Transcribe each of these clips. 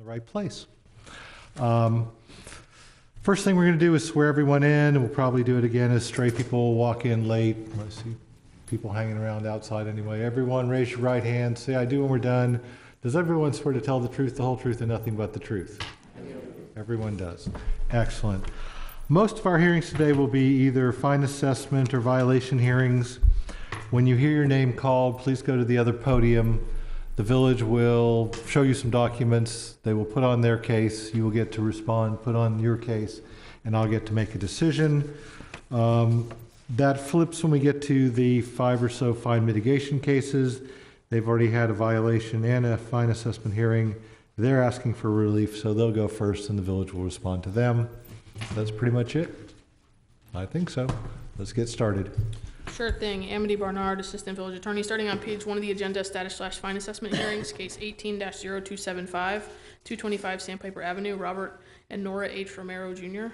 the right place. First thing we're going to do is swear everyone in, and we'll probably do it again as stray people walk in late. I see people hanging around outside anyway. Everyone raise your right hand. Say, I do when we're done. Does everyone swear to tell the truth, the whole truth, and nothing but the truth? Everyone does. Excellent. Most of our hearings today will be either fine assessment or violation hearings. When you hear your name called, please go to the other podium. The village will show you some documents. They will put on their case. You will get to respond, put on your case, and I'll get to make a decision. That flips when we get to the 5 or so fine mitigation cases. They've already had a violation and a fine assessment hearing. They're asking for relief, so they'll go first and the village will respond to them. That's pretty much it. I think so. Let's get started. Sure thing. Amity Barnard, Assistant Village Attorney. Starting on page 1 of the agenda, status/fine assessment hearings, case 18-0275, 225 Sandpiper Avenue, Robert and Nora H. Romero, Jr.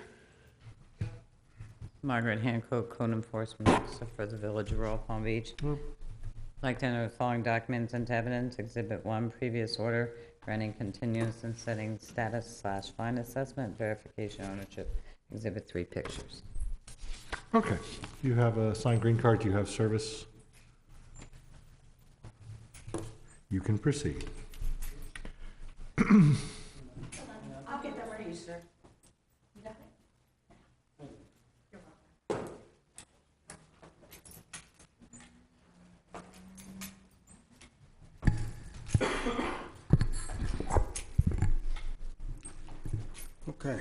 Margaret Hancock, Code Enforcement Officer for the Village of Royal Palm Beach. I'd like to enter the following documents into evidence. Exhibit 1, previous order granting continuance and setting status/fine assessment, verification ownership. Exhibit 3, pictures. Okay. You have a signed green card. You have service. You can proceed. I'll get that ready, sir. You got it? You're welcome. Okay.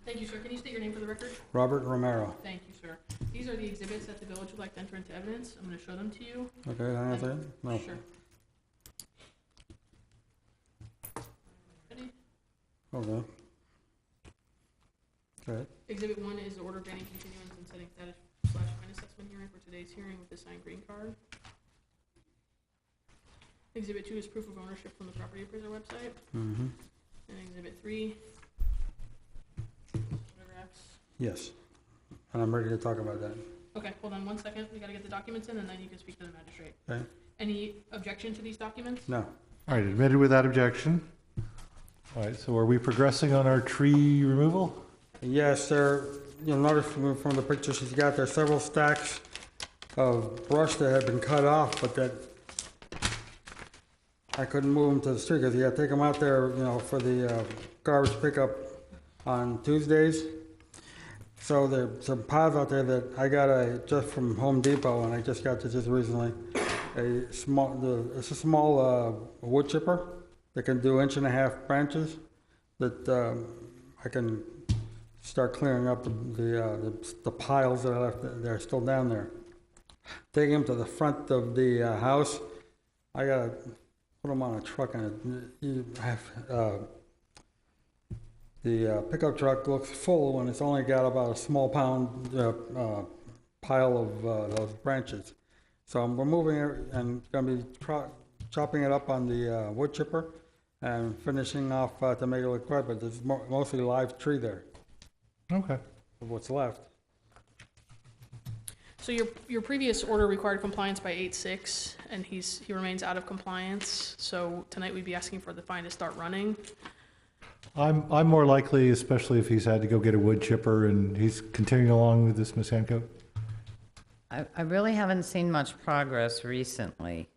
Thank you, sir. Can you state your name for the record? Robert Romero. Thank you, sir. These are the exhibits that the village would like to enter into evidence. I'm going to show them to you. Okay, I have that? No. Sure. Ready? Okay. Okay. Exhibit 1 is the order granting continuance and setting status/fine assessment hearing for today's hearing with the signed green card. Exhibit 2 is proof of ownership from the property appraiser website. Mm-hmm. And Exhibit 3, photographs. Yes. And I'm ready to talk about that. Okay, hold on 1 second. We got to get the documents in, and then you can speak to the magistrate. Okay. Any objection to these documents? No. All right, admitted without objection. All right, so are we progressing on our tree removal? Yes, you'll notice from the picture she's got, there's several stacks of brush that had been cut off, but that I couldn't move them to the street because you got to take them out there, for the garbage pickup on Tuesdays. So there's some piles out there that I got just from Home Depot, and I just got this just recently. It's a small wood chipper that can do 1.5-inch branches that I can start clearing up the piles that are left that are still down there. Taking them to the front of the house. I gotta put them on a truck, and you have the pickup truck looks full when it's only got about a small pound pile of those branches. So I'm removing it and going to be chopping it up on the wood chipper and finishing off to make it look right, but there's mostly live tree there. Okay. Of what's left. So your previous order required compliance by 8/6, and he remains out of compliance. So tonight we'd be asking for the fine to start running. I'm more likely, especially if he's had to go get a wood chipper and he's continuing along with this, Ms. Hancock. I really haven't seen much progress recently.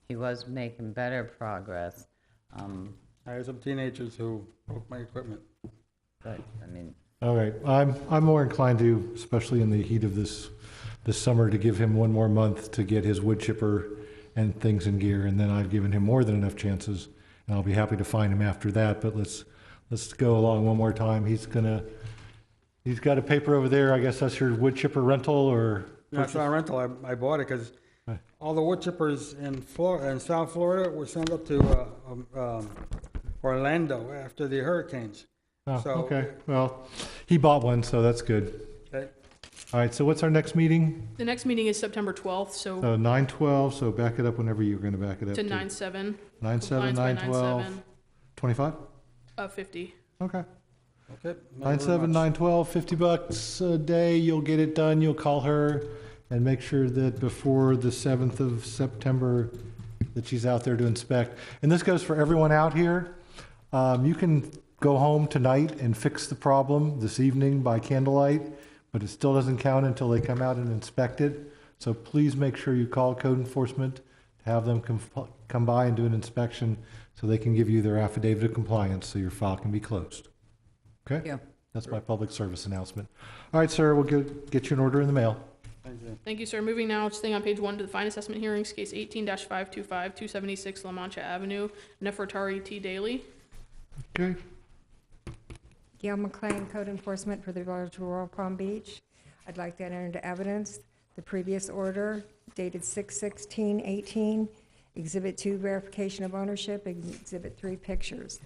He was making better progress. I have some teenagers who broke my equipment. But, I mean... All right. I'm more inclined to, especially in the heat of this summer, to give him 1 more month to get his wood chipper and things in gear, and then I've given him more than enough chances, and I'll be happy to fine him after that. But let's go along one more time. He's got a paper over there. I guess that's your wood chipper rental or... No, it's not a rental. I bought it because all the wood chippers in South Florida were sent up to Orlando after the hurricanes. Oh, So- okay. Well, he bought one, so that's good. Okay. All right, so what's our next meeting? The next meeting is September 12th, so So 9/12, so back it up whenever you're going to back it up. to 9/7. 9/7, 9/12, 25? 50. Okay. Okay. 9/7, 9/12, $50 a day. You'll get it done. You'll call her and make sure that before the 7th of September that she's out there to inspect. And this goes for everyone out here. You can go home tonight and fix the problem this evening by candlelight, but it still doesn't count until they come out and inspect it. So please make sure you call code enforcement to have them come by and do an inspection so they can give you their affidavit of compliance so your file can be closed. Okay? Yeah. That's my public service announcement. All right, sir, we'll get you an order in the mail. Thank you. Thank you, sir. Moving now, staying on page 1 to the fine assessment hearings, case 18-525, 276 La Mancha Avenue, Nefertari T. Daly. Okay. Gail McLean, Code Enforcement for the Village of Royal Palm Beach. I'd like to enter into evidence the previous order dated 6/16/18, Exhibit 2, verification of ownership, Exhibit 3, pictures.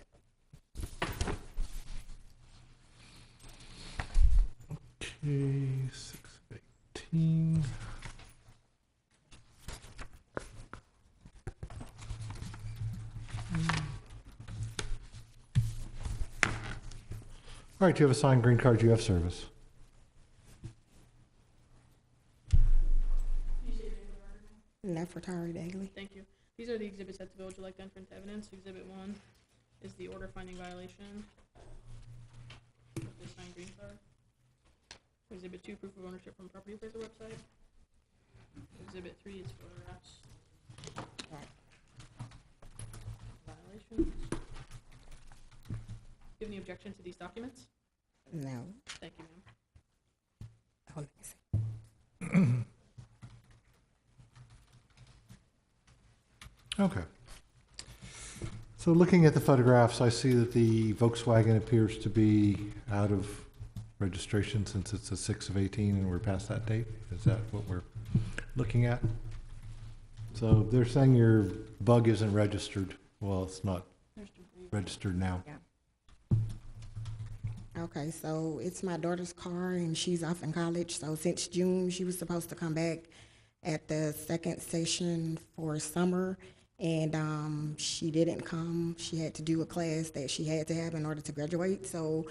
Okay, 6/18. All right, you have a signed green card, you have service. Nefertari Daily. Thank you. These are the exhibits that the village would like to enter into evidence. Exhibit 1 is the order finding violation. With the signed green card. Exhibit 2, proof of ownership from property appraiser website. Exhibit 3 is photographs. Violations. Do you have any objection to these documents? No. Thank you, ma'am. Oh, let me see. Okay. So looking at the photographs, I see that the Volkswagen appears to be out of registration since it's a 6/18 and we're past that date. Is that what we're looking at? So they're saying your bug isn't registered. Well, it's not There's debris. registered now. Okay, so it's my daughter's car and she's off in college. So since June, she was supposed to come back at the second session for summer. And she didn't come. She had to do a class that she had to have in order to graduate. So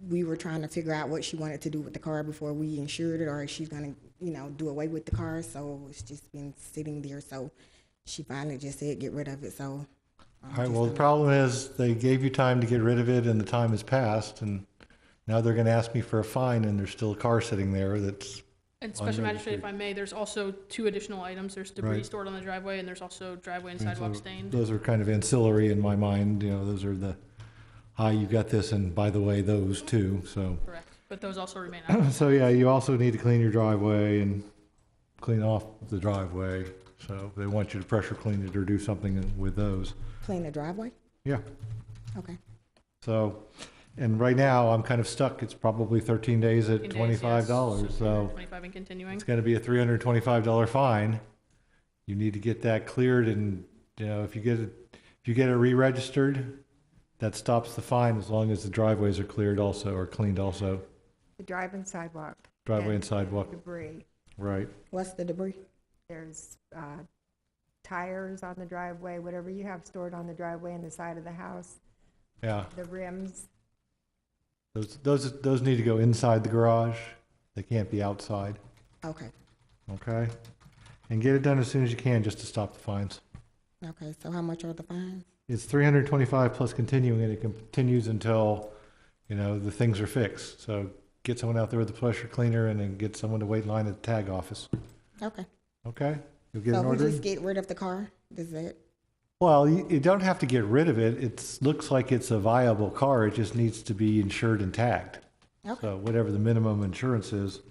we were trying to figure out what she wanted to do with the car before we insured it, or if she's gonna, do away with the car. So it's just been sitting there. So she finally just said, get rid of it. So. All right, well, the problem is they gave you time to get rid of it and the time has passed and now they're gonna ask me for a fine and there's still a car sitting there that's And Special Magistrate, if unregistered. I may, there's also 2 additional items. There's debris Right. stored on the driveway, and there's also driveway and And sidewalk so stained. Those are kind of ancillary in my mind, those are the, hi, you got this, and by the way, those too, so. Correct. But those also remain out. So, yeah, you also need to clean your driveway and clean off the driveway, so they want you to pressure clean it or do something with those. Clean the driveway? Yeah, Okay. so, and right now, I'm kind of stuck, it's probably 13 days at 15 days, $25, yes, so 25 and continuing. it's gonna be a $325 fine. You need to get that cleared, and, if you get it re-registered, that stops the fine as long as the driveways are cleared also, or cleaned also, The drive and sidewalk. driveway and sidewalk, Debris. right? What's the debris? There's tires on the driveway, whatever you have stored on the driveway and the side of the house, Yeah, the rims. those need to go inside the garage, they can't be outside, Okay. okay? And get it done as soon as you can, just to stop the fines. Okay, so how much are the fines? It's 325 plus continuing, and it continues until, the things are fixed. So get someone out there with a pressure cleaner and then get someone to wait in line at the tag office. Okay. Okay? You'll get So an if we order? just get rid of the car, is that? Well, you don't have to get rid of it. It looks like it's a viable car. It just needs to be insured and tagged. Okay. So whatever the minimum insurance is,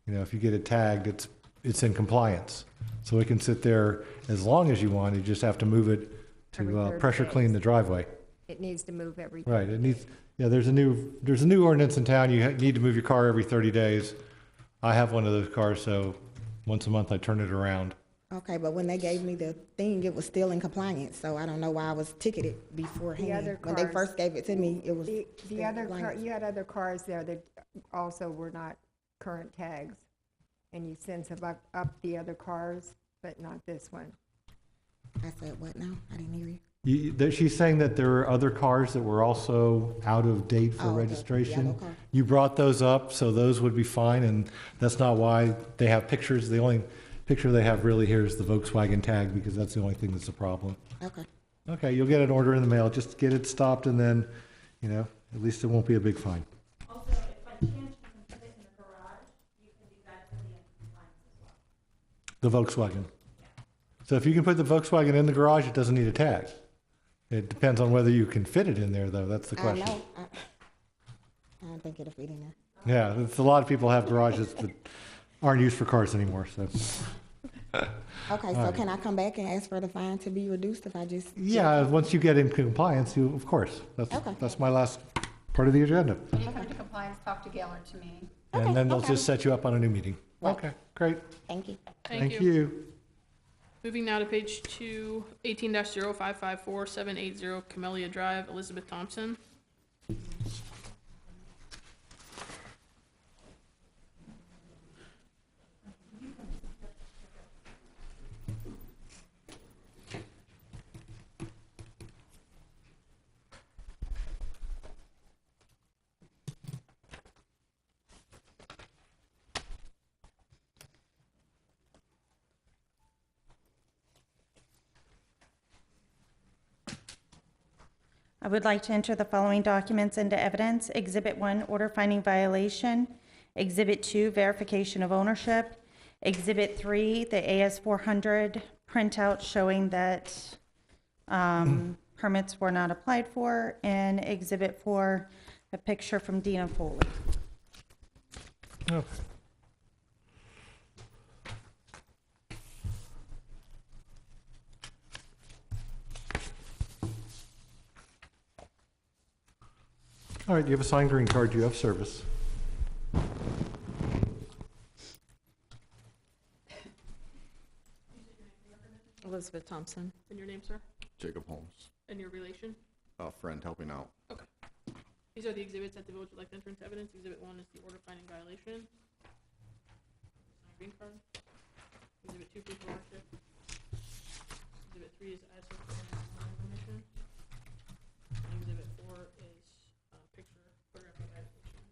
if you get it tagged, it's in compliance. So it can sit there as long as you want. You just have to move it Every to 30 pressure days. clean the driveway. It needs to move every. Right, it needs, there's a new ordinance in town, you need to move your car every 30 days. I have one of those cars, so once a month I turn it around. Okay, but when they gave me the thing, it was still in compliance, so I don't know why I was ticketed beforehand. other When they cars- first gave it to me, it was. The still other car, compliance. you had other cars there that also were not current tags. And you since have up the other cars, but not this one. I said, what now? I didn't hear you. She's saying that there are other cars that were also out of date for Oh, the registration. yellow car. You brought those up, so those would be fine, and that's not why they have pictures. The only picture they have really here is the Volkswagen tag, because that's the only thing that's a problem. Okay, Okay, you'll get an order in the mail. Just get it stopped and then, at least it won't be a big fine. Also, if by chance you can put it in the garage, you can do that for the compliance as well. The Volkswagen. So if you can put the Volkswagen in the garage, it doesn't need a tag. It depends on whether you can fit it in there, though. That's the question. I know. I don't think it'll fit in there. Yeah, it's a lot of people have garages that aren't used for cars anymore, so. Okay, so can I come back and ask for the fine to be reduced if I just? Yeah, once you get in compliance, of course. Okay. That's my last part of the agenda. When you come to compliance, talk to Gail or to me. And then they'll okay. just set you up on a new meeting. Right. Okay, great. Thank you. Thank you. Moving now to page 2, 18-0554-780 Camellia Drive, Elizabeth Thompson. I would like to enter the following documents into evidence. Exhibit 1, order finding violation. Exhibit 2, verification of ownership. Exhibit 3, the AS400 printout showing that permits were not applied for. And Exhibit 4, a picture from Dina Foley. Okay. All right, you have a signed green card, you have service. Elizabeth Thompson, And your name, sir? Jacob Holmes, And your relation? a friend helping out. Okay. These are the exhibits that the village would like to enter into evidence. Exhibit 1 is the order finding violation. Signed green card. Exhibit 2, proof of ownership. Exhibit 3 is as information. And Exhibit 4 is picture, photographic identification.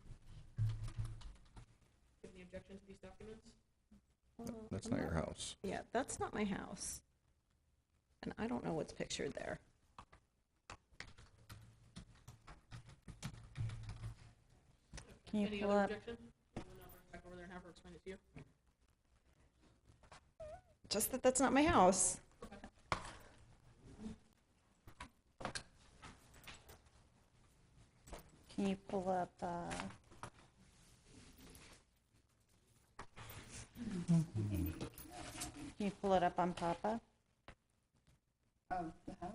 Do you have any objection to these documents? That's not your house. yeah, that's not my house. And I don't know what's pictured there. Can you Any pull other up? objection? We'll now bring it back over there and have her explain it to you. Just that that's not my house. Can you pull up, can you pull it up on Papa? Oh, the house?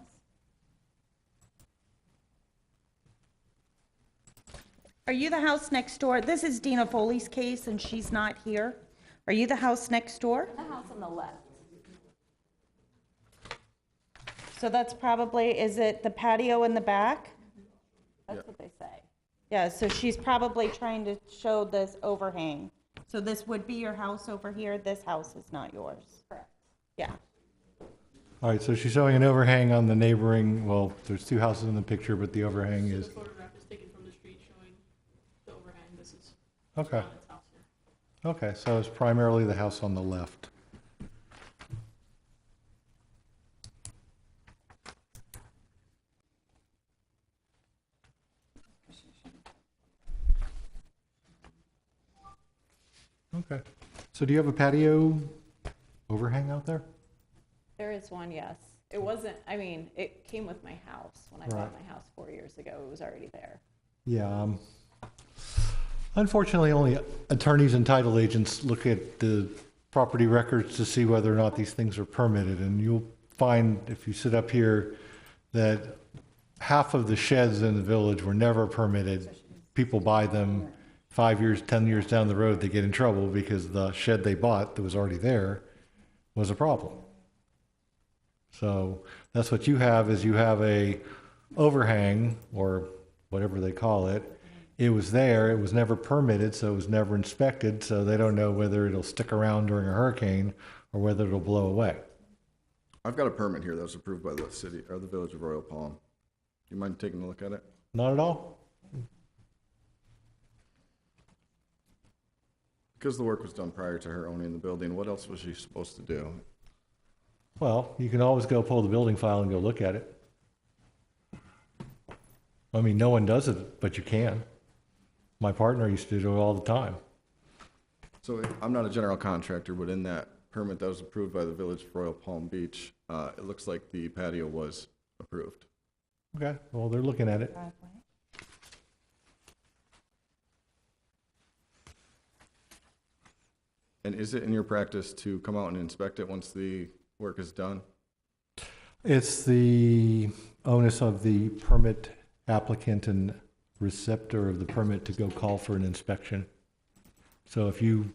Are you the house next door? This is Dina Foley's case and she's not here. Are you the house next door? The house on the left. So that's probably, is it the patio in the back? That's what they say. Yeah, so she's probably trying to show this overhang. So this would be your house over here, this house is not yours. Correct. Yeah. All right, so she's showing an overhang on the neighboring, well, there's two houses in the picture, but the overhang The is, photograph is taken from the street showing the overhang. This is okay. its house here. Okay, so it's primarily the house on the left. Okay. So do you have a patio overhang out there? There is one, yes. It wasn't, I mean, it came with my house. When I bought Right. my house 4 years ago, it was already there. Yeah. Unfortunately, only attorneys and title agents look at the property records to see whether or not these things are permitted. And you'll find, if you sit up here, that half of the sheds in the village were never permitted. People buy them 5 years, 10 years down the road, they get in trouble because the shed they bought that was already there was a problem. So that's what you have, is you have a overhang, or whatever they call it. It was there, it was never permitted, so it was never inspected, so they don't know whether it'll stick around during a hurricane or whether it'll blow away. I've got a permit here that was approved by the city, or the village of Royal Palm. Do you mind taking a look at it? Not at all? Because the work was done prior to her owning the building, what else was she supposed to do? Well, you can always go pull the building file and go look at it. I mean, no one does it, but you can. My partner used to do it all the time. So I'm not a general contractor, but in that permit that was approved by the Village of Royal Palm Beach, it looks like the patio was approved. Okay, well, they're looking at it. Driveway. And is it in your practice to come out and inspect it once the work is done? It's the onus of the permit applicant and receptor of the permit to go call for an inspection. So if you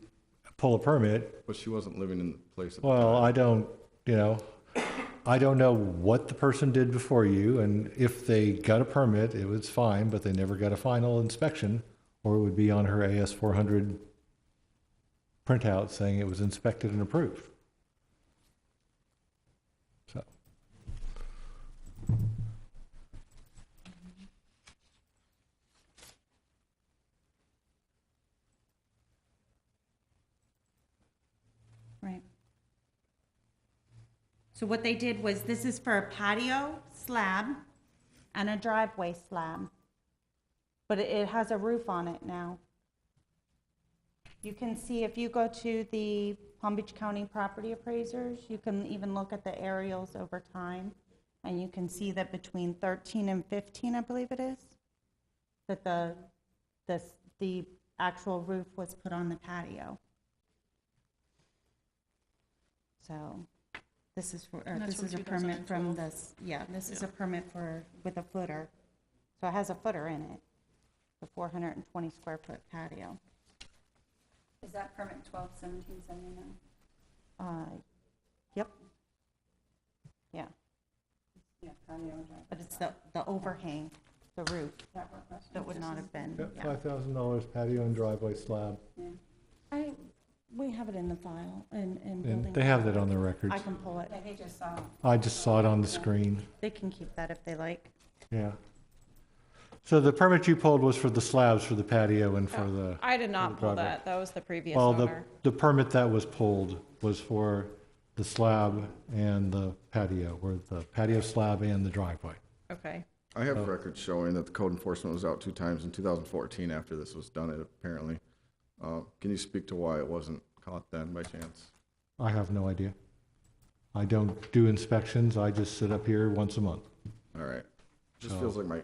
pull a permit, But she wasn't living in the place at the well, time. I don't, I don't know what the person did before you, and if they got a permit, it was fine, but they never got a final inspection, or it would be on her AS 400 printout saying it was inspected and approved. So. Right. So what they did was, this is for a patio slab and a driveway slab, but it has a roof on it now. You can see, if you go to the Palm Beach County property appraisers, you can even look at the aerials over time, and you can see that between 13 and 15, I believe it is, that the actual roof was put on the patio. So this is for, And that's this from is a permit from 2012. this, yeah, this is Yeah. a permit for, with a footer. So it has a footer in it, the 420 square foot patio. Is that permit 12/17/79? Yep. Yeah, Yeah, patio and driveway. but it's the overhang, the roof, That work best? that would not have been, Yep, yeah. $5,000 patio and driveway slab. We have it in the file, in And building. they have that on their records. I can pull it. Yeah, he just saw. I just saw it on the screen. They can keep that if they like. Yeah. So the permit you pulled was for the slabs for the patio and for the, I did not pull driveway. that. That was the previous well, owner. the permit that was pulled was for the slab and the patio, or the patio slab and the driveway. Okay. I have records showing that the code enforcement was out 2 times in 2014 after this was done, apparently. Can you speak to why it wasn't caught then by chance? I have no idea. I don't do inspections, I just sit up here once a month. All right. Just So- feels like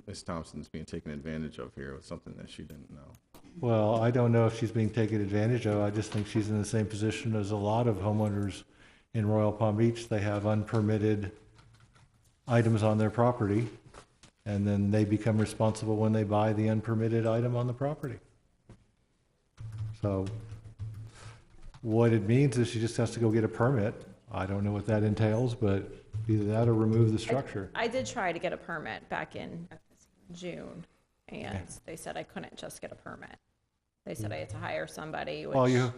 Ms. Thompson's being taken advantage of here with something that she didn't know. Well, I don't know if she's being taken advantage of, I just think she's in the same position as a lot of homeowners in Royal Palm Beach. They have unpermitted items on their property, and then they become responsible when they buy the unpermitted item on the property. So what it means is she just has to go get a permit. I don't know what that entails, but either that or remove the structure. I did try to get a permit back in June, and they said I couldn't just get a permit. They said I had to hire somebody, which. Well,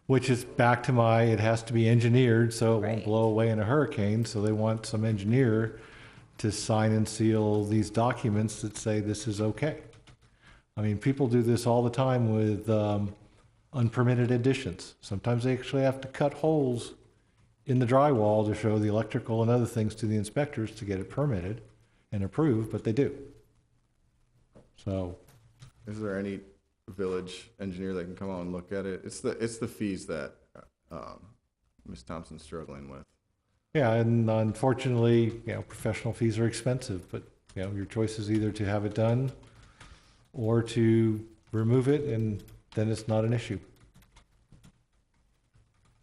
which is back to it has to be engineered, so it won't Right. blow away in a hurricane, so they want some engineer to sign and seal these documents that say this is okay. I mean, people do this all the time with unpermitted additions. Sometimes they actually have to cut holes in the drywall to show the electrical and other things to the inspectors to get it permitted and approved, but they do. So, Is there any village engineer that can come out and look at it? It's the fees that Ms. Thompson's struggling with. yeah, and unfortunately, professional fees are expensive, but, your choice is either to have it done or to remove it, and then it's not an issue.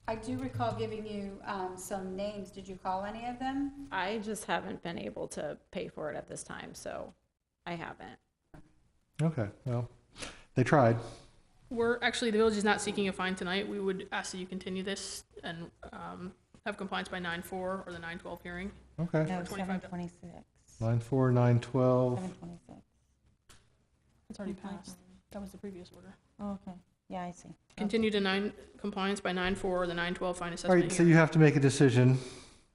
I do recall giving you some names. Did you call any of them? I just haven't been able to pay for it at this time, so I haven't. Okay, well, they tried. The village is not seeking a fine tonight. We would ask that you continue this and have compliance by 9/4 or the 9/12 hearing. Okay. No, 25. 726. 9/4, 9/12. 726. It's already passed. That was the previous order. Oh, okay. Yeah, I see. Continue to compliance by 9/4 or the 9/12 fine All assessment right, so hearing. you have to make a decision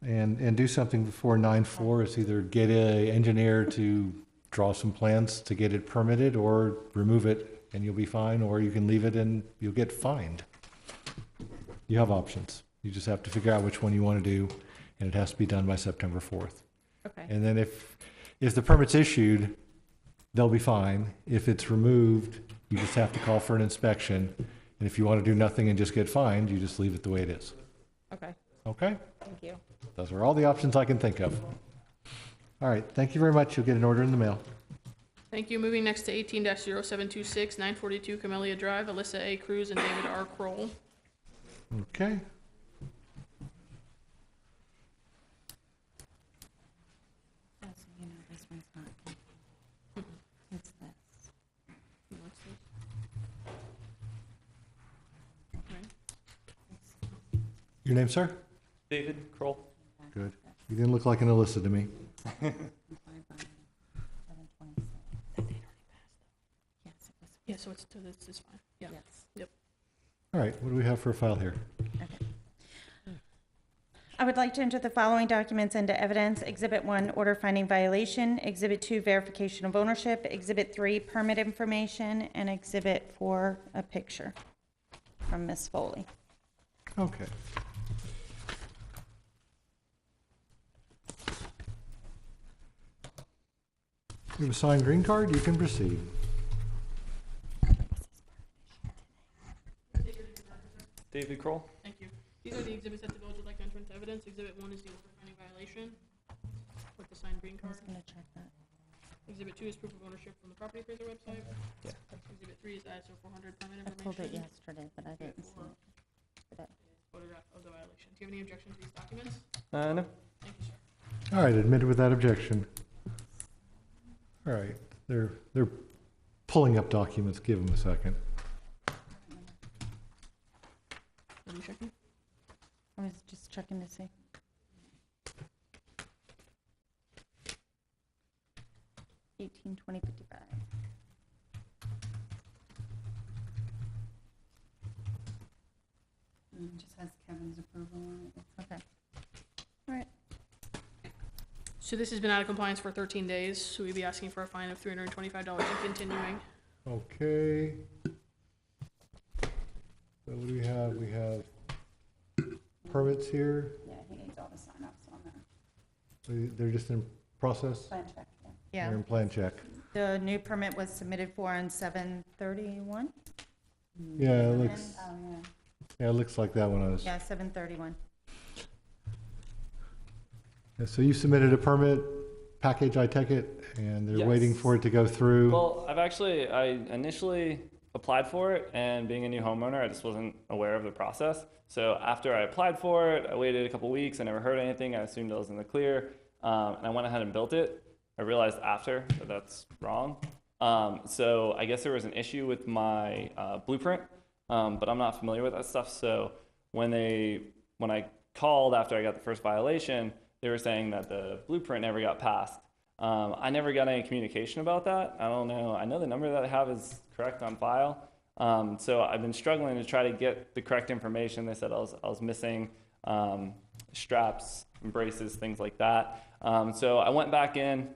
and do something before 9/4. It's either get an engineer to draw some plans to get it permitted, or remove it and you'll be fine, or you can leave it and you'll get fined. You have options. You just have to figure out which one you want to do, and it has to be done by September 4th. Okay. And then if the permit's issued they'll be fine. If it's removed, you just have to call for an inspection. And if you want to do nothing and just get fined, you just leave it the way it is. Okay, Okay? thank you. Those are all the options I can think of. All right, thank you very much. You'll get an order in the mail. Thank you. Moving next to 18-0726, 942 Camellia Drive, Alyssa A. Cruz and David R. Kroll. Okay. Just so you know, this one's not. It's this. Your name, sir? David Kroll. Good. You didn't look like an Alyssa to me. Yeah, so it's, this is fine. Yeah. Yes. Yep. All right, what do we have for a file here? I would like to enter the following documents into evidence. Exhibit 1, order finding violation. Exhibit 2, verification of ownership. Exhibit 3, permit information. And Exhibit 4, a picture from Miss Foley. Okay. You have a signed green card, you can proceed. David Kroll. Thank you. These are the exhibits that the village would like to enter into evidence. Exhibit 1 is the order finding violation with the signed green I card. was going to check that. Exhibit 2 is proof of ownership from the property appraiser website. Yeah. Exhibit 3 is ISO 400 permit I pulled it information. yesterday, but I didn't see it today. Photograph of the violation. Do you have any objection to these documents? No. Thank you, sir. All right, admitted without objection. All right, they're pulling up documents. Give them a second. Are you checking? I was just checking to see. $18, $20, $55. It just has Kevin's approval on it. Okay. All right. So this has been out of compliance for 13 days, so we'd be asking for a fine of $325 and continuing. Okay. So what do we have? We have permits here. Yeah, he needs all the sign-ups on there. They're just in process? Plan check, yeah. Yeah. They're in plan check. The new permit was submitted for on 7/31? Yeah, it looks, Oh, yeah. yeah, it looks like that one was. Yeah, 7/31. Yeah, so you submitted a permit package, I take it, and they're waiting for it to go through? Well, I initially applied for it, and being a new homeowner, I just wasn't aware of the process. So after I applied for it, I waited a couple weeks. I never heard anything. I assumed I was in the clear, and I went ahead and built it. I realized after that that's wrong. So I guess there was an issue with my blueprint, but I'm not familiar with that stuff. So when I called after I got the first violation, they were saying that the blueprint never got passed. I never got any communication about that. I don't know. I know the number that I have is correct on file. So I've been struggling to try to get the correct information. They said I was missing straps, braces, things like that. So I went back in.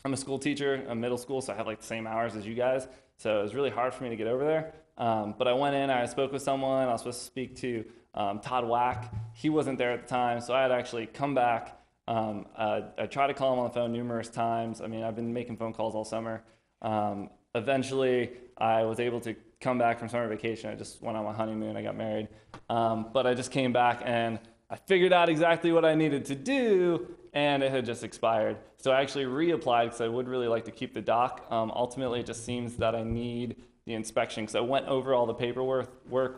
I'm a school teacher, I'm middle school, so I have like the same hours as you guys. So it was really hard for me to get over there. But I went in, I spoke with someone. I was supposed to speak to Todd Wack. He wasn't there at the time, so I had actually come back. I tried to call him on the phone numerous times. I mean, I've been making phone calls all summer. Eventually, I was able to come back from summer vacation. I just went on my honeymoon. I got married. But I just came back and I figured out exactly what I needed to do, and it had just expired. So I actually reapplied because I would really like to keep the dock. Ultimately, it just seems that I need the inspection because I went over all the paperwork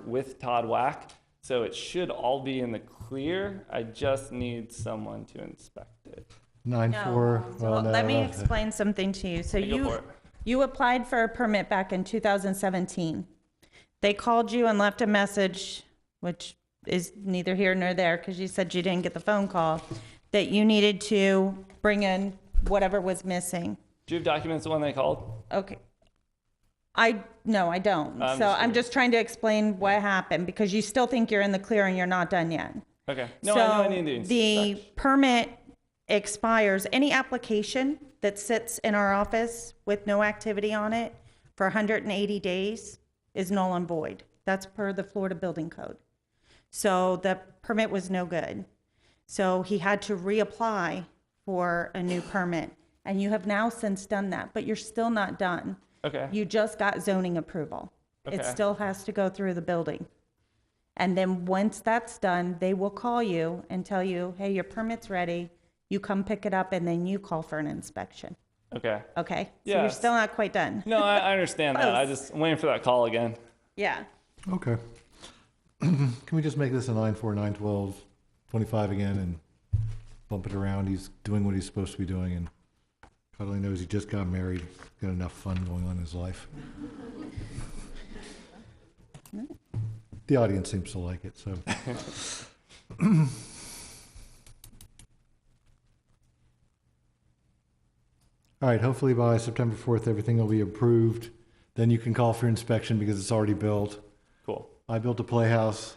with Todd Wack. So it should all be in the clear. I just need someone to inspect it. 9/4. Well, no, let me that's- explain something to you. So Go for it. you applied for a permit back in 2017. They called you and left a message, which is neither here nor there because you said you didn't get the phone call, that you needed to bring in whatever was missing. Do you have documents when they called? Okay. No, I don't. I'm So just I'm curious. just trying to explain what happened because you still think you're in the clear and you're not done yet. Okay. No, I know I need the The inspection. permit expires, any application that sits in our office with no activity on it for 180 days is null and void. That's per the Florida Building Code. So the permit was no good. So he had to reapply for a new permit. And you have now since done that, but you're still not done. Okay. You just got zoning approval. It Okay. still has to go through the building. And then once that's done, they will call you and tell you, hey, your permit's ready. You come pick it up, and then you call for an inspection. Okay. Okay? So Yeah. you're still not quite done. No, I understand that. I just I'm waiting for that call again. Yeah. Okay. Can we just make this a 9/4, 9/12, 25 again and bump it around? He's doing what he's supposed to be doing, and God only knows he just got married. Got enough fun going on in his life. The audience seems to like it, so. All right, hopefully by September 4th, everything will be approved. Then you can call for inspection because it's already built. Cool. I built a playhouse.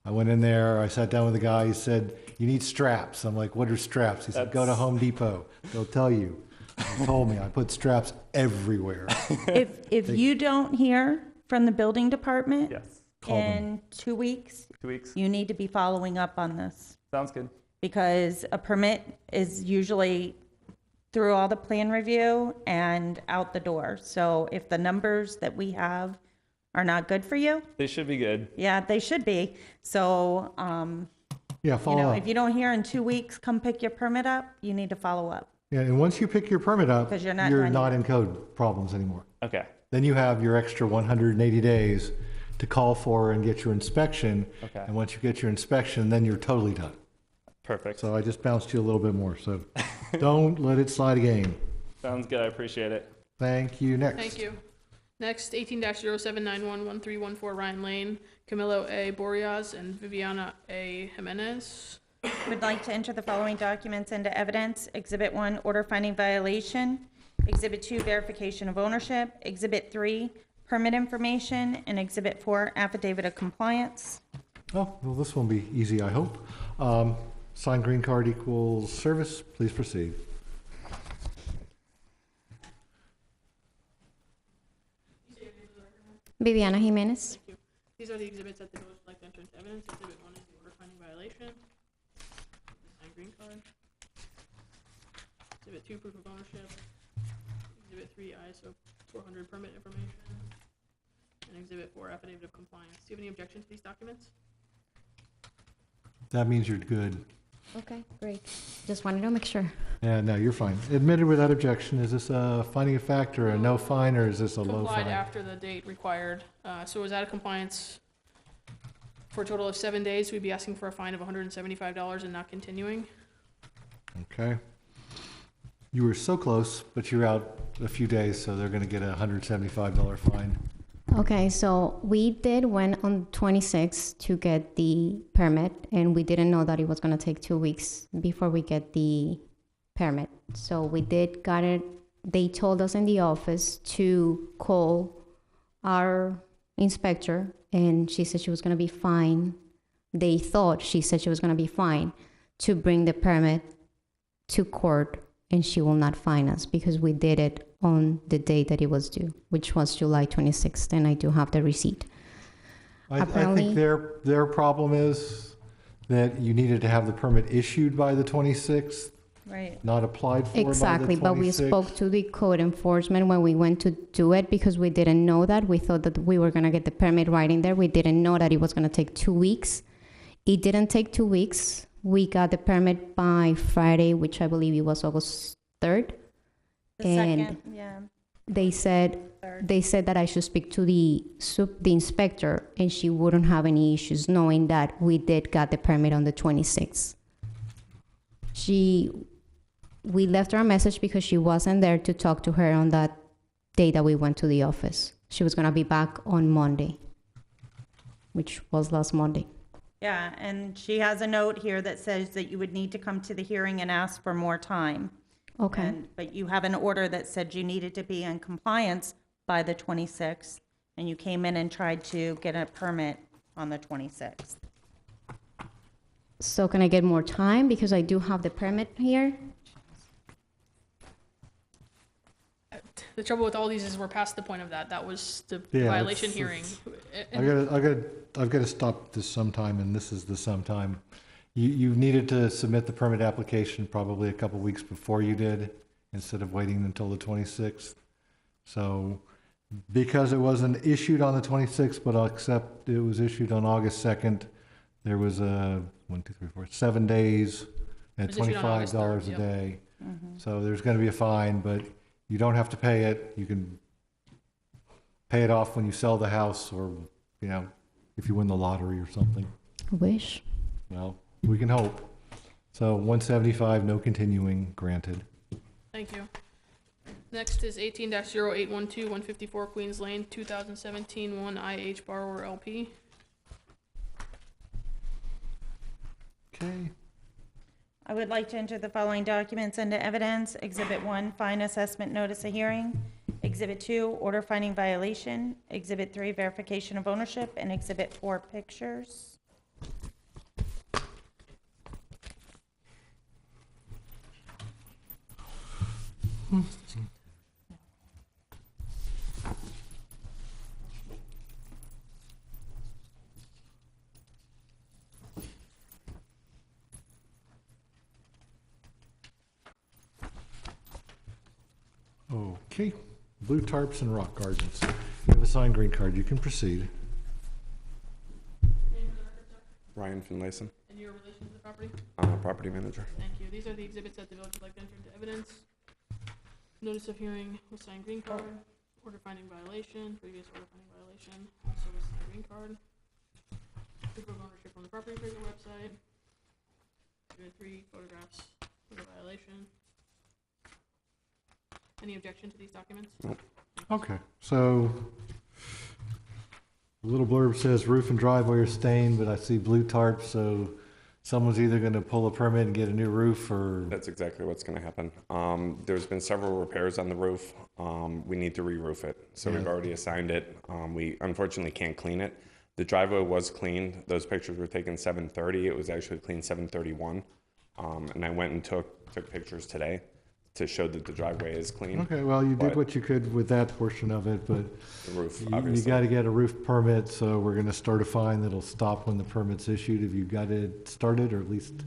I went in there, I sat down with the guy, he said, you need straps. I'm like, what are straps? He said, go to Home Depot, they'll tell you. He told me, I put straps everywhere. If you don't hear from the building department Yes. Call them. in 2 weeks, 2 weeks. you need to be following up on this. Sounds good. Because a permit is usually through all the plan review and out the door. So if the numbers that we have are not good for you, They should be good. yeah, they should be. So, Yeah, you follow know, up. if you don't hear in 2 weeks, come pick your permit up, you need to follow up. Yeah, and once you pick your permit up, 'Cause you're not you're done not yet. in code problems anymore. Okay. Then you have your extra 180 days to call for and get your inspection. Okay. And once you get your inspection, then you're totally done. Perfect. So I just bounced you a little bit more, so don't let it slide again. Sounds good. I appreciate it. Thank you. Next. Thank you. Next, 18-07911314 Ryan Lane, Camilo A. Boreas, and Viviana A. Jimenez. Would like to enter the following documents into evidence. Exhibit 1, order finding violation. Exhibit 2, verification of ownership. Exhibit 3, permit information. And Exhibit 4, affidavit of compliance. Oh, well, this one will be easy, I hope. Signed green card equals service. Please proceed. Viviana Jimenez. Thank you. These are the exhibits that the village would like to enter into evidence. Exhibit 1 is the order finding violation. Signed green card. Exhibit 2, proof of ownership. Exhibit 3, ISO 400 permit information. And Exhibit 4, affidavit of compliance. Do you have any objection to these documents? That means you're good. Okay, great. Just wanted to make sure. Yeah, no, you're fine. Admitted without objection. Is this a finding of fact or a no fine, or is this a low Complied fine? after the date required. So it was out of compliance for a total of 7 days. We'd be asking for a fine of $175 and not continuing. Okay. You were so close, but you're out a few days, so they're going to get a $175 fine. Okay, so we did went on 26 to get the permit, and we didn't know that it was gonna take 2 weeks before we get the permit. So we did got it. They told us in the office to call our inspector, and she said she was gonna be fine. They thought she said she was gonna be fine to bring the permit to court, and she will not fine us because we did it on the day that it was due, which was July 26th, and I do have the receipt. I Apparently- think their problem is that you needed to have the permit issued by the 26th, Right. not applied for Exactly, by the but we 26th. spoke to the code enforcement when we went to do it because we didn't know that. We thought that we were gonna get the permit right in there. We didn't know that it was gonna take 2 weeks. It didn't take 2 weeks. We got the permit by Friday, which I believe it was August 3rd. The And second, yeah. They said Third. that I should speak to the inspector, and she wouldn't have any issues knowing that we did got the permit on the 26th. We left her a message because she wasn't there to talk to her on that day that we went to the office. She was gonna be back on Monday, which was last Monday. Yeah, and she has a note here that says that you would need to come to the hearing and ask for more time. Okay. But you have an order that said you needed to be in compliance by the 26th, and you came in and tried to get a permit on the 26th. So can I get more time because I do have the permit here? The trouble with all these is we're past the point of that. That was the Yeah, violation it's- hearing. I've got to stop this sometime, and this is the sometime. You needed to submit the permit application probably a couple weeks before you did, instead of waiting until the 26th. So because it wasn't issued on the 26th, but I'll accept it was issued on August 2nd, there was a 7 days at It was issued on August $25 3rd, a yep. day. So there's going to be a fine, but you don't have to pay it. You can pay it off when you sell the house, or, you know, if you win the lottery or something. Wish. Well, we can hope. So 175, no continuing, granted. Thank you. Next is 18-0812, 154 Queens Lane, 2017 1IH borrower LP. Okay. I would like to enter the following documents into evidence. Exhibit 1, fine assessment notice of hearing. Exhibit 2, order finding violation. Exhibit 3, verification of ownership. And Exhibit 4, pictures. Okay. Blue tarps and rock gardens. You have a signed green card. You can proceed. Ryan Finlayson, And your relation to the property? property manager. Thank you. These are the exhibits that the village would like to enter into evidence. Notice of hearing with signed green card, order finding violation, previous order finding violation, also with signed green card. Proof of ownership from the property appraiser website. Exhibit 3, photographs of the violation. Any objection to these documents? Okay. So the little blurb says roof and driveway are stained, but I see blue tarps, so someone's either going to pull a permit and get a new roof, or... That's exactly what's going to happen. There's been several repairs on the roof. We need to re-roof it. So we've already assigned it. We unfortunately can't clean it. The driveway was cleaned. Those pictures were taken 7:30. It was actually cleaned 7:31. And I went and took pictures today to show that the driveway is clean. Okay, well, you did But what you could with that portion of it, but the roof, you obviously. got to get a roof permit, so we're going to start a fine that'll stop when the permit's issued. Have you got it started, or at least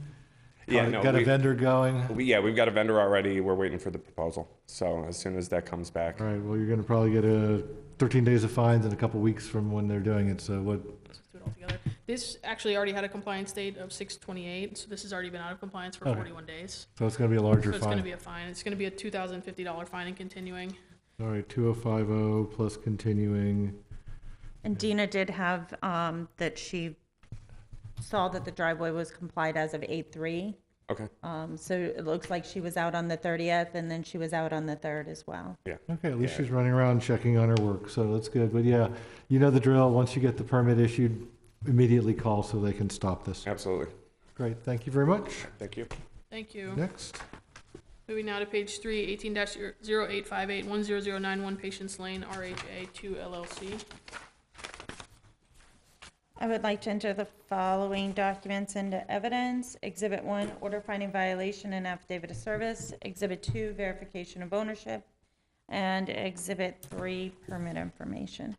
got a vendor going? We've got a vendor already. We're waiting for the proposal. So as soon as that comes back. All right, well, you're going to probably get a 13 days of fines in a couple weeks from when they're doing it, so what... Let's do it all together. This actually already had a compliance date of 6/28, so this has already been out of compliance for Okay. 41 days. So it's going to be a larger So it's going fine. to be a fine. It's going to be a $2,050 fine and continuing. All right, 2050 plus continuing. And Dina did have, that she saw that the driveway was complied as of 8/3. Okay. So it looks like she was out on the 30th, and then she was out on the 3rd as well. Yeah. Okay, at least she's running around checking on her work, so that's good. But yeah, you know the drill. Once you get the permit issued, immediately call so they can stop this. Absolutely. Great, thank you very much. Thank you. Thank you. Next. Moving now to page 3, 18-0858, 10091 Patience Lane, RHA 2 LLC. I would like to enter the following documents into evidence. Exhibit 1, order finding violation and affidavit of service. Exhibit 2, verification of ownership. And Exhibit 3, permit information.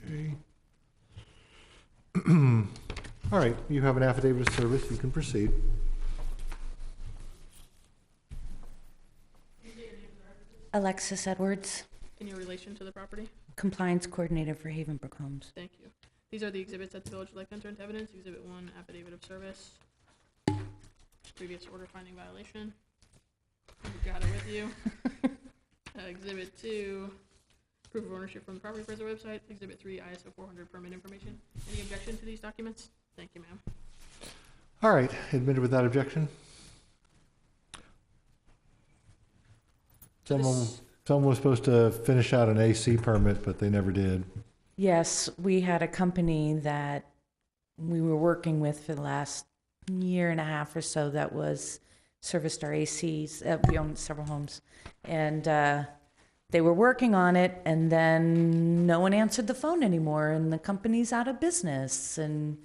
Okay. All right, you have an affidavit of service. You can proceed. Alexis Edwards, In your relation to the property? Compliance Coordinator for Havenbrook Homes. Thank you. These are the exhibits that the village would like to enter into evidence. Exhibit 1, affidavit of service. Previous order finding violation. You've got it with you. Exhibit 2, proof of ownership from the property appraiser website. Exhibit 3, ISO 400 permit information. Any objection to these documents? Thank you, ma'am. All right, admitted without objection. Someone was supposed to finish out an AC permit, but they never did. Yes, we had a company that we were working with for the last year and a half or so that was serviced our ACs. We own several homes. And they were working on it, and then no one answered the phone anymore, and the company's out of business. And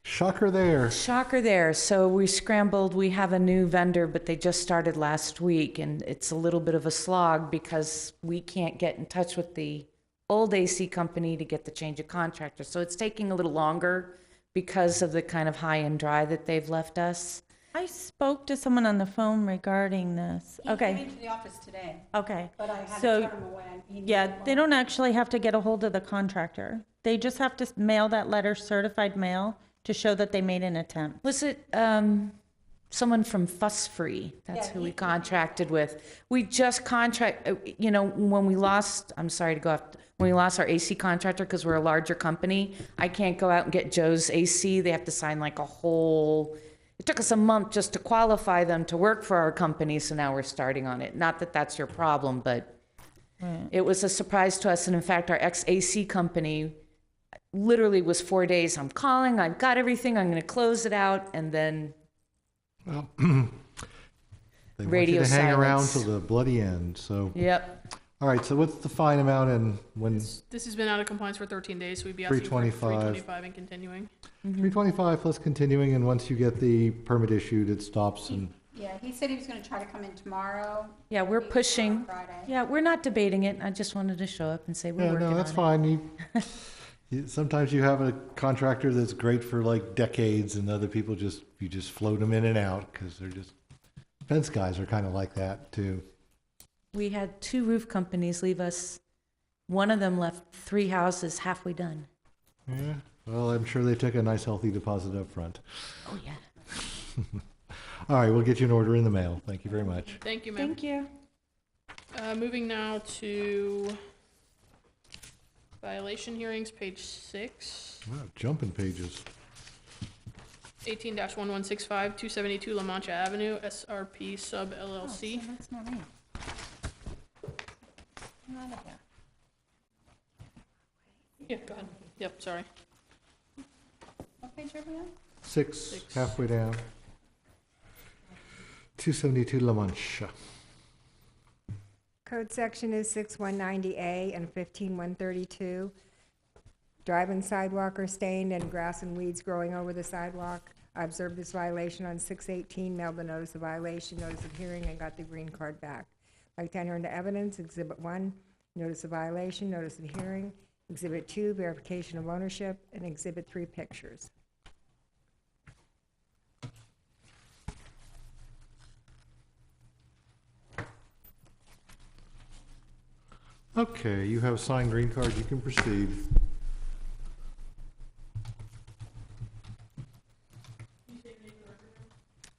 shocker there. Shocker there. So we scrambled. We have a new vendor, but they just started last week, and it's a little bit of a slog because we can't get in touch with the old AC company to get the change of contractor. So it's taking a little longer because of the kind of high and dry that they've left us. I spoke to someone on the phone regarding this. He came Okay, into the office today, okay. but I had to So, turn him away. He needed yeah, more. they don't actually have to get a hold of the contractor. They just have to mail that letter, certified mail, to show that they made an attempt. Was it someone from Fuss Free? That's Yeah, who we he- contracted with. We just when we lost, I'm sorry to go off, when we lost our AC contractor because we're a larger company, I can't go out and get Joe's AC. They have to sign like a whole, it took us a month just to qualify them to work for our company, so now we're starting on it. Not that that's your problem, but it was a surprise to us. And in fact, our ex-AC company literally was 4 days. I'm calling, I've got everything, I'm going to close it out, and then Well, they want you Radio to hang around silence. till the bloody end, so. Yep. All right, so what's the fine amount and when, This has been out of compliance for 13 days, so we'd be asking for 325. 325 and continuing. 325 plus continuing, and once you get the permit issued, it stops and, Yeah, he said he was gonna try to come in tomorrow. Yeah, we're maybe pushing. Friday. Yeah, we're not debating it. I just wanted to show up and say we're yeah, working no, that's on it. fine. Sometimes you have a contractor that's great for like decades and other people you just float them in and out because they're just, fence guys are kind of like that too. We had 2 roof companies leave us. One of them left 3 houses halfway done. Yeah, well, I'm sure they took a nice healthy deposit up front. Oh, yeah. All right, we'll get you an order in the mail. Thank you very much. Thank you, ma'am. Thank you. Moving now to violation hearings, page 6. Wow, jumping pages. 18-1165, 272 La Mancha Avenue, SRP Sub LLC. Oh, that's not me. I'm out of here. Yeah, go ahead. Yep, sorry. What page are we on? Six, halfway down. 272 La Mancha. Code section is 6190A and 15132. Drive-in sidewalk are stained and grass and weeds growing over the sidewalk. I observed this violation on 6/18, mailed the notice of violation, notice of hearing, and got the green card back. I'd like to enter into evidence, Exhibit 1, notice of violation, notice of hearing, Exhibit 2, verification of ownership, and Exhibit 3, pictures. Okay, you have a signed green card. You can proceed.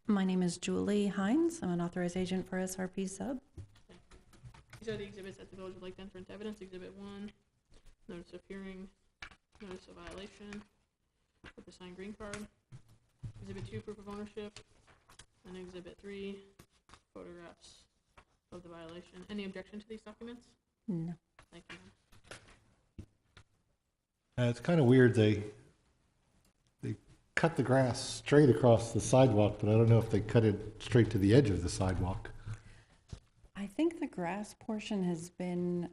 My name is Julie Hines. I'm an authorized agent for SRP Sub. These are the exhibits that the village would like to enter into evidence. Exhibit 1, notice of hearing, notice of violation, with the signed green card. Exhibit 2, proof of ownership, and Exhibit 3, photographs of the violation. Any objection to these documents? No. Thank you. It's kind of weird. They cut the grass straight across the sidewalk, but I don't know if they cut it straight to the edge of the sidewalk. I think the grass portion has been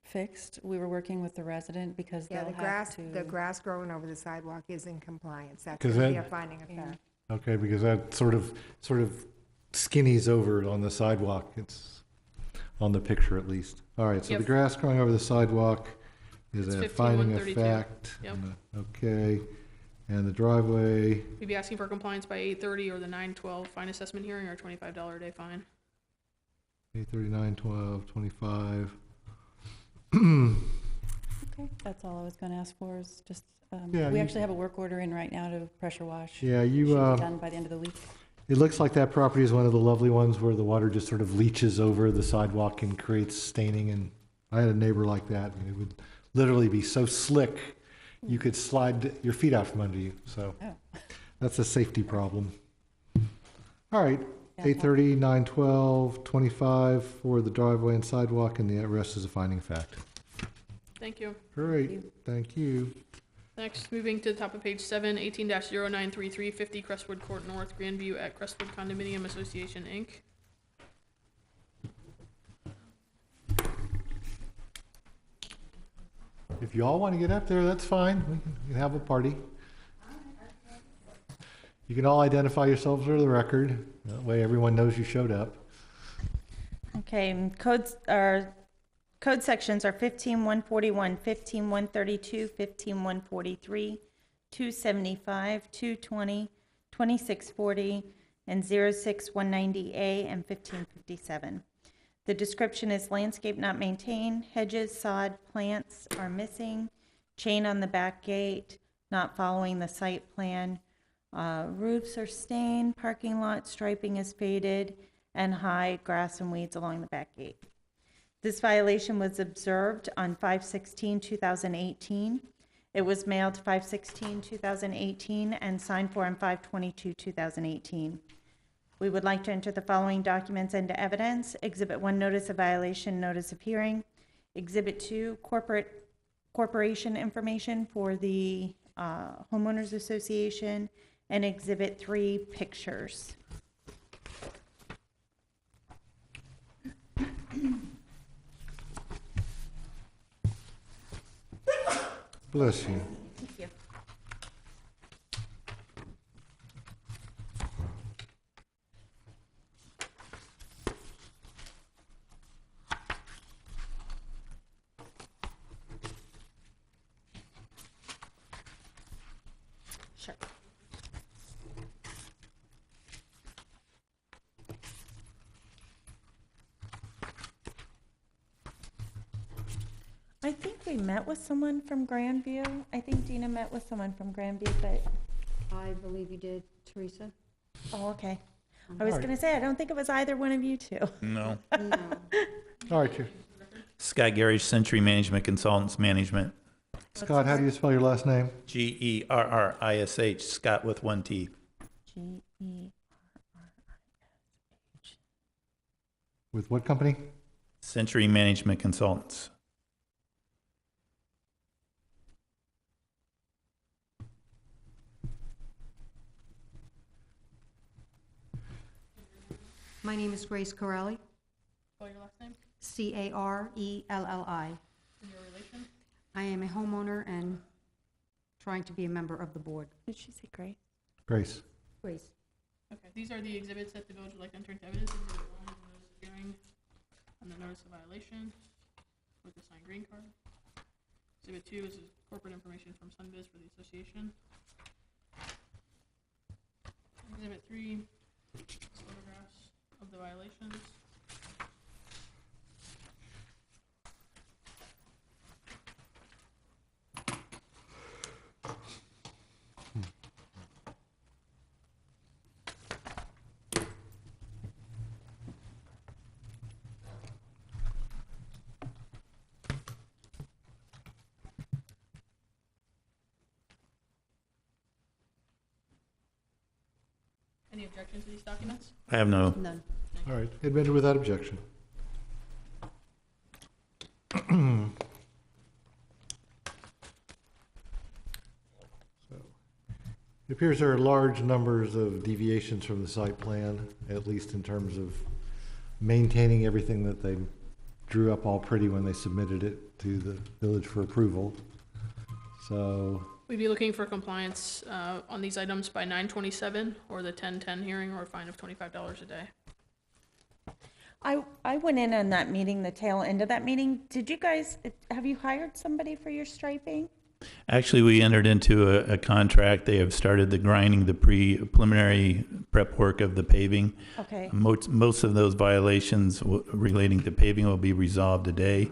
fixed. We were working with the resident because Yeah, they'll the have to. grass growing over the sidewalk is in compliance. That's 'Cause going to be that- a finding of fact. Okay, because that sort of skinnies over on the sidewalk. It's on the picture at least. All right, so the Yep. grass growing over the sidewalk is It's a finding of 15-132. fact. Yep. Okay, and the driveway, We'd be asking for compliance by 8:30 or the 9/12 fine assessment hearing, or $25 a day fine. 839, 12, 25. Okay, that's all I was going to ask for is just, Yeah, we you- actually have a work order in right now to pressure wash. Yeah, you, Should be done by the end of the week. It looks like that property is one of the lovely ones where the water just sort of leaches over the sidewalk and creates staining. And I had a neighbor like that, and it would literally be so slick you could slide your feet out from under you. So Oh. that's a safety problem. All right, Yeah. 830, 912, 25 for the driveway and sidewalk, and the rest is a finding of fact. Thank you. Great, thank you. Next, moving to the top of page 7, 18-0933, 50 Crestwood Court North, Grandview at Crestwood Condominium Association, Inc. If you all want to get up there, that's fine. We can have a party. You can all identify yourselves for the record. That way everyone knows you showed up. Okay, codes are Code sections are 15-141, 15-132, 15-143, 275, 220, 2640, and 06190A and 1557. The description is landscape not maintained, hedges, sod, plants are missing, chain on the back gate, not following the site plan, roofs are stained, parking lot striping is faded, and high grass and weeds along the back gate. This violation was observed on 5/16/2018. It was mailed 5/16/2018 and signed for on 5/22/2018. We would like to enter the following documents into evidence. Exhibit 1, notice of violation, notice of hearing. Exhibit 2, corporation information for the homeowners association. And Exhibit 3, pictures. Bless you. Thank you. Sure. I think we met with someone from Grandview. I think Dina met with someone from Grandview, but, I believe you did, Teresa. oh, okay. I was gonna say, I don't think it was either one of you two. No. No. All right, Scott Garish, Century Management Consultants Management. Scott, how do you spell your last name? Gerrish, Scott with one T. Gerrish. With what company? Century Management Consultants. My name is Grace Corelli, Spell your last name Carelli. and your relation. I am a homeowner and trying to be a member of the board. Did she say Grace? Grace. Grace. Okay, these are the exhibits that the village would like to enter into evidence. Exhibit 1 is the notice of hearing and the notice of violation with the signed green card. Exhibit 2 is corporate information from Sunbiz for the association. Exhibit 3 is photographs of the violations. Any objections to these documents? I have no. None. All right, admitted without objection. So, it appears there are large numbers of deviations from the site plan, at least in terms of maintaining everything that they drew up all pretty when they submitted it to the village for approval. So, We'd be looking for compliance on these items by 9/27 or the 10/10 hearing, or a fine of $25 a day. I went in on that meeting, the tail end of that meeting. Did you guys, have you hired somebody for your striping? Actually, we entered into a contract. They have started the grinding, the preliminary prep work of the paving. Okay. Most of those violations relating to paving will be resolved today,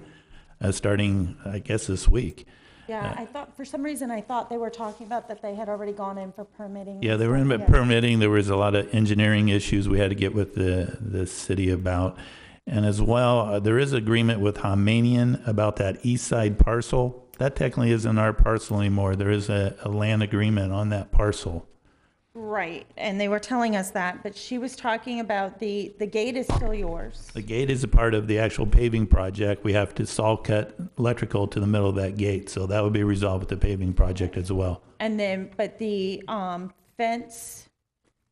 starting, I guess, this week. Yeah, I thought, for some reason, I thought they were talking about that they had already gone in for permitting. Yeah, they were in Yeah. permitting. There was a lot of engineering issues we had to get with the city about. And as well, there is agreement with Homanian about that east side parcel. That technically isn't our parcel anymore. There is a land agreement on that parcel. Right, and they were telling us that, but she was talking about the gate is still yours. The gate is a part of the actual paving project. We have to saw cut electrical to the middle of that gate, so that would be resolved with the paving project as well. And then, but the fence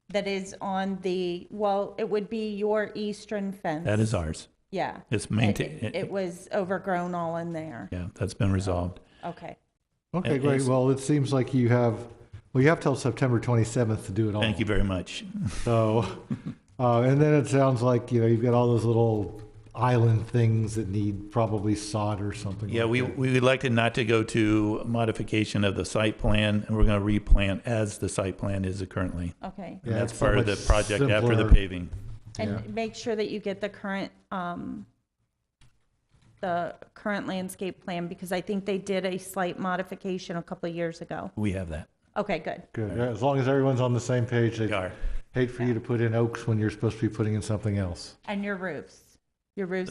that is on the, well, it would be your eastern fence. That is ours. Yeah. It's maintained. It was overgrown all in there. Yeah, that's been resolved. Okay. okay, great. Well, it seems like you have till September 27th to do it all. Thank you very much. So, and then it sounds like, you've got all those little island things that need probably sod or something. Yeah, like we that. would like to not to go to modification of the site plan, and we're going to replant as the site plan is currently. Okay. And Yeah, that's it's so part of the much project after the simpler. paving. And make sure that you get the current landscape plan, because I think they did a slight modification a couple of years ago. We have that. Okay, good. Good. Yeah, as long as everyone's on the same page. They are. hate for you to put in oaks when you're supposed to be putting in something else. And your roofs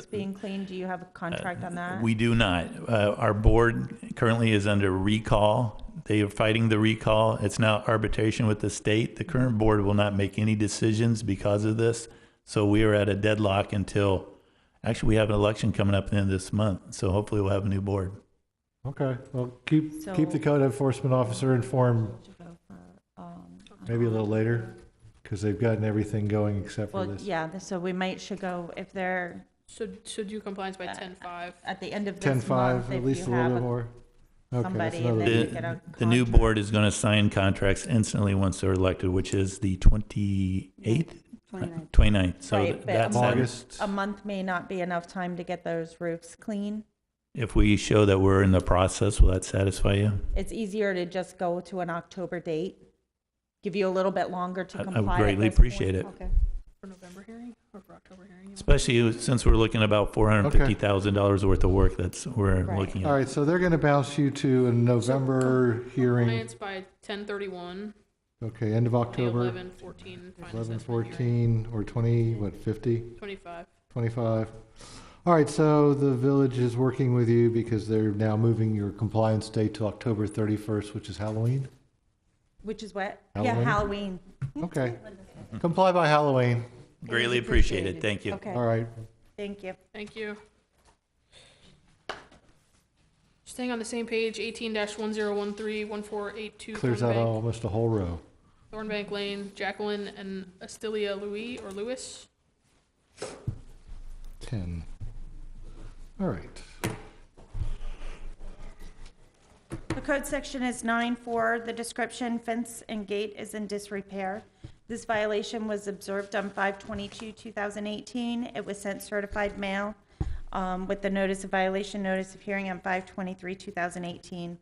being cleaned, do you have a contract on that? We do not. Our board currently is under recall. They are fighting the recall. It's now arbitration with the state. The current board will not make any decisions because of this. So we are at a deadlock until, actually, we have an election coming up at the end of this month. So hopefully we'll have a new board. Okay, well, keep the code enforcement officer informed, maybe a little later, because they've gotten everything going except for Well, this. yeah, so we should go, if they're Should do compliance by 10/5. at the end of this 10-5, month, at if least a you little have bit more. Okay, that's somebody and another then you week. get a The new board is going to sign contracts instantly once they're elected, which is the 28th? 29th. So Right, but that's August. a month may not be enough time to get those roofs clean. if we show that we're in the process, will that satisfy you? It's easier to just go to an October date, give you a little bit longer to I comply. would at greatly this appreciate point. it. Okay. For November hearing or for October hearing? Especially since we're looking about $450,000 worth of work we're Right. looking at. All right, so they're going to bounce you to a November hearing. Compliance by 10/31. Okay, end of October. 11/14 final 11/14 or 20, what, 50? 25. 25. All right, so the village is working with you because they're now moving your compliance date to October 31st, which is Halloween. Which is what? Halloween? Yeah, Halloween. Okay. Comply by Halloween. Greatly appreciated. Thank you. Okay. All right. Thank you. Thank you. Staying on the same page, 18-1013-1482 Clears out Thornbank, almost a whole row. Thornbank Lane, Jacqueline and Astilia Lewis. 10. All right. The code section is 9.4. The description, fence and gate is in disrepair. This violation was observed on 5/22/2018. It was sent certified mail with the notice of violation, notice of hearing on 5/23/2018.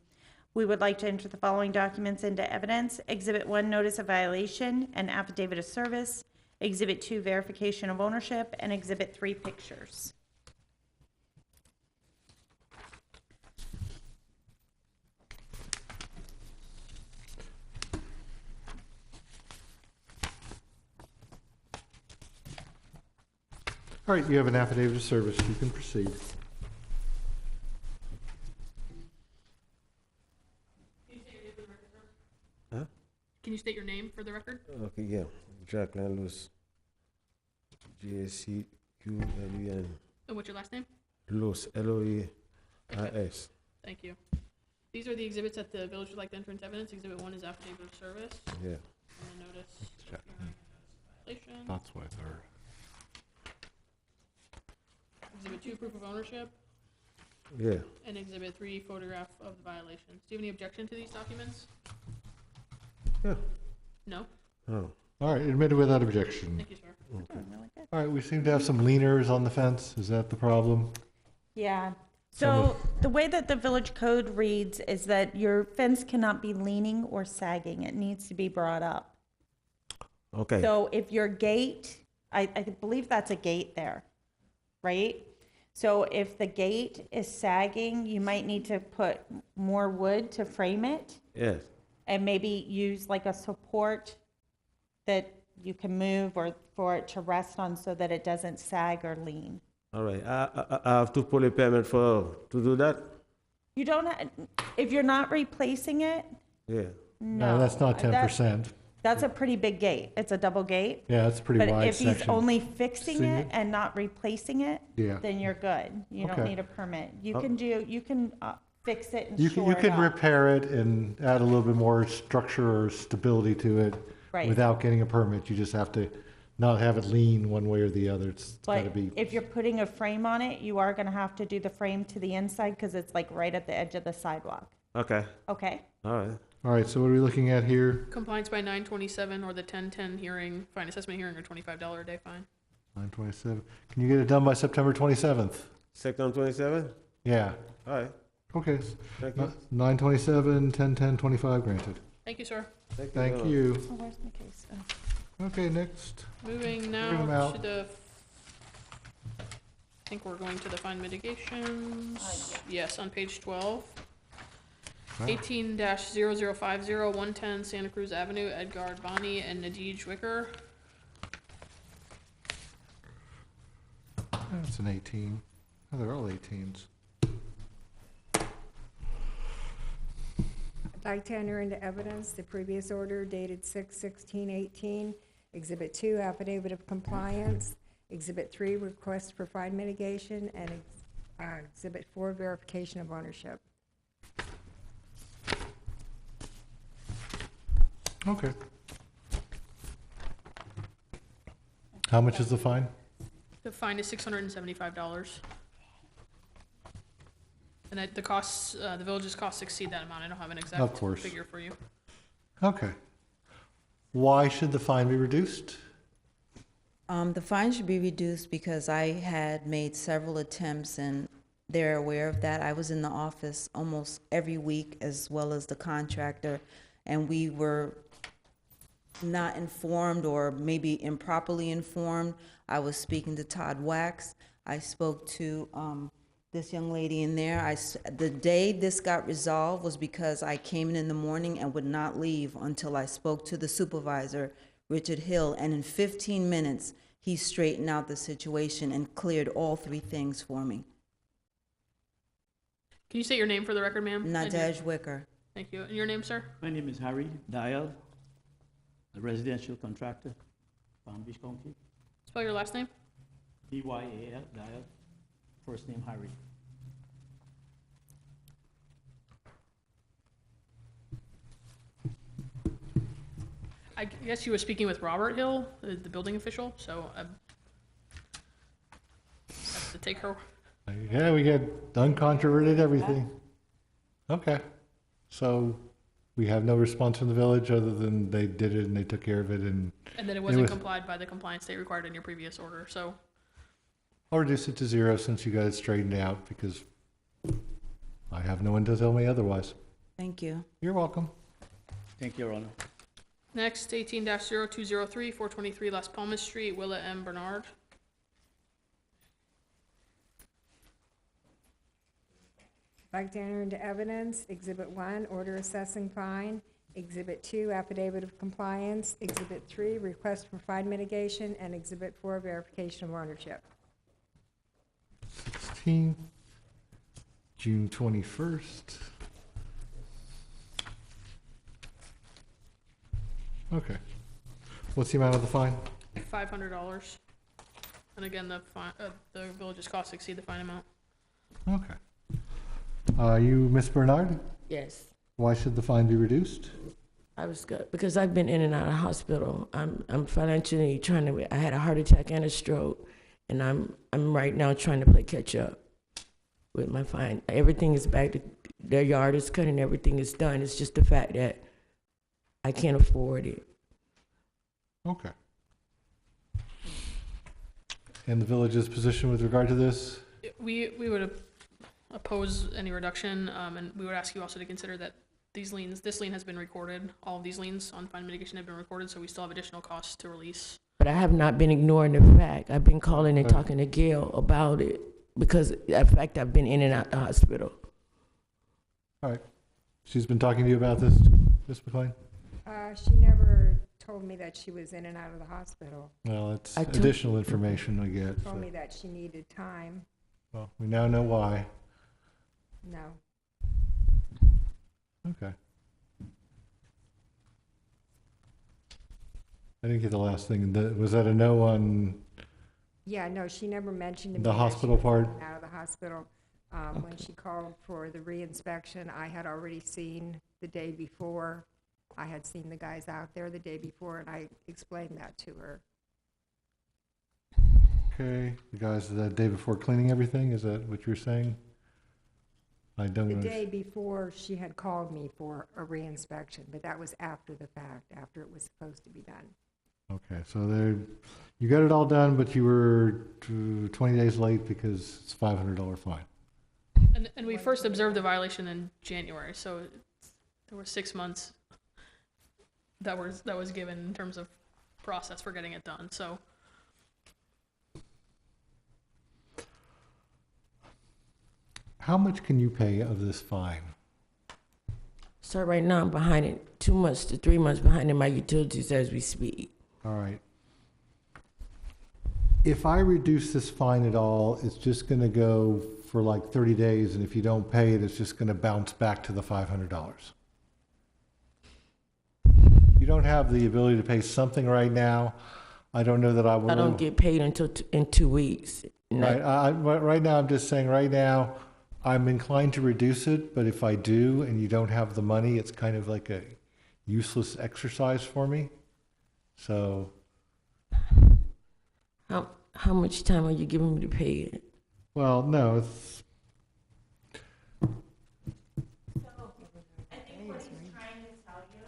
We would like to enter the following documents into evidence. Exhibit 1, notice of violation and affidavit of service. Exhibit 2, verification of ownership. And Exhibit 3, pictures. All right, you have an affidavit of service. You can proceed. Huh? Can you state your name for the record? Okay, yeah. Jacqueline Lewis. Jacqueline. And what's your last name? Lewis. Loeis. Thank you. These are the exhibits that the village would like to enter into evidence. Exhibit 1 is affidavit of service. Yeah. And then notice of violation. That's why they're. Exhibit 2, proof of ownership. Yeah. And Exhibit 3, photograph of the violations. Do you have any objection to these documents? Yeah. No? Oh. All right, admitted without objection. Thank you, sir. All right, we seem to have some leaners on the fence. Is that the problem? Yeah. So the way that the village code reads is that your fence cannot be leaning or sagging. It needs to be brought up. Okay. So if your gate, I believe that's a gate there, right? So if the gate is sagging, you might need to put more wood to frame it Yes. and maybe use like a support that you can move or for it to rest on so that it doesn't sag or lean. All right. I have to pull a permit to do that? You don't, if you're not replacing it, Yeah. No, that's not 10%. That's a pretty big gate. It's a double gate. Yeah, it's a pretty wide But if he's section. only fixing See it it? and not replacing it, Yeah. then you're good. You don't Okay. need a permit. You Oh. can fix it and You shore can it up. repair it and add a little bit more structure or stability to it Right. without getting a permit. You just have to not have it lean one way or the other. It's got to But be. if you're putting a frame on it, you are gonna have to do the frame to the inside because it's like right at the edge of the sidewalk. Okay. Okay? All right. All right, so what are we looking at here? Compliance by 9/27 or the 10/10 hearing, fine assessment hearing, or $25 a day fine. 9/27. Can you get it done by September 27th? September 27? Yeah. All right. Okay. Thank you. 9/27, 10/10/25 granted. Thank you, sir. Thank very you. Oh, where's my case? Oh. Okay, next. Moving them now out. to the, I think we're going to the fine mitigations. Yes, on page 12. Wow. 18-0050, 110 Santa Cruz Avenue, Edgar Bani and Nadij Wicker. That's an 18. Oh, they're all 18s. I'd like to enter into evidence the previous order dated 6/16/18, Exhibit 2, affidavit of compliance, Exhibit 3, request for fine mitigation, and Exhibit 4, verification of ownership. Okay. How much is the fine? The fine is $675. And the costs, the village's costs exceed that amount. I don't have an Of exact course. figure for you. Okay. Why should the fine be reduced? The fine should be reduced because I had made several attempts and they're aware of that. I was in the office almost every week as well as the contractor, and we were not informed or maybe improperly informed. I was speaking to Todd Wax. I spoke to this young lady in there. The day this got resolved was because I came in the morning and would not leave until I spoke to the supervisor, Richard Hill, and in 15 minutes, he straightened out the situation and cleared all three things for me. Can you state your name for the record, ma'am? Nadej Wicker. Thank you. And your name, sir? My name is Harry Dial, a residential contractor, Palm Beach County. Spell your last name. D-Y-A-L, Dial, first name Harry. I guess you were speaking with Robert Hill, the building official, so I have to take her. Yeah, we had uncontroverted everything. Okay. So we have no response from the village other than they did it and they took care of it and. And then it wasn't complied by the compliance date required in your previous order, so. I'll reduce it to 0 since you got it straightened out because I have no one to tell me otherwise. Thank you. You're welcome. Thank you, Your Honor. Next, 18-0203, 423 Las Palmas Street, Willa M. Bernard. I'd like to enter into evidence, Exhibit 1, order assessing fine, Exhibit 2, affidavit of compliance, Exhibit 3, request for fine mitigation, and Exhibit 4, verification of ownership. 16, June 21st. Okay. What's the amount of the fine? $500. And again, the village's costs exceed the fine amount. Okay. You, Miss Bernard? Yes, Why should the fine be reduced? I was good because I've been in and out of hospital. I'm financially trying to. I had a heart attack and a stroke, and I'm right now trying to play catch up with my fine. Everything is back to their yard is cut and everything is done. It's just the fact that I can't afford it. Okay. And the village's position with regard to this? We would oppose any reduction, and we would ask you also to consider that this lien has been recorded. All of these liens on fine mitigation have been recorded, so we still have additional costs to release. But I have not been ignoring the fact. I've been calling and talking to Gail about it because of the fact I've been in and out the hospital. All right. She's been talking to you about this, Ms. McLean? She never told me that she was in and out of the hospital. Well, it's additional information we get. Told me that she needed time. Well, we now know why. No. Okay. I didn't get the last thing. Was that a no on Yeah, no, she never mentioned to me the that hospital she was part? in and out of the hospital. When she called for the reinspection, I had already seen the day before. I had seen the guys out there the day before, and I explained that to her. Okay, the guys the day before cleaning everything, is that what you're saying? I don't The know. day before, she had called me for a reinspection, but that was after the fact, after it was supposed to be done. Okay, so there, you got it all done, but you were 20 days late because it's a $500 fine. And we first observed the violation in January, so there were 6 months that was given in terms of process for getting it done, so. How much can you pay of this fine? So right now I'm behind it, 2 months to 3 months behind in my utilities as we speak. All right. If I reduce this fine at all, it's just going to go for like 30 days, and if you don't pay it, it's just going to bounce back to the $500. You don't have the ability to pay something right now. I don't know that I will. I don't get paid until in 2 weeks. Right. Right now, I'm just saying right now, I'm inclined to reduce it, but if I do and you don't have the money, it's kind of like a useless exercise for me. So. How much time are you giving me to pay it? Well, no, it's. I think what he's trying to tell you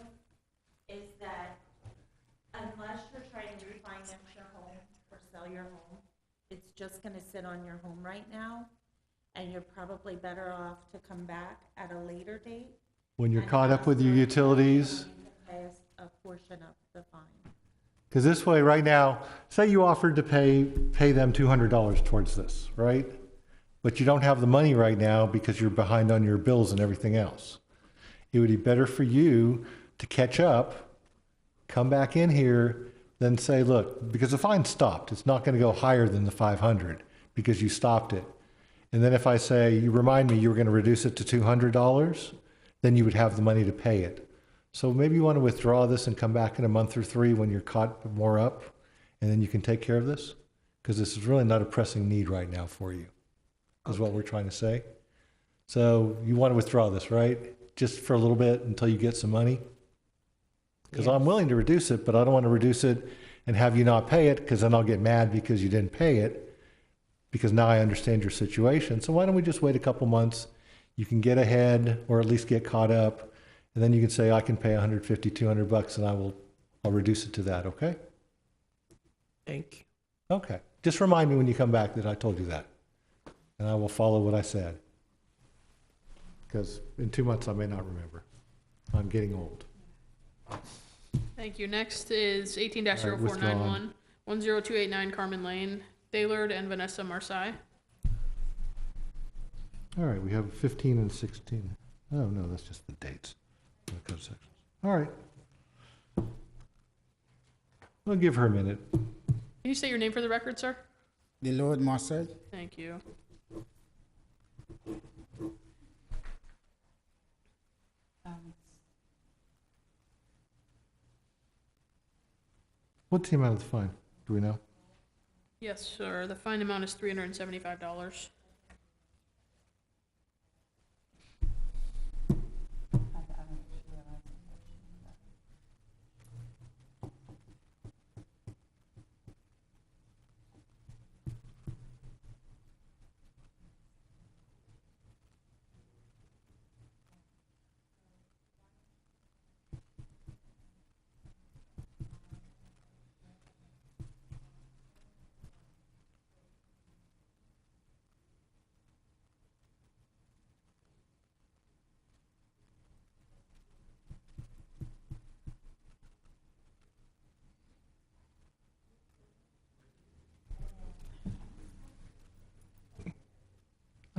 is that unless you're trying to refinance your home or sell your home, it's just gonna sit on your home right now, and you're probably better off to come back at a later date. When you're caught up with your utilities. Pay a portion of the fine. Because this way, right now, say you offered to pay them $200 towards this, right? But you don't have the money right now because you're behind on your bills and everything else. It would be better for you to catch up, come back in here, then say, look, because the fine stopped, it's not going to go higher than the 500 because you stopped it. And then if I say, you remind me you were going to reduce it to $200, then you would have the money to pay it. So maybe you want to withdraw this and come back in a month or 3 when you're caught more up, and then you can take care of this? Because this is really not a pressing need right now for you, is what we're trying to say. So you want to withdraw this, right? Just for a little bit until you get some money? Because I'm willing to reduce it, but I don't want to reduce it and have you not pay it, because then I'll get mad because you didn't pay it, because now I understand your situation. So why don't we just wait a couple months? You can get ahead, or at least get caught up. And then you can say, I can pay $150, $200, and I'll reduce it to that, okay? Thank you. Okay. Just remind me when you come back that I told you that. And I will follow what I said. Because in 2 months I may not remember. I'm getting old. Thank you. Next is 18-0491, 10289 Carmen Lane, Thaylord and Vanessa Marseille. All right, we have 15 and 16. Oh, no, that's just the dates. All right. We'll give her a minute. Can you state your name for the record, sir? Thaylord Marseille. Thank you. What's the amount of the fine? Do we know? Yes, sir. The fine amount is $375.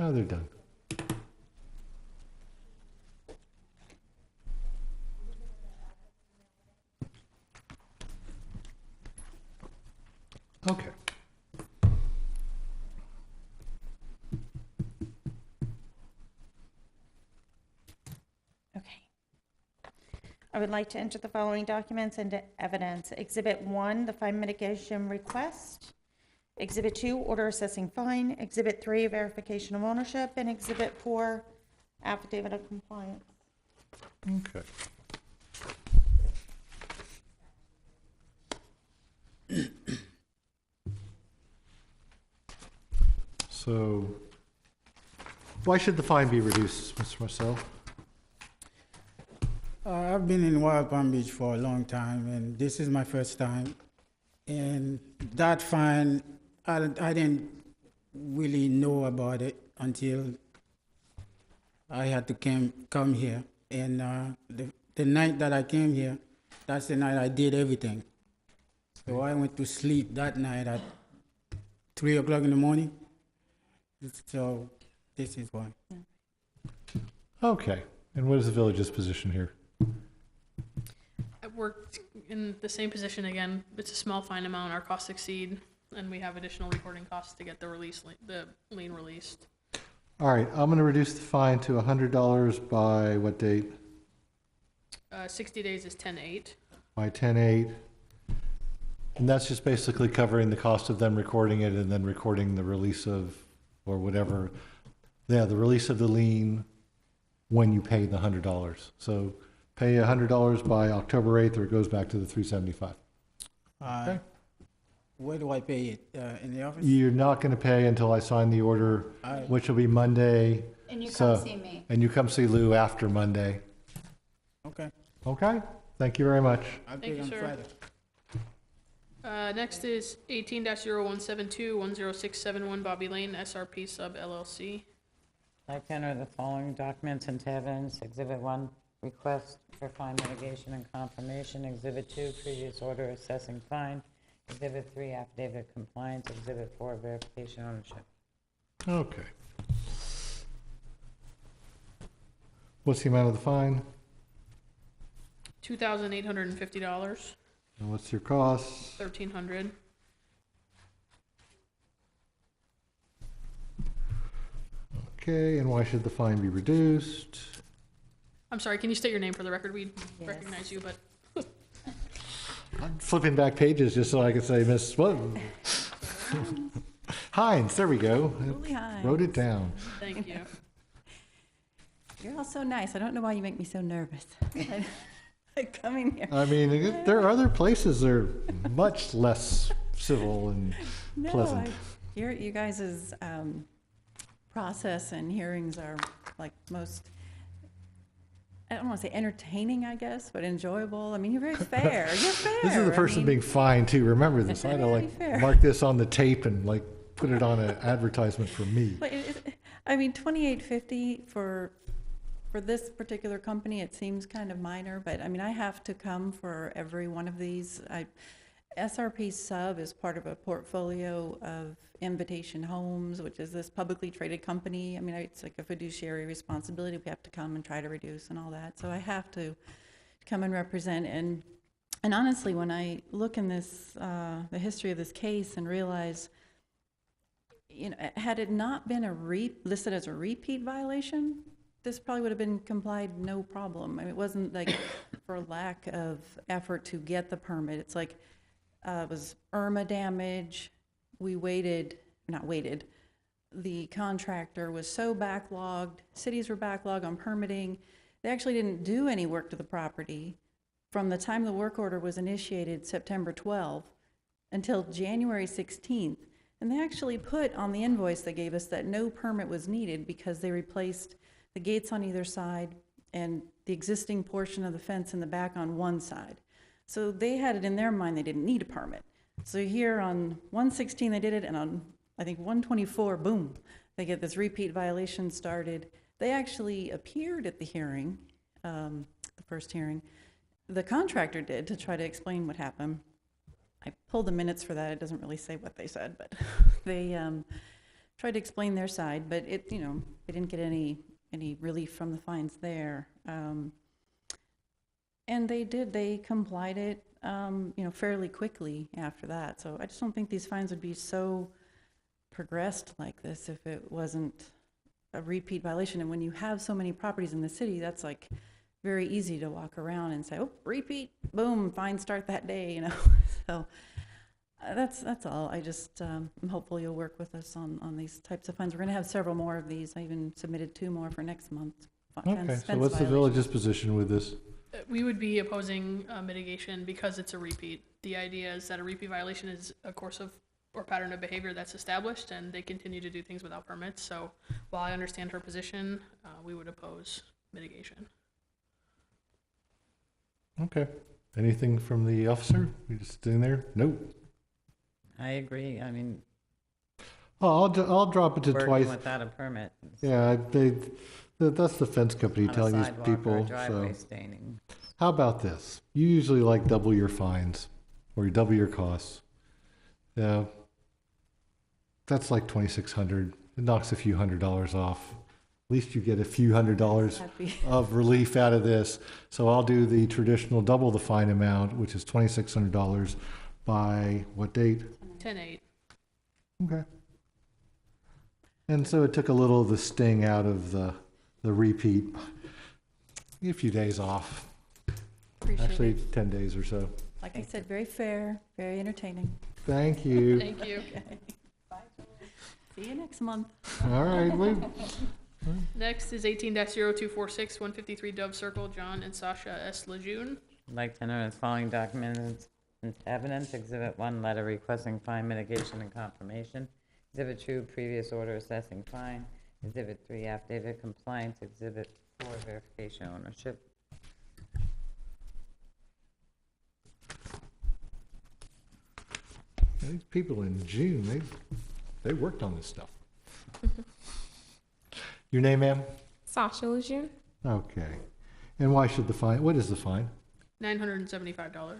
Oh, they're done. Okay. Okay. I would like to enter the following documents into evidence. Exhibit 1, the fine mitigation request. Exhibit 2, order assessing fine. Exhibit 3, verification of ownership. And Exhibit 4, affidavit of compliance. Okay. So, why should the fine be reduced, Mr. Marcel? I've been in Wild Palm Beach for a long time, and this is my first time. And that fine, I didn't really know about it until I had to come here. And the night that I came here, that's the night I did everything. So I went to sleep that night at 3 o'clock in the morning. So this is why. Okay. And what is the village's position here? I worked in the same position again. It's a small fine amount. Our costs exceed, and we have additional recording costs to get the lien released. All right, I'm gonna reduce the fine to $100 by what date? 60 days is 10/8. By 10/8. And that's just basically covering the cost of them recording it and then recording the release of, or whatever. Yeah, the release of the lien when you pay the $100. So pay $100 by October 8th or it goes back to the $375. Okay. Where do I pay it? In the office? You're not gonna pay until I sign the order, which will be Monday. And you So- come see me. And you come see Lou after Monday. Okay. Okay? Thank you very much. I'll Thank pay you, on sir. Friday. Next is 18-0172 10671 Bobby Lane, SRP Sub LLC. I'd like to enter the following documents into evidence. Exhibit 1, request for fine mitigation and confirmation. Exhibit 2, previous order assessing fine. Exhibit 3, affidavit of compliance. Exhibit 4, verification ownership. Okay. What's the amount of the fine? $2,850, And what's your cost? $1,300. Okay, and why should the fine be reduced? I'm sorry, can you state your name for the record? We recognize you, but I'm flipping back pages just so I can say Miss Hines, there we go. Julie Hines. Wrote it down. thank you. You're all so nice. I don't know why you make me so nervous. Coming here. I mean, there are other places that are much less civil and pleasant. You guys' process and hearings are like most, I don't want to say entertaining, I guess, but enjoyable. I mean, you're very fair. You're fair. This is the person being fined too. Remember this. I had to like mark this on the tape and like put it on an advertisement for me. But I mean, $28.50 for this particular company, it seems kind of minor, but I mean, I have to come for every one of these. SRP Sub is part of a portfolio of Invitation Homes, which is this publicly traded company. I mean, it's like a fiduciary responsibility. We have to come and try to reduce and all that. So I have to come and represent. And honestly, when I look in this, the history of this case and realize, you know, had it not been listed as a repeat violation, this probably would have been complied no problem. I mean, it wasn't like for lack of effort to get the permit. It's like it was Irma damage. We not waited. The contractor was so backlogged. Cities were backlogged on permitting. They actually didn't do any work to the property from the time the work order was initiated, September 12th, until January 16th. And they actually put on the invoice they gave us that no permit was needed because they replaced the gates on either side and the existing portion of the fence in the back on one side. So they had it in their mind they didn't need a permit. So here on 116 they did it, and on I think 124, boom, they get this repeat violation started. They actually appeared at the hearing, the first hearing. The contractor did, to try to explain what happened. I pulled the minutes for that. It doesn't really say what they said, but they tried to explain their side, but they didn't get any relief from the fines there. And they complied it, fairly quickly after that. So I just don't think these fines would be so progressed like this if it wasn't a repeat violation. And when you have so many properties in the city, that's like very easy to walk around and say, oh, repeat, boom, fines start that day, So that's all. I just, I'm hopeful you'll work with us on these types of fines. We're gonna have several more of these. I even submitted 2 more for next month. Okay, so what's the village's position with this? We would be opposing mitigation because it's a repeat. The idea is that a repeat violation is a course of or pattern of behavior that's established, and they continue to do things without permits. So while I understand her position, we would oppose mitigation. Okay. Anything from the officer? You just sitting there? Nope. I agree. I mean, Oh, I'll drop it to working twice. without a permit. Yeah, that's the fence company On a telling these sidewalk or a people, driveway so. staining. How about this? You usually like double your fines, or you double your costs. Yeah. That's like 2,600. It knocks a few $100s off. At least you get a few $100s of relief out of this. So I'll do the traditional double the fine amount, which is $2,600 by what date? 10/8. Okay. And so it took a little of the sting out of the repeat. A few days off. Appreciate Actually, it. 10 days or so. Like I said, very fair, very entertaining. Thank you. Thank you. Okay. See you next month. All right, wait. Next is 18-0246, 153 Dove Circle, John and Sasha S. Lejeune. I'd like to know the following documents and evidence. Exhibit 1, letter requesting fine mitigation and confirmation. Exhibit 2, previous order assessing fine. Exhibit 3, affidavit compliance. Exhibit 4, verification ownership. These people in June, they worked on this stuff. Your name, ma'am? Sasha Lejeune. Okay. And why should the fine, what is the fine? $975.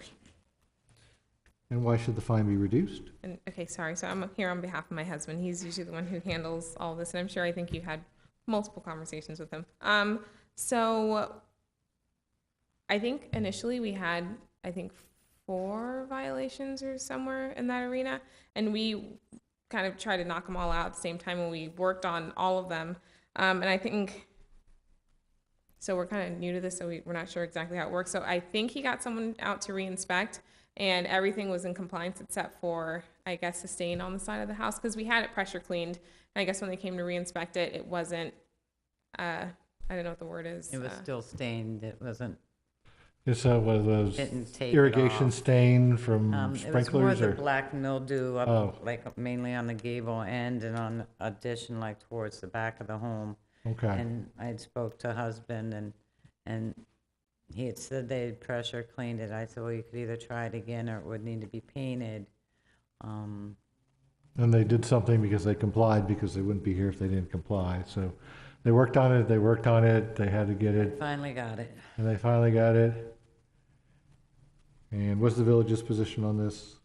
And why should the fine be reduced? And, okay, sorry. So I'm here on behalf of my husband. He's usually the one who handles all this, and I'm sure I think you had multiple conversations with him. So I think initially we had, 4 violations or somewhere in that arena, and we kind of tried to knock them all out at the same time, and we worked on all of them. And I think, so we're kind of new to this, so we're not sure exactly how it works. So I think he got someone out to re-inspect, and everything was in compliance except for, I guess, the stain on the side of the house, because we had it pressure cleaned. And I guess when they came to re-inspect it, it wasn't, I don't know what the word is. It was still stained. It wasn't. It's one of those Didn't take it irrigation off. stain from It was more sprinklers the or? black mildew up, Oh. like mainly on the gable end and on addition, like towards the back of the home. Okay. And I had spoke to husband and he had said they had pressure cleaned it. I said, well, you could either try it again or it would need to be painted. And they did something because they complied, because they wouldn't be here if they didn't comply. So they worked on it, they had to get it. Finally got it. And they finally got it. And what's the village's position on this?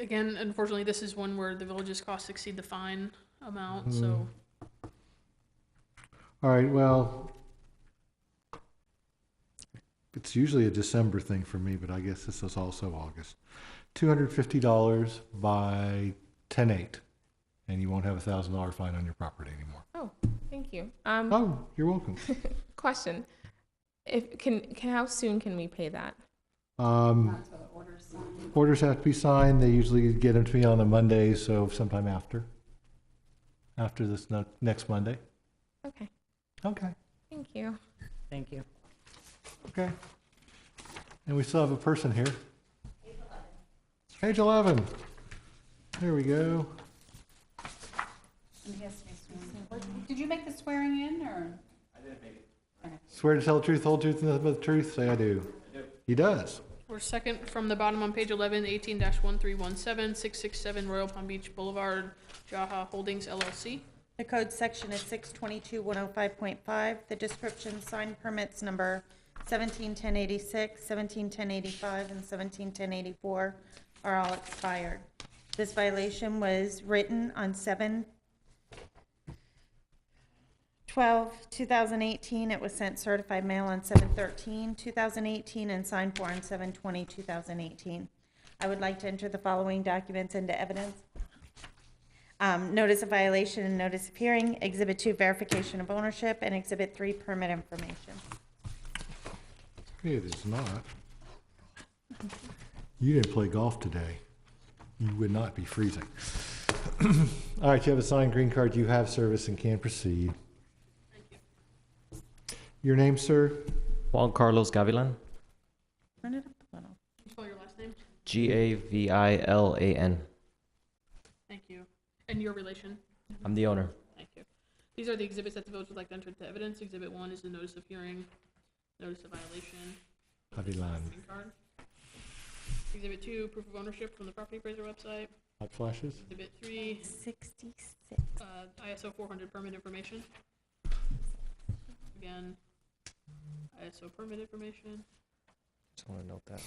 Again, unfortunately, this is one where the village's costs exceed the fine amount, so. All right, well, it's usually a December thing for me, but I guess this is also August. $250 by 10/8, and you won't have a $1,000 fine on your property anymore. Oh, thank you. Oh, you're welcome. Question: how soon can we pay that? Orders have to be signed. They usually get them to me on a Monday, so sometime after this next Monday. Okay. Okay. Thank you. Thank you. Okay. And we still have a person here. Page 11. There we go. And he has to be sworn. Did you make the swearing in, or? I didn't make it. Okay. Swear to tell the truth, whole truth, and nothing but the truth. Say I do. I do. He does. We're second from the bottom on page 11, 18-1317, 667 Royal Palm Beach Boulevard, Jaha Holdings LLC. The code section is 622-105.5. The description, sign permits number 171086, 171085, and 171084 are all expired. This violation was written on 7/12/2018. It was sent certified mail on 7/13/2018 and signed for on 7/20/2018. I would like to enter the following documents into evidence. Notice of violation and notice of hearing, Exhibit 2, verification of ownership, and Exhibit 3, permit information. It is not. You didn't play golf today. You would not be freezing. All right, you have a signed green card. You have service and can proceed. Your name, sir? Juan Carlos Gavilan. Turn it up a little. Can you spell your last name? Gavilan. Thank you. And your relation? I'm the owner. Thank you. These are the exhibits that the village would like to enter into evidence. Exhibit 1 is the notice of hearing, notice of violation, Gavilan. green card. Exhibit 2, proof of ownership from the property appraiser website. Hot flashes? Exhibit 3, 66. ISO 400 permit information. Again, ISO permit information. Just want to note that.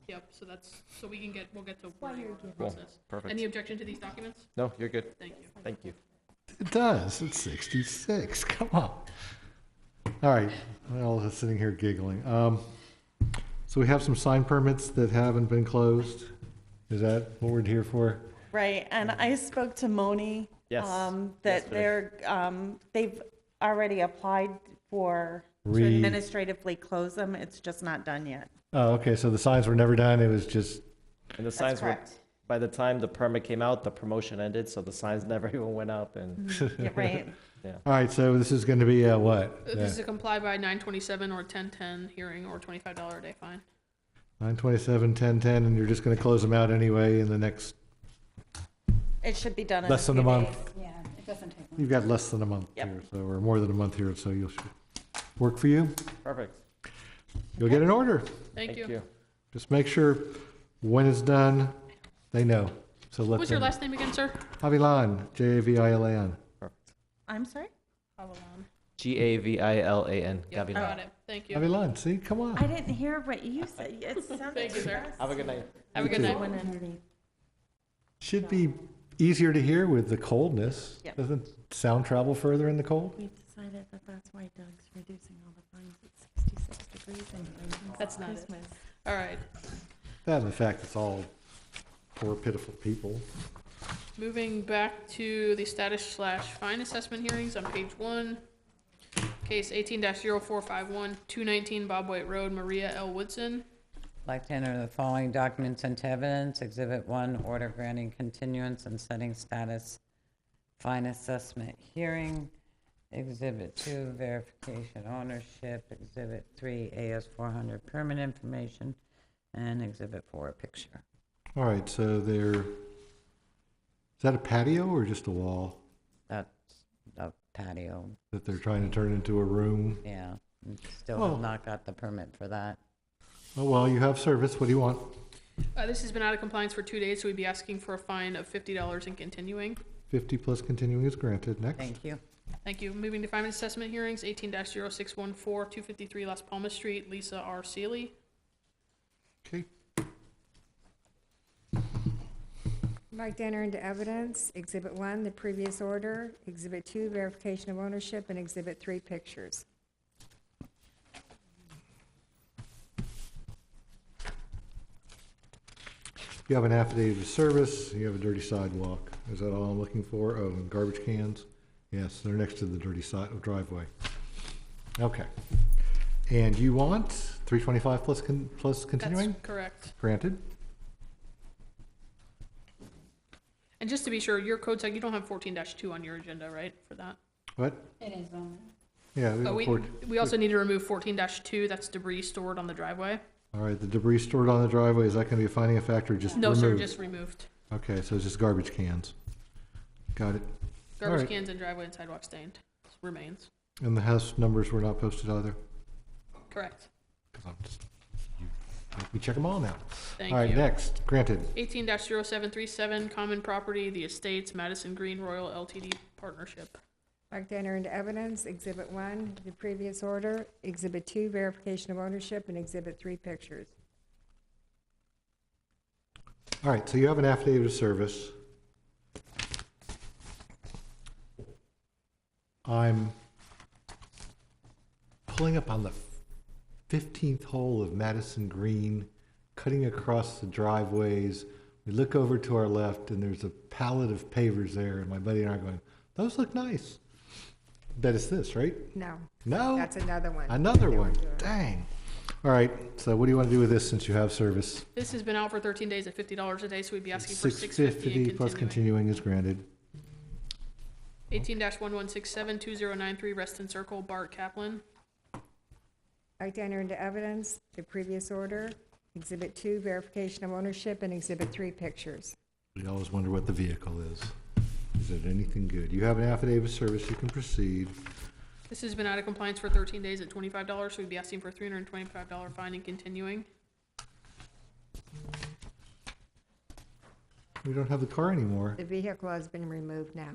Yep, so we'll get to Cool. process. Perfect. Any objection to these documents? No, you're good. Thank you. Thank you. It does. It's 66. Come on. All right. We're all sitting here giggling. So we have some sign permits that haven't been closed. Is that what we're here for? Right, and I spoke to Moni. Yes, That yesterday. they've already applied to administratively close them. It's just not done yet. Oh, okay. So the signs were never done. It was just, And the signs were, correct. by the time the permit came out, the promotion ended, so the signs never even went up and. Yeah, right. Yeah. all right. So this is going to be what? This is a comply by 9/27 or 10/10 hearing or $25 a day fine. 9/27, 10/10, and you're just going to close them out anyway in the next It should be done in less a than a few month. days. Yeah, it doesn't take long. You've got less than a month Yep. here, so or more than a month here, so you'll work for you. Perfect. You'll get an order. Thank you. Just make sure when it's done, they know. So let What's your last name again, sir? Avilan, Javilan. I'm sorry? Avalon. Gavilan. Yep, Gavilan. got it. Thank you. Avilan, see, come on. I didn't hear what you said. It sounded Thank you, sir. fast. Have a good night. Have a good too. night. One underneath. Should be easier to hear with the coldness. Yep. Doesn't sound travel further in the cold? We decided that that's why Doug's reducing all the fines at 66 degrees and That's not it. Christmas. All right. That and the fact it's all poor, pitiful people. Moving back to the status/fine assessment hearings on page 1. Case 18-0451, 219 Bob White Road, Maria L. Woodson. Like to enter the following documents into evidence. Exhibit 1, order granting continuance and setting status fine assessment hearing. Exhibit 2, verification ownership. Exhibit 3, AS 400 permit information. And Exhibit 4, a picture. All right, so is that a patio or just a wall That's a patio. that they're trying to turn into a room? Yeah, still Oh. have not got the permit for that. Oh, well, you have service. What do you want? This has been out of compliance for 2 days, so we'd be asking for a fine of $50 and continuing. 50 plus continuing is granted. Next. Thank you. Thank you. Moving to fine assessment hearings, 18-0614, 253 Las Palmas Street, Lisa R. Seeley. Okay. I'd like to enter into evidence, Exhibit 1, the previous order, Exhibit 2, verification of ownership, and Exhibit 3, pictures. You have an affidavit of service, you have a dirty sidewalk. Is that all I'm looking for? Oh, and garbage cans? Yes, they're next to the dirty driveway. Okay. And you want 325 plus continuing? That's correct. Granted. And just to be sure, your code sec, you don't have 14-2 on your agenda, right, for that? What? It is on Yeah. Oh, we also need to remove 14-2, that's debris stored on the driveway. All right, the debris stored on the driveway, is that going to be a finding of fact or just No, removed? sir, just removed. Okay, so it's just garbage cans. Got it. All Garbage right. cans and driveway and sidewalk stained remains. And the house numbers were not posted either? Correct. Because I'm just, let me check them all now. Thank All right, you. next, granted. 18-0737, common property, the estates, Madison Green Royal LTD Partnership. I'd like to enter into evidence, Exhibit 1, the previous order, Exhibit 2, verification of ownership, and Exhibit 3, pictures. All right, so you have an affidavit of service. I'm pulling up on the 15th hole of Madison Green, cutting across the driveways. We look over to our left, and there's a pallet of pavers there, and my buddy and I are going, those look nice. Bet it's this, right? No. No? That's another one. Another They one. weren't doing it. Dang. All right, so what do you want to do with this since you have service? This has been out for 13 days at $50 a day, so we'd be asking for $650 650 and plus continuing. continuing is granted. 18-1167, 2093 Reston Circle, Bart Kaplan. I'd like to enter into evidence, the previous order, Exhibit 2, verification of ownership, and Exhibit 3, pictures. We always wonder what the vehicle is. Is it anything good? You have an affidavit of service, you can proceed. This has been out of compliance for 13 days at $25, so we'd be asking for a $325 fine and continuing. We don't have the car anymore. The vehicle has been removed now.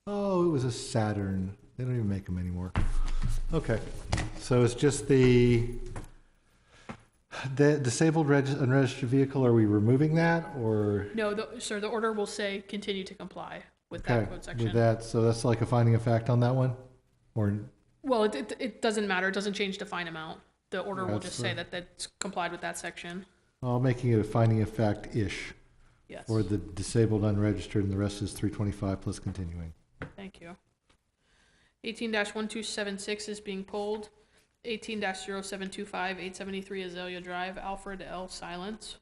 Oh, it was a Saturn. They don't even make them anymore. Okay, so it's just the disabled unregistered vehicle. Are we removing that, or? No, sir, the order will say continue to comply with Okay, that code section. with that, so that's like a finding of fact on that one? Or, Well, it doesn't matter. It doesn't change the fine amount. The order will That's just say that that's complied with that section. well, making it a finding of fact-ish. Yes. For the disabled unregistered, and the rest is 325 plus continuing. Thank you. 18-1276 is being pulled. 18-0725, 873 Azalea Drive, Alfred L. Silence.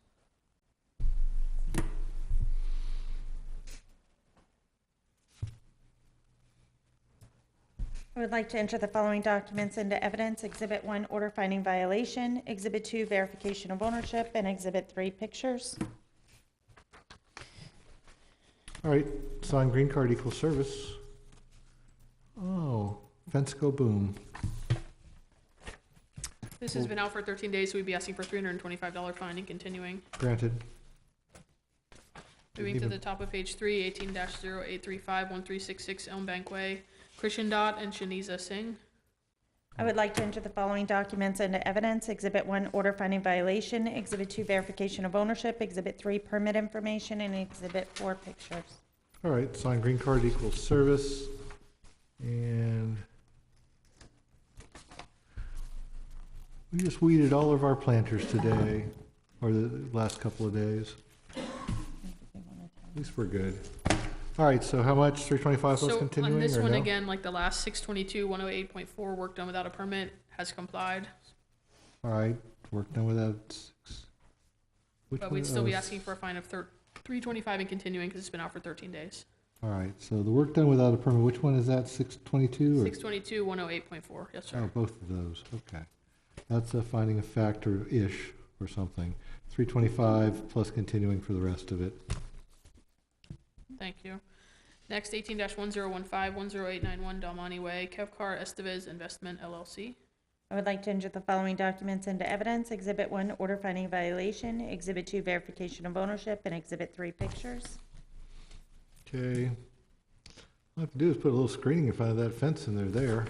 I would like to enter the following documents into evidence. Exhibit 1, order finding violation. Exhibit 2, verification of ownership. And Exhibit 3, pictures. All right, sign green card equals service. Oh, fence go boom. This has been out for 13 days, so we'd be asking for a $325 fine and continuing. Granted. Moving to the top of page 3, 18-0835, 1366 Elm Bank Way, Krishan Dot and Shaniza Singh. I would like to enter the following documents into evidence. Exhibit 1, order finding violation. Exhibit 2, verification of ownership. Exhibit 3, permit information. And Exhibit 4, pictures. All right, sign green card equals service. And we just weeded all of our planters today, or the last couple of days. At least we're good. All right, so how much? 325 plus So continuing, on this or one, no? again, like the last 622, 108.4, work done without a permit, has complied. All right, work done without six. Which But one? we'd still be Oh, asking for a fine of 325 and continuing because it's been out for 13 days. All right, so the work done without a permit, which one is that, 622? 622, 108.4, yes, sir. Oh, both of those, okay. That's a finding of fact or ish or something. 325 plus continuing for the rest of it. Thank you. Next, 18-1015, 10891 Dalmani Way, Kevkar Estevez Investment LLC. I would like to enter the following documents into evidence. Exhibit 1, order finding violation. Exhibit 2, verification of ownership. And Exhibit 3, pictures. Okay. All I have to do is put a little screening in front of that fence and they're there.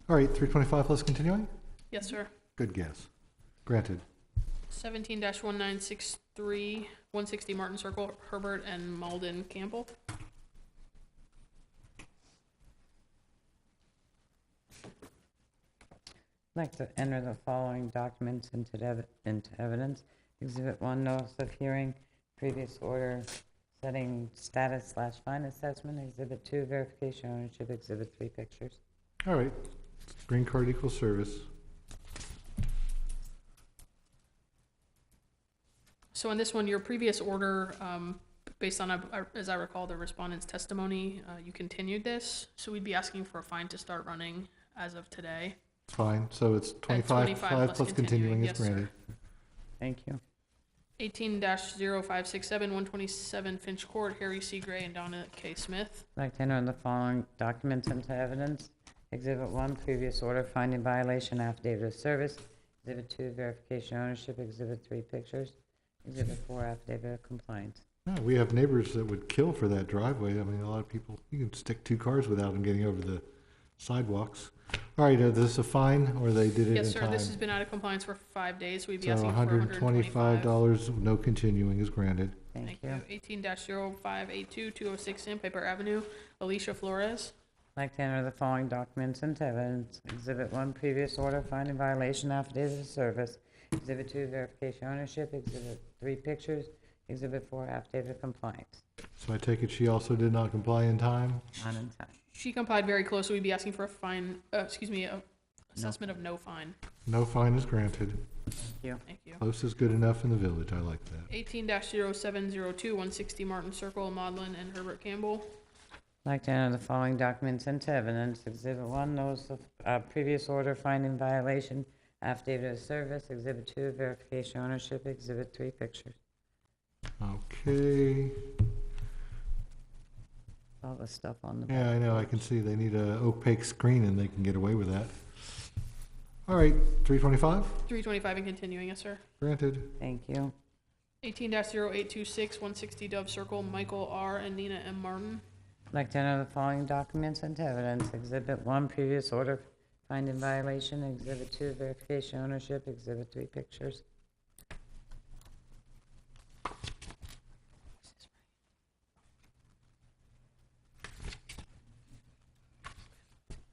All right, 325 plus continuing? Yes, sir. Good guess. Granted. 17-1963, 160 Martin Circle, Herbert and Malden Campbell. I'd like to enter the following documents into evidence. Exhibit 1, notice of hearing, previous order setting status/fine assessment. Exhibit 2, verification ownership. Exhibit 3, pictures. All right, green card equals service. So on this one, your previous order, based on, as I recall, the respondent's testimony, you continued this. So we'd be asking for a fine to start running as of today. Fine, so it's 25 plus continuing is yes, sir. granted. Thank you. 18-0567, 127 Finch Court, Harry C. Gray and Donna K. Smith. I'd like to enter the following documents into evidence. Exhibit 1, previous order finding violation, affidavit of service. Exhibit 2, verification ownership. Exhibit 3, pictures. Exhibit 4, affidavit of compliance. Yeah, we have neighbors that would kill for that driveway. I mean, a lot of people, you can stick two cars without them getting over the sidewalks. All right, is this a fine, or they did it Yes, in sir. time? This has been out of compliance for 5 days. We'd be So asking for $125. $125, no continuing is granted. Thank you. 18-0582, 206 Sandpiper Avenue, Alicia Flores. I'd like to enter the following documents into evidence. Exhibit 1, previous order finding violation, affidavit of service. Exhibit 2, verification ownership. Exhibit 3, pictures. Exhibit 4, affidavit of compliance. So I take it she also did not comply in time? Not in time. She complied very close, so we'd be asking for a fine, assessment of no fine. No fine is granted. Thank you. Thank you. Close is good enough in the village, I like that. 18-0702, 160 Martin Circle, Maudlin and Herbert Campbell. I'd like to enter the following documents into evidence. Exhibit 1, notice of previous order finding violation, affidavit of service. Exhibit 2, verification ownership. Exhibit 3, pictures. Okay. All the stuff on the. Yeah, I know, I can see they need a opaque screen and they can get away with that. All right, 325, 325 and continuing, yes, sir. granted. Thank you. 18-0826, 160 Dove Circle, Michael R. and Nina M. Martin. I'd like to enter the following documents into evidence. Exhibit 1, previous order finding violation. Exhibit 2, verification ownership. Exhibit 3, pictures.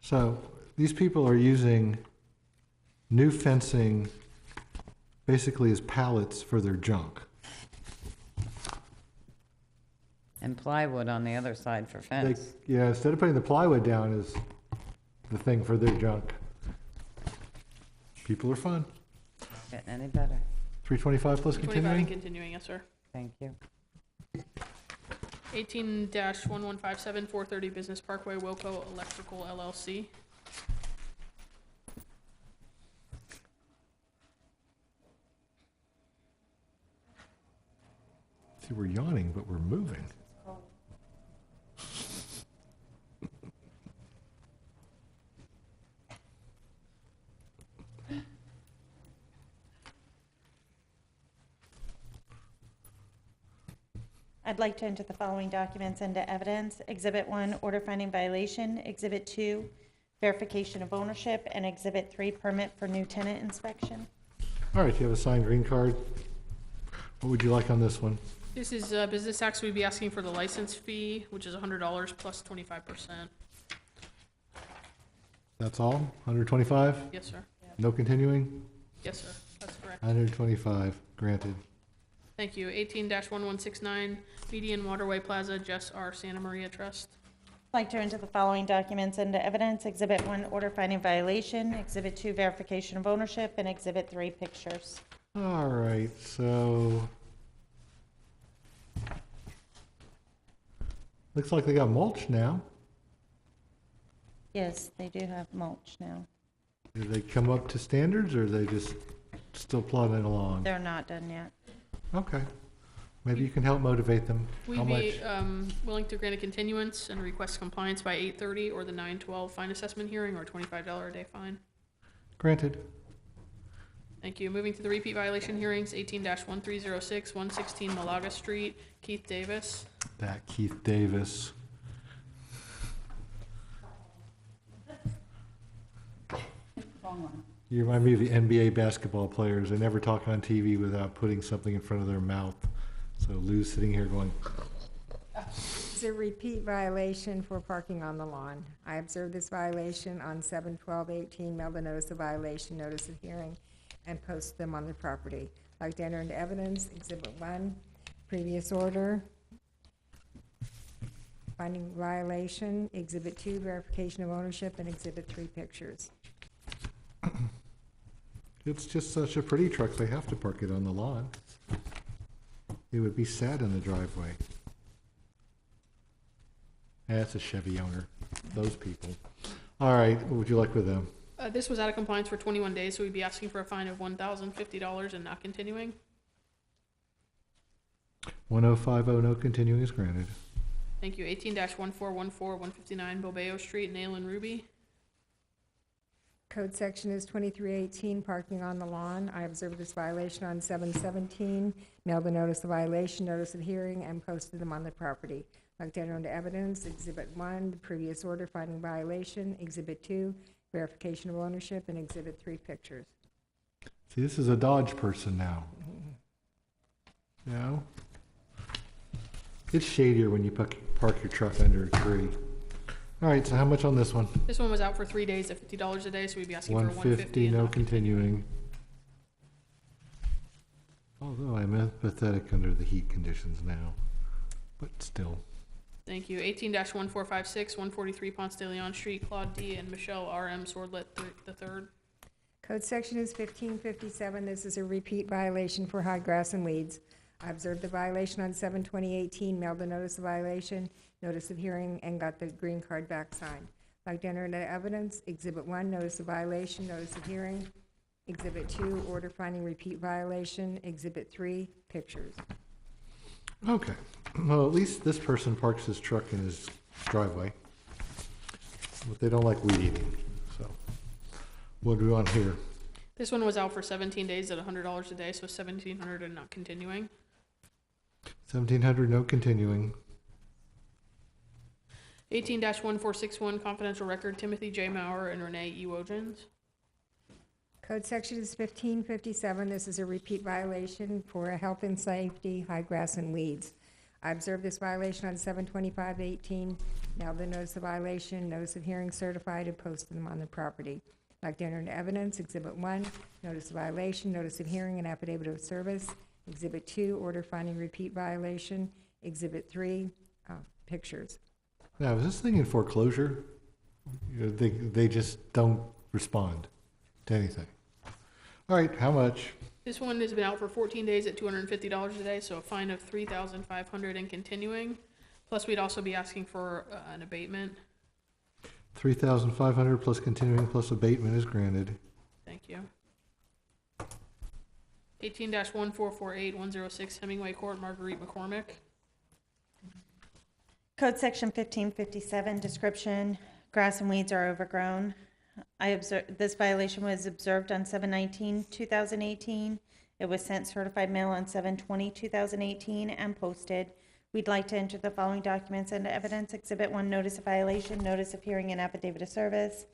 So these people are using new fencing basically as pallets for their junk. And plywood on the other side for fence. Yeah, instead of putting the plywood down as the thing for their junk. People are fun. Getting any better. 325 plus 325 continuing? and continuing, yes, sir. Thank you. 18-1157, 430 Business Parkway, Wilco Electrical LLC. See, we're yawning, but we're moving. I'd like to enter the following documents into evidence. Exhibit 1, order finding violation. Exhibit 2, verification of ownership. And Exhibit 3, permit for new tenant inspection. All right, you have a signed green card. What would you like on this one? This is business tax. We'd be asking for the license fee, which is $100 plus 25%. That's all? 125? Yes, sir. No continuing? Yes, sir. That's correct. 125, granted. Thank you. 18-1169, Median Waterway Plaza, Jess R. Santa Maria Trust. I'd like to enter the following documents into evidence. Exhibit 1, order finding violation. Exhibit 2, verification of ownership. And Exhibit 3, pictures. All right, so looks like they got mulch now. Yes, they do have mulch now. Did they come up to standards, or are they just still plodding along? They're not done yet. Okay. Maybe you can help motivate them. How We'd much? be willing to grant a continuance and request compliance by 8:30 or the 9/12 fine assessment hearing or $25 a day fine. Granted. Thank you. Moving to the repeat violation hearings, 18-1306, 116 Malaga Street, Keith Davis. That Keith Davis. Wrong one. You remind me of the NBA basketball players. They never talk on TV without putting something in front of their mouth. So Lou's sitting here going, It's a repeat violation for parking on the lawn. I observed this violation on 7/12/18, mailed a notice of violation, notice of hearing, and post them on the property. I'd like to enter into evidence, Exhibit 1, previous order, finding violation, Exhibit 2, verification of ownership, and Exhibit 3, pictures. it's just such a pretty truck, they have to park it on the lawn. It would be sad in the driveway. That's a Chevy owner, those people. All right, what would you like with them? This was out of compliance for 21 days, so we'd be asking for a fine of $1,050 and not continuing. 1050, no continuing is granted. Thank you. 18-1414, 159 Bobeo Street, Nail and Ruby. Code section is 2318, parking on the lawn. I observed this violation on 7/17, mailed a notice of violation, notice of hearing, and posted them on the property. I'd like to enter into evidence, Exhibit 1, the previous order finding violation, Exhibit 2, verification of ownership, and Exhibit 3, pictures. See, this is a Dodge person now. You know? It's shadier when you park your truck under a tree. All right, so how much on this one? This one was out for 3 days at $50 a day, so we'd be asking for 150, $150 and no not continuing. Although I'm empathetic under the heat conditions now, but still. Thank you. 18-1456, 143 Ponce de Leon Street, Claude D. and Michelle R.M. Swordlet III. Code section is 1557. This is a repeat violation for high grass and weeds. I observed the violation on 7/20/18, mailed the notice of violation, notice of hearing, and got the green card back signed. I'd like to enter into evidence, Exhibit 1, notice of violation, notice of hearing, Exhibit 2, order finding repeat violation, Exhibit 3, pictures. Okay. Well, at least this person parks his truck in his driveway. But they don't like weed eating, so. What do we want here? This one was out for 17 days at $100 a day, so 1,700 and not continuing. 1,700, no continuing. 18-1461 confidential record, Timothy J. Maurer and Renee E. Wojens. Code section is 1557. This is a repeat violation for health and safety, high grass and weeds. I observed this violation on 7/25/18. Now the notice of violation, notice of hearing certified, and posted them on the property. I'd like to enter into evidence, Exhibit 1, notice of violation, notice of hearing, and affidavit of service. Exhibit 2, order finding repeat violation. Exhibit 3, pictures. Now, is this thing in foreclosure? You know, they just don't respond to anything. All right, how much? This one has been out for 14 days at $250 a day, so a fine of $3,500 and continuing. Plus, we'd also be asking for an abatement. 3,500 plus continuing plus abatement is granted. Thank you. 18-1448 106 Hemingway Court, Marguerite McCormick. Code section 1557, description, grass and weeds are overgrown. This violation was observed on 7/19/2018. It was sent certified mail on 7/20/2018 and posted. We'd like to enter the following documents into evidence. Exhibit 1, notice of violation, notice of hearing, and affidavit of service.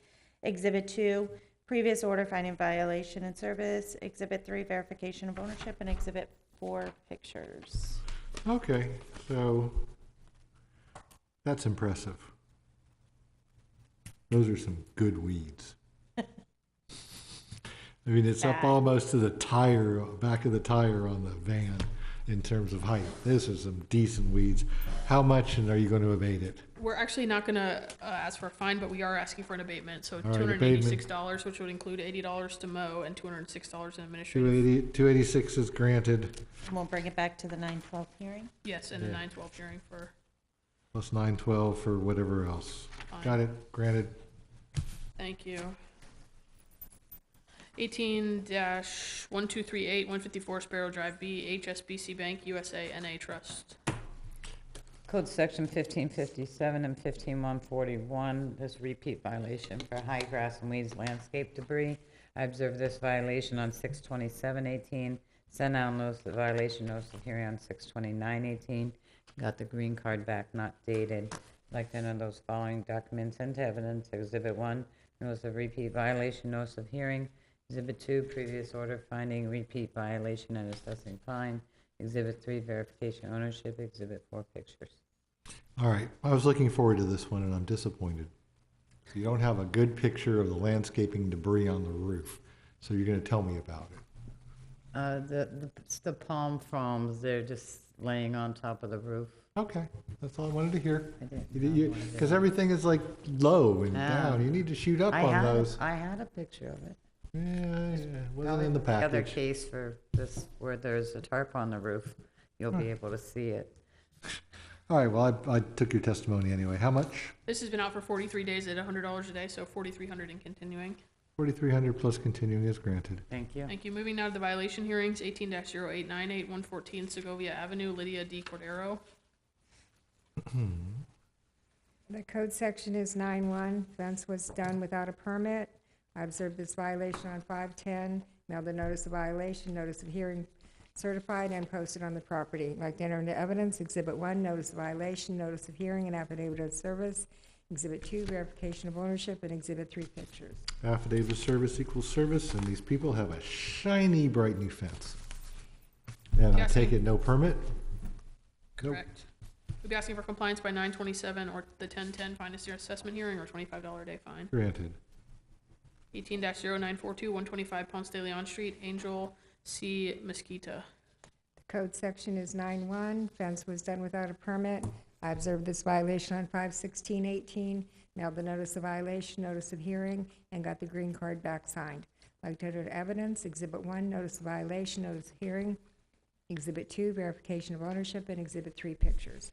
Exhibit 2, previous order finding violation and service. Exhibit 3, verification of ownership, and Exhibit 4, pictures. Okay, so that's impressive. Those are some good weeds. I mean, it's up almost to the tire, back of the tire on the van in terms of height. This is some decent weeds. How much, and are you going to abate it? We're actually not going to ask for a fine, but we are asking for an abatement. So All right, $286, which would include $80 to mow and $206 in administrative. 286 is granted. We'll bring it back to the 9/12 hearing. Yes, and the 9/12 hearing for. Plus 912 for whatever else. Fine. Got it, granted. Thank you. 18-1238 154 Sparrow Drive B, HSBC Bank USA NA Trust. Code section 1557 and 15141, this repeat violation for high grass and weeds landscape debris. I observed this violation on 6/27/18, sent out notice of violation, notice of hearing on 6/29/18, got the green card back, not dated. I'd like to enter those following documents into evidence. Exhibit 1, notice of repeat violation, notice of hearing. Exhibit 2, previous order finding repeat violation and assessing fine. Exhibit 3, verification ownership. Exhibit 4, pictures. All right, I was looking forward to this one and I'm disappointed. So you don't have a good picture of the landscaping debris on the roof. So you're going to tell me about it. The palm fronds, they're just laying on top of the roof. Okay, that's all I wanted to hear. I didn't Because everything is like low and down. You need to shoot up on those. I had a picture of it. Yeah, it wasn't in the The other package. case for this, where there's a tarp on the roof, you'll be able to see it. All right, well, I took your testimony anyway. How much? This has been out for 43 days at $100 a day, so $4,300 in continuing. 4,300 plus continuing is granted. Thank you. Thank you. Moving now to the violation hearings, 18-0898 114 Segovia Avenue, Lydia D. Cordero. The code section is 9-1. Fence was done without a permit. I observed this violation on 5/10. Mailed the notice of violation, notice of hearing certified, and posted on the property. I'd like to enter into evidence. Exhibit 1, notice of violation, notice of hearing, and affidavit of service. Exhibit 2, verification of ownership, and Exhibit 3, pictures. Affidavit of service equals service, and these people have a shiny, bright new fence. And I take it no permit? Correct. We'll be asking for compliance by 9/27 or the 10/10 fine is your assessment hearing or $25 a day fine. Granted. 18-0942 125 Ponce de Leon Street, Angel C. Mesquita. The code section is 9-1. Fence was done without a permit. I observed this violation on 5/16/18. Mailed the notice of violation, notice of hearing, and got the green card back signed. I'd like to enter evidence. Exhibit 1, notice of violation, notice of hearing. Exhibit 2, verification of ownership, and Exhibit 3, pictures.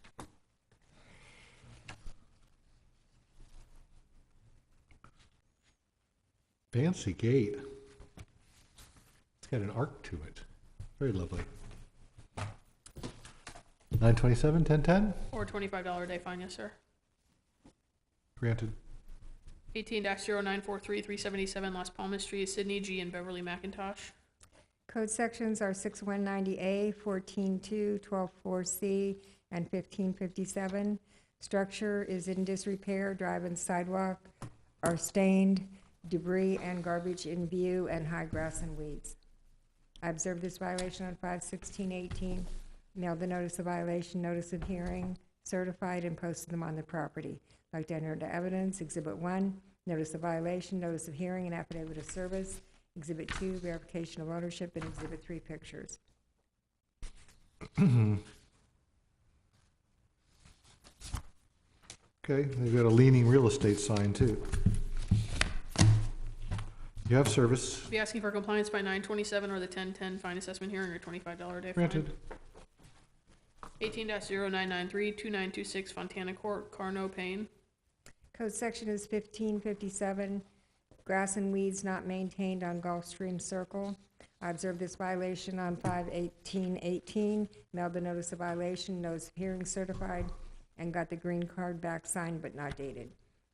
Fancy gate. It's got an arc to it. Very lovely. 927, 1010? Or $25 a day fine, yes, sir. Granted. 18-0943, 377 Las Palmas Street, Sydney G. and Beverly McIntosh. Code sections are 6190A, 142, 124C, and 1557. Structure is in disrepair, drive and sidewalk are stained, debris and garbage in view, and high grass and weeds. I observed this violation on 5/16/18, mailed the notice of violation, notice of hearing, certified, and posted them on the property. I'd like to enter into evidence, Exhibit 1, notice of violation, notice of hearing, and affidavit of service. Exhibit 2, verification of ownership, and Exhibit 3, pictures. Okay, they've got a leaning real estate sign too. You have service. Be asking for compliance by 9/27 or the 10/10 fine assessment hearing or $25 a day fine. Granted. 18-0993, 2926 Fontana Court, Carno, Payne. Code section is 1557, grass and weeds not maintained on Gulfstream Circle. I observed this violation on 5/18/18, mailed the notice of violation, notice of hearing certified, and got the green card back signed but not dated.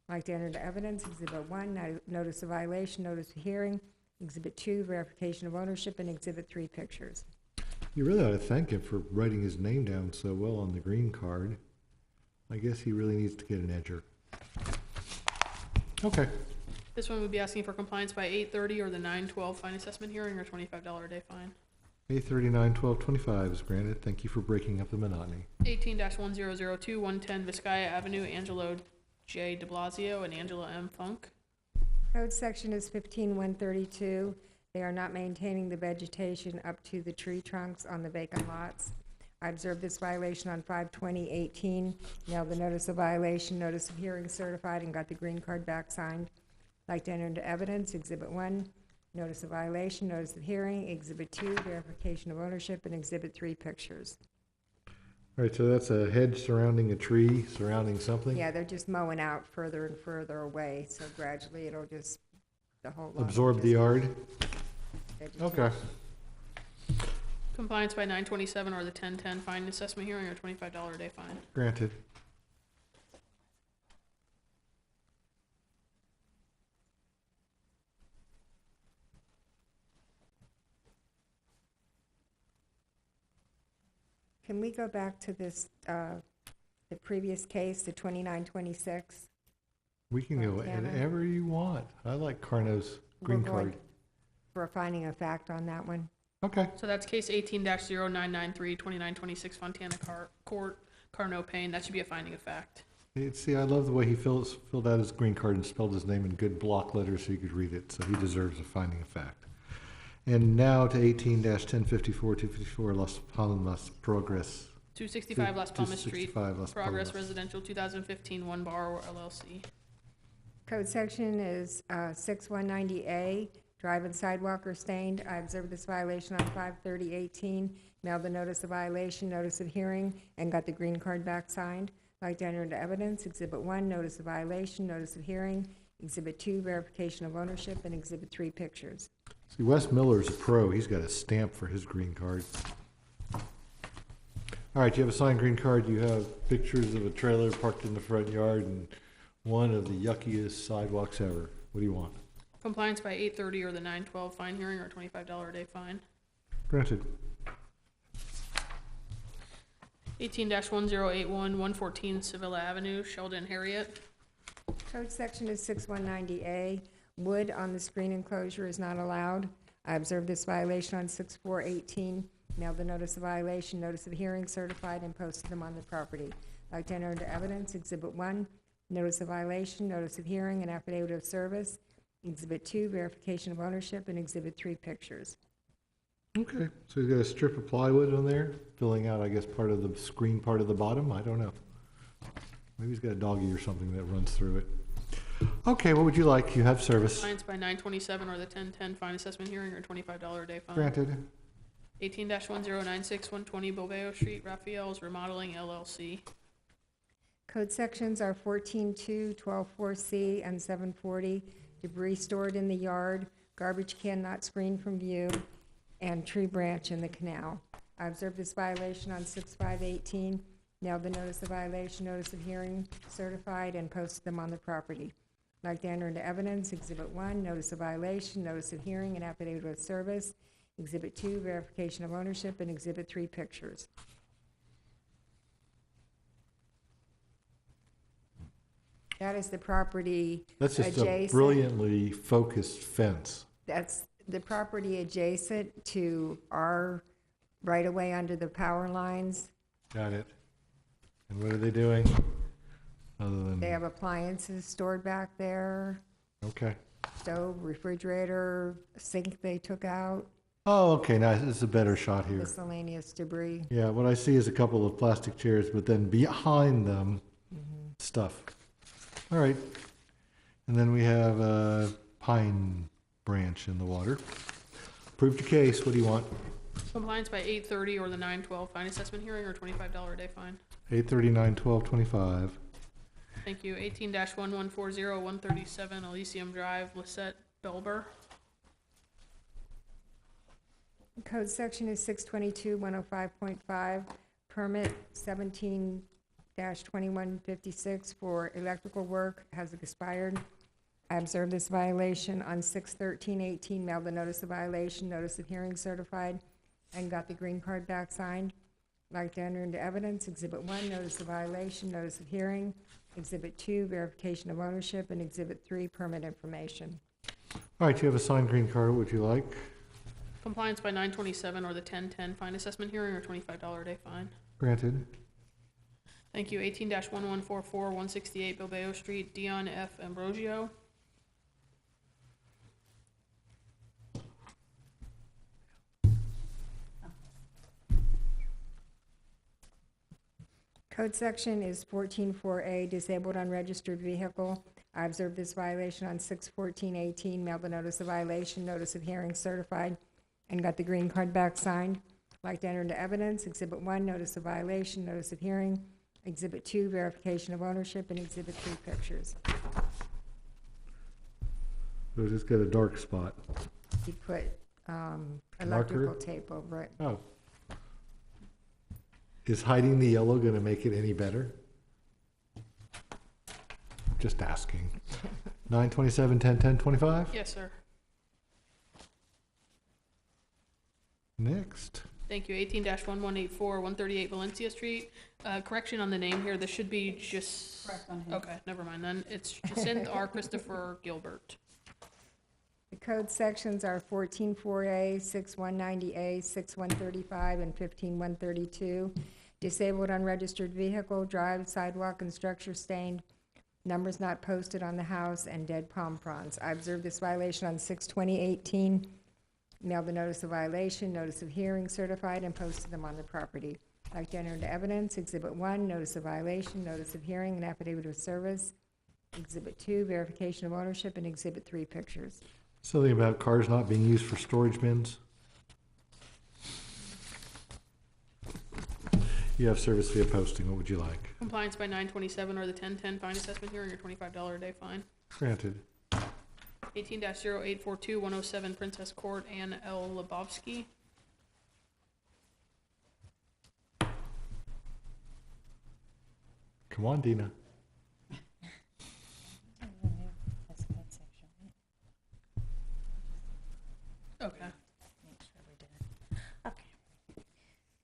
I'd like to enter into evidence, Exhibit 1, notice of violation, notice of hearing, Exhibit 2, verification of ownership, and Exhibit 3, pictures. You really ought to thank him for writing his name down so well on the green card. I guess he really needs to get an edger. Okay. This one would be asking for compliance by 8/30 or the 9/12 fine assessment hearing or $25 a day fine. 839-1225 is granted. Thank you for breaking up the monotony. 18-1002, 110 Vizcaya Avenue, Angelo J. de Blasio and Angela M. Funk. Code section is 15132. They are not maintaining the vegetation up to the tree trunks on the vacant lots. I observed this violation on 5/20/18, mailed the notice of violation, notice of hearing certified, and got the green card back signed. I'd like to enter into evidence, Exhibit 1, notice of violation, notice of hearing, Exhibit 2, verification of ownership, and Exhibit 3, pictures. All right, so that's a hedge surrounding a tree, surrounding something? Yeah, they're just mowing out further and further away, so gradually it'll just, the whole lot will Absorb the just yard? vegetate. Okay. Compliance by 9/27 or the 10/10 fine assessment hearing or $25 a day fine. Granted. Can we go back to this, the previous case, the 2926? We can go Montana. whenever you want. I like Carno's green We're going card. for a finding of fact on that one. Okay. So that's case 18-0993, 2926 Fontana Court, Carno, Payne. That should be a finding of fact. See, I love the way he filled out his green card and spelled his name in good block letters so you could read it. So he deserves a finding of fact. And now to 18-1054, 254 Las Palmas Progress. 265 Las Palmas Street, 265 Las Progress Palmas. Residential, 2015, One Bar LLC. Code section is 6190A, drive and sidewalk are stained. I observed this violation on 5/30/18, mailed the notice of violation, notice of hearing, and got the green card back signed. I'd like to enter into evidence, Exhibit 1, notice of violation, notice of hearing, Exhibit 2, verification of ownership, and Exhibit 3, pictures. See, Wes Miller's a pro. He's got a stamp for his green card. All right, you have a signed green card. You have pictures of a trailer parked in the front yard and one of the yuckiest sidewalks ever. What do you want? Compliance by 8/30 or the 9/12 fine hearing or $25 a day fine. Granted. 18-1081, 114 Sevilla Avenue, Sheldon, Harriet. Code section is 6190A, wood on the screen enclosure is not allowed. I observed this violation on 6/4/18, mailed the notice of violation, notice of hearing certified, and posted them on the property. I'd like to enter into evidence, Exhibit 1, notice of violation, notice of hearing, and affidavit of service. Exhibit 2, verification of ownership, and Exhibit 3, pictures. Okay, so he's got a strip of plywood on there, filling out, I guess, part of the screen part of the bottom. I don't know. Maybe he's got a doggy or something that runs through it. Okay, what would you like? You have service. Compliance by 9/27 or the 10/10 fine assessment hearing or $25 a day fine. Granted. 18-1096, 120 Boveo Street, Raphael's Remodeling LLC. Code sections are 14.2, 12.4C, and 740. Debris stored in the yard, garbage can not screened from view, and tree branch in the canal. I observed this violation on 6/5/18, mailed the notice of violation, notice of hearing certified, and posted them on the property. I'd like to enter into evidence Exhibit 1, notice of violation, notice of hearing, and affidavit of service. Exhibit 2, verification of ownership, and Exhibit 3, pictures. That is the property That's just a adjacent. brilliantly focused fence. That's the property adjacent to our right-of-way under the power lines. Got it. And what are they doing? Other than, They have appliances stored back there, okay. stove, refrigerator, sink they took out, Oh, okay, nice. This is a better shot here. miscellaneous debris. Yeah, what I see is a couple of plastic chairs, but then behind them, stuff. All right. And then we have a pine branch in the water. Prove your case. What do you want? Compliance by 8:30 or the 9/12 fine assessment hearing or $25 a day fine. 839, 12, 25. Thank you. 18-1140, 137 Elysium Drive, Lisette, Belber. Code section is 622-105.5. Permit 17-2156 for electrical work has expired. I observed this violation on 6/13/18, mailed the notice of violation, notice of hearing certified, and got the green card back signed. I'd like to enter into evidence Exhibit 1, notice of violation, notice of hearing. Exhibit 2, verification of ownership, and Exhibit 3, permit information. All right, you have a signed green card. What would you like? Compliance by 9/27 or the 10/10 fine assessment hearing or $25 a day fine. Granted. Thank you. 18-1144, 168 Bilbao Street, Dion F. Ambrosio. Code section is 14-4A, disabled unregistered vehicle. I observed this violation on 6/14/18, mailed the notice of violation, notice of hearing certified, and got the green card back signed. I'd like to enter into evidence Exhibit 1, notice of violation, notice of hearing. Exhibit 2, verification of ownership, and Exhibit 3, pictures. So it's just got a dark spot. He put electrical Marker? tape over it. Oh. Is hiding the yellow going to make it any better? Just asking. 9/27, 10/10, 25? Yes, sir. Next. Thank you. 18-1184, 138 Valencia Street. Correction on the name here. This should be just. Correct on his. Okay, never mind then. It's Jacinth R. Christopher Gilbert. The code sections are 14-4A, 6/190A, 6/135, and 15-132. Disabled unregistered vehicle, drive, sidewalk, and structure stained, numbers not posted on the house, and dead palm fronds. I observed this violation on 6/20/18, mailed the notice of violation, notice of hearing certified, and posted them on the property. I'd like to enter into evidence Exhibit 1, notice of violation, notice of hearing, and affidavit of service. Exhibit 2, verification of ownership, and Exhibit 3, pictures. Something about cars not being used for storage bins. You have service via posting. What would you like? Compliance by 9/27 or the 10/10 fine assessment hearing or $25 a day fine. Granted. 18-0842, 107 Princess Court, Ann L. Lebowski. Come on, Dina. Okay.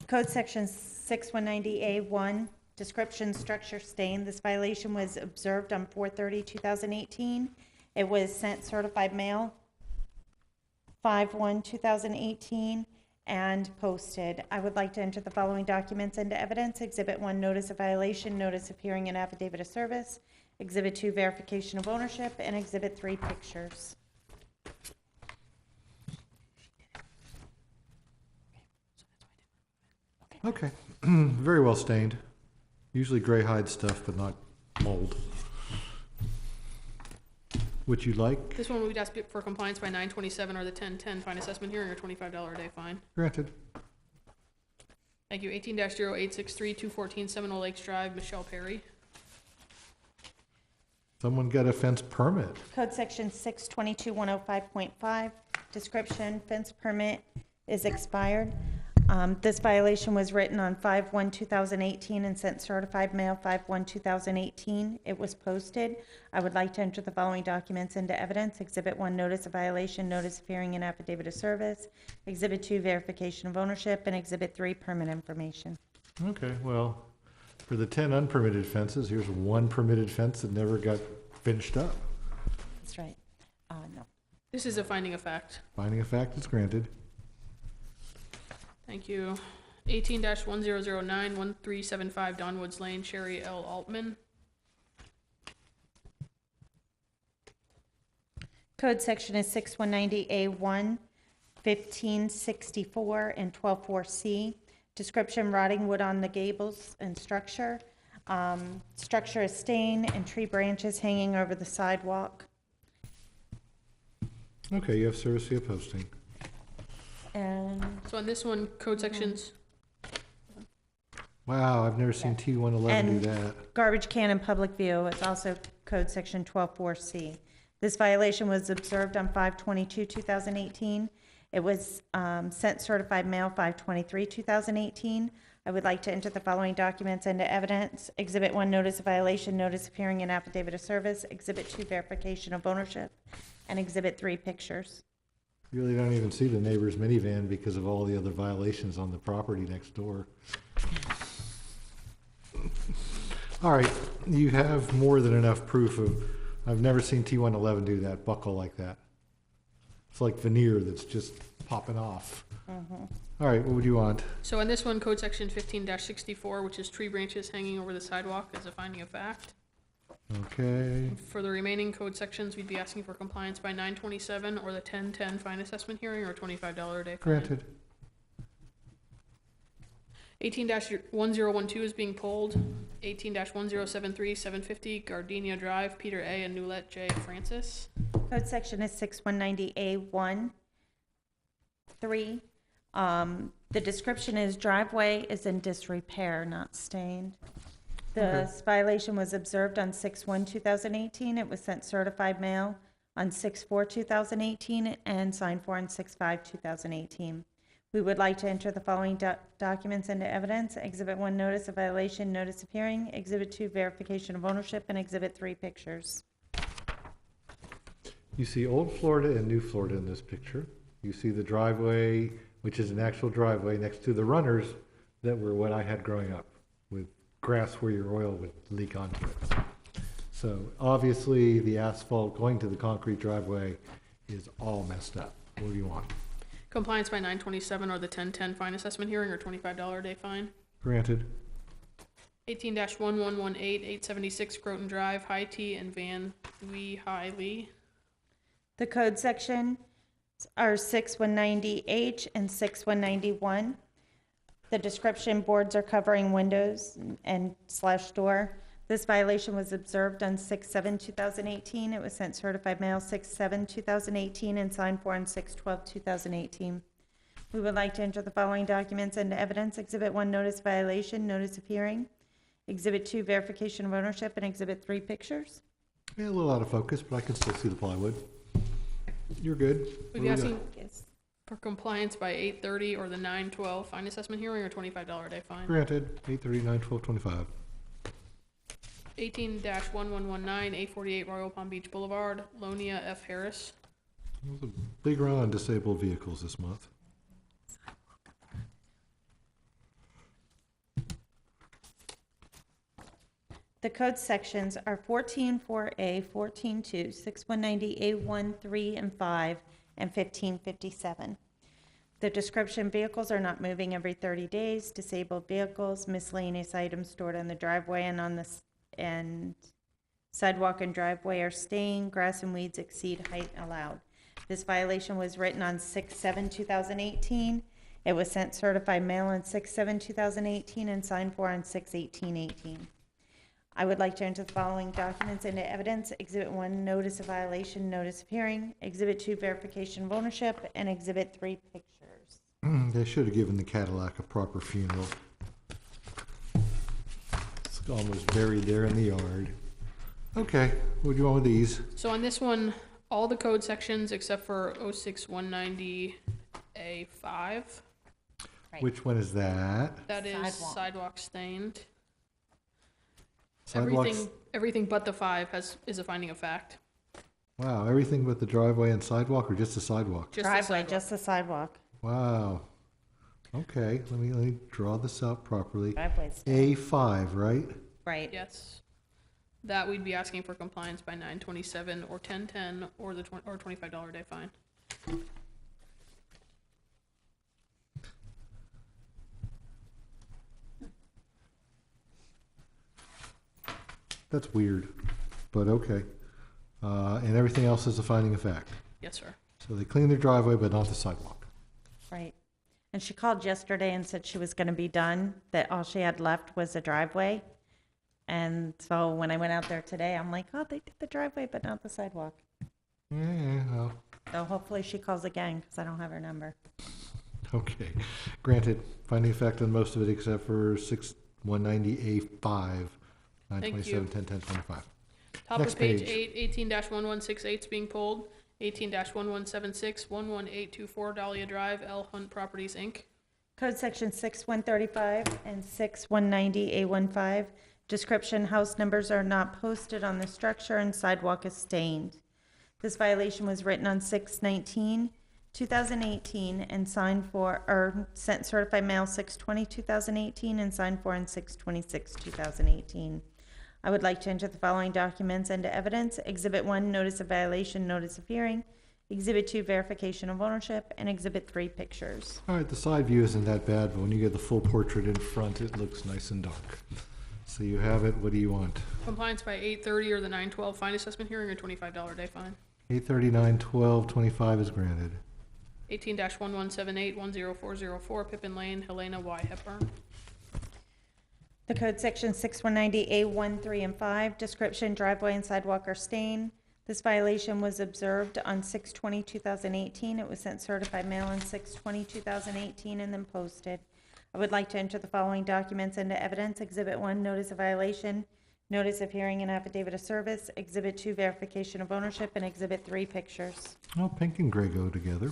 Code section 6190A1, description structure stain. This violation was observed on 4/30/2018. It was sent certified mail 5/1/2018 and posted. I would like to enter the following documents into evidence. Exhibit 1, notice of violation, notice of hearing, and affidavit of service. Exhibit 2, verification of ownership, and Exhibit 3, pictures. Okay. Very well stained. Usually gray hide stuff, but not mold. Would you like? This one we would ask for compliance by 9/27 or the 10/10 fine assessment hearing or $25 a day fine. Granted. Thank you. 18-0863, 214 Seminole Lakes Drive, Michelle Perry. Someone got a fence permit. Code section 622105.5, description, fence permit is expired. This violation was written on 5/1/2018 and sent certified mail 5/1/2018. It was posted. I would like to enter the following documents into evidence. Exhibit 1, notice of violation, notice of hearing, and affidavit of service. Exhibit 2, verification of ownership, and Exhibit 3, permit information. Okay, well, for the 10 unpermitted fences, here's one permitted fence that never got finished up. That's right. No. This is a finding of fact. Finding of fact is granted. Thank you. 18-1009-1375 Donwoods Lane, Sherry L. Altman. Code section is 6190A1, 1564, and 124C. Description, rotting wood on the gables and structure. Structure is stain and tree branches hanging over the sidewalk. Okay, you have service via posting. And So on this one, code sections, Wow, I've never seen T111 do that. garbage can in public view is also code section 124C. This violation was observed on 5/22/2018. It was sent certified mail 5/23/2018. I would like to enter the following documents into evidence. Exhibit 1, notice of violation, notice of hearing, and affidavit of service. Exhibit 2, verification of ownership. And Exhibit 3, pictures. You really don't even see the neighbor's minivan because of all the other violations on the property next door. All right, you have more than enough proof of, I've never seen T111 do that, buckle like that. It's like veneer that's just popping off. All right, what would you want? so on this one, code section 15-64, which is tree branches hanging over the sidewalk, is a finding of fact. Okay, For the remaining code sections, we'd be asking for compliance by 9/27 or the 10/10 fine assessment hearing or $25 a day fine. granted. 18-1012 is being pulled. 18-1073, 750 Gardenia Drive, Peter A. and Newlet J. Francis. Code section is 6190A1, 3. The description is driveway is in disrepair, not stained. This violation was observed on 6/1/2018. It was sent certified mail on 6/4/2018 and signed for on 6/5/2018. We would like to enter the following documents into evidence. Exhibit 1, notice of violation, notice of hearing. Exhibit 2, verification of ownership, and Exhibit 3, pictures. You see Old Florida and New Florida in this picture. You see the driveway, which is an actual driveway next to the runners that were what I had growing up, with grass where your oil would leak onto it. So obviously the asphalt going to the concrete driveway is all messed up. What do you want? Compliance by 9/27 or the 10/10 fine assessment hearing or $25 a day fine. Granted. 18-1118, 876 Groton Drive, High T and Van Lee High Lee. The code section are 6190H and 6191. The description, boards are covering windows and slash door. This violation was observed on 6/7/2018. It was sent certified mail 6/7/2018 and signed for on 6/12/2018. We would like to enter the following documents into evidence. Exhibit 1, notice of violation, notice of hearing. Exhibit 2, verification of ownership, and Exhibit 3, pictures. Yeah, a little out of focus, but I can still see the plywood. You're good. We'd What be do we asking got? for compliance by 8/30 or the 9/12 fine assessment hearing or $25 a day fine. Granted, 8/30, 9/12/25. 18-1119, 848 Royal Palm Beach Boulevard, Lonia F. Harris. There's a big run on disabled vehicles this month. The code sections are 14-4A, 14-2, 6190A1, 3, and 5, and 1557. The description, vehicles are not moving every 30 days, disabled vehicles, miscellaneous items stored on the driveway and on the and sidewalk and driveway are staying, grass and weeds exceed height allowed. This violation was written on 6/7/2018. It was sent certified mail on 6/7/2018 and signed for on 6/18/18. I would like to enter the following documents into evidence. Exhibit 1, notice of violation, notice of hearing. Exhibit 2, verification of ownership, and Exhibit 3, pictures. They should have given the Cadillac a proper funeral. It's almost buried there in the yard. Okay, what do you want with these? So on this one, all the code sections except for 06190A5. Which one is that? That is sidewalk stained. Sidewalks. Everything but the 5 is a finding of fact. Wow, everything but the driveway and sidewalk, or just the sidewalk? Just the Driveway, sidewalk. just the sidewalk. Wow. Okay, let me draw this out properly. Driveway's A5, right? right. Yes. That we'd be asking for compliance by 9/27 or 10/10 or the or $25 a day fine. That's weird, but okay. And everything else is a finding of fact. Yes, sir. So they cleaned their driveway, but not the sidewalk. Right. And she called yesterday and said she was going to be done, that all she had left was the driveway. And so when I went out there today, I'm like, oh, they did the driveway, but not the sidewalk. Yeah, well, So hopefully she calls again because I don't have her number. okay. Granted, finding of fact on most of it except for 190A5, Thank you. 927, 10, 10, 25. Top Next of page page. 8, 18-1168 is being pulled. 18-1176, 11824 Dahlia Drive, L Hunt Properties, Inc. Code section 6135 and 6190A15. Description, house numbers are not posted on the structure and sidewalk is stained. This violation was written on 6/19/2018 and signed for, or sent certified mail 6/20/2018 and signed for on 6/26/2018. I would like to enter the following documents into evidence. Exhibit 1, notice of violation, notice of hearing. Exhibit 2, verification of ownership. And Exhibit 3, pictures. All right, the side view isn't that bad, but when you get the full portrait in front, it looks nice and dark. So you have it. What do you want? Compliance by 8/30 or the 9/12 fine assessment hearing or $25 a day fine. 839-12-25 is granted. 18-1178, 10404 Pippin Lane, Helena Y. Hepburn. The code section 6190A1, 3, and 5, description, driveway and sidewalk are stained. This violation was observed on 6/20/2018. It was sent certified mail on 6/20/2018 and then posted. I would like to enter the following documents into evidence. Exhibit 1, notice of violation, notice of hearing and affidavit of service. Exhibit 2, verification of ownership. And Exhibit 3, pictures. Oh, pink and gray go together.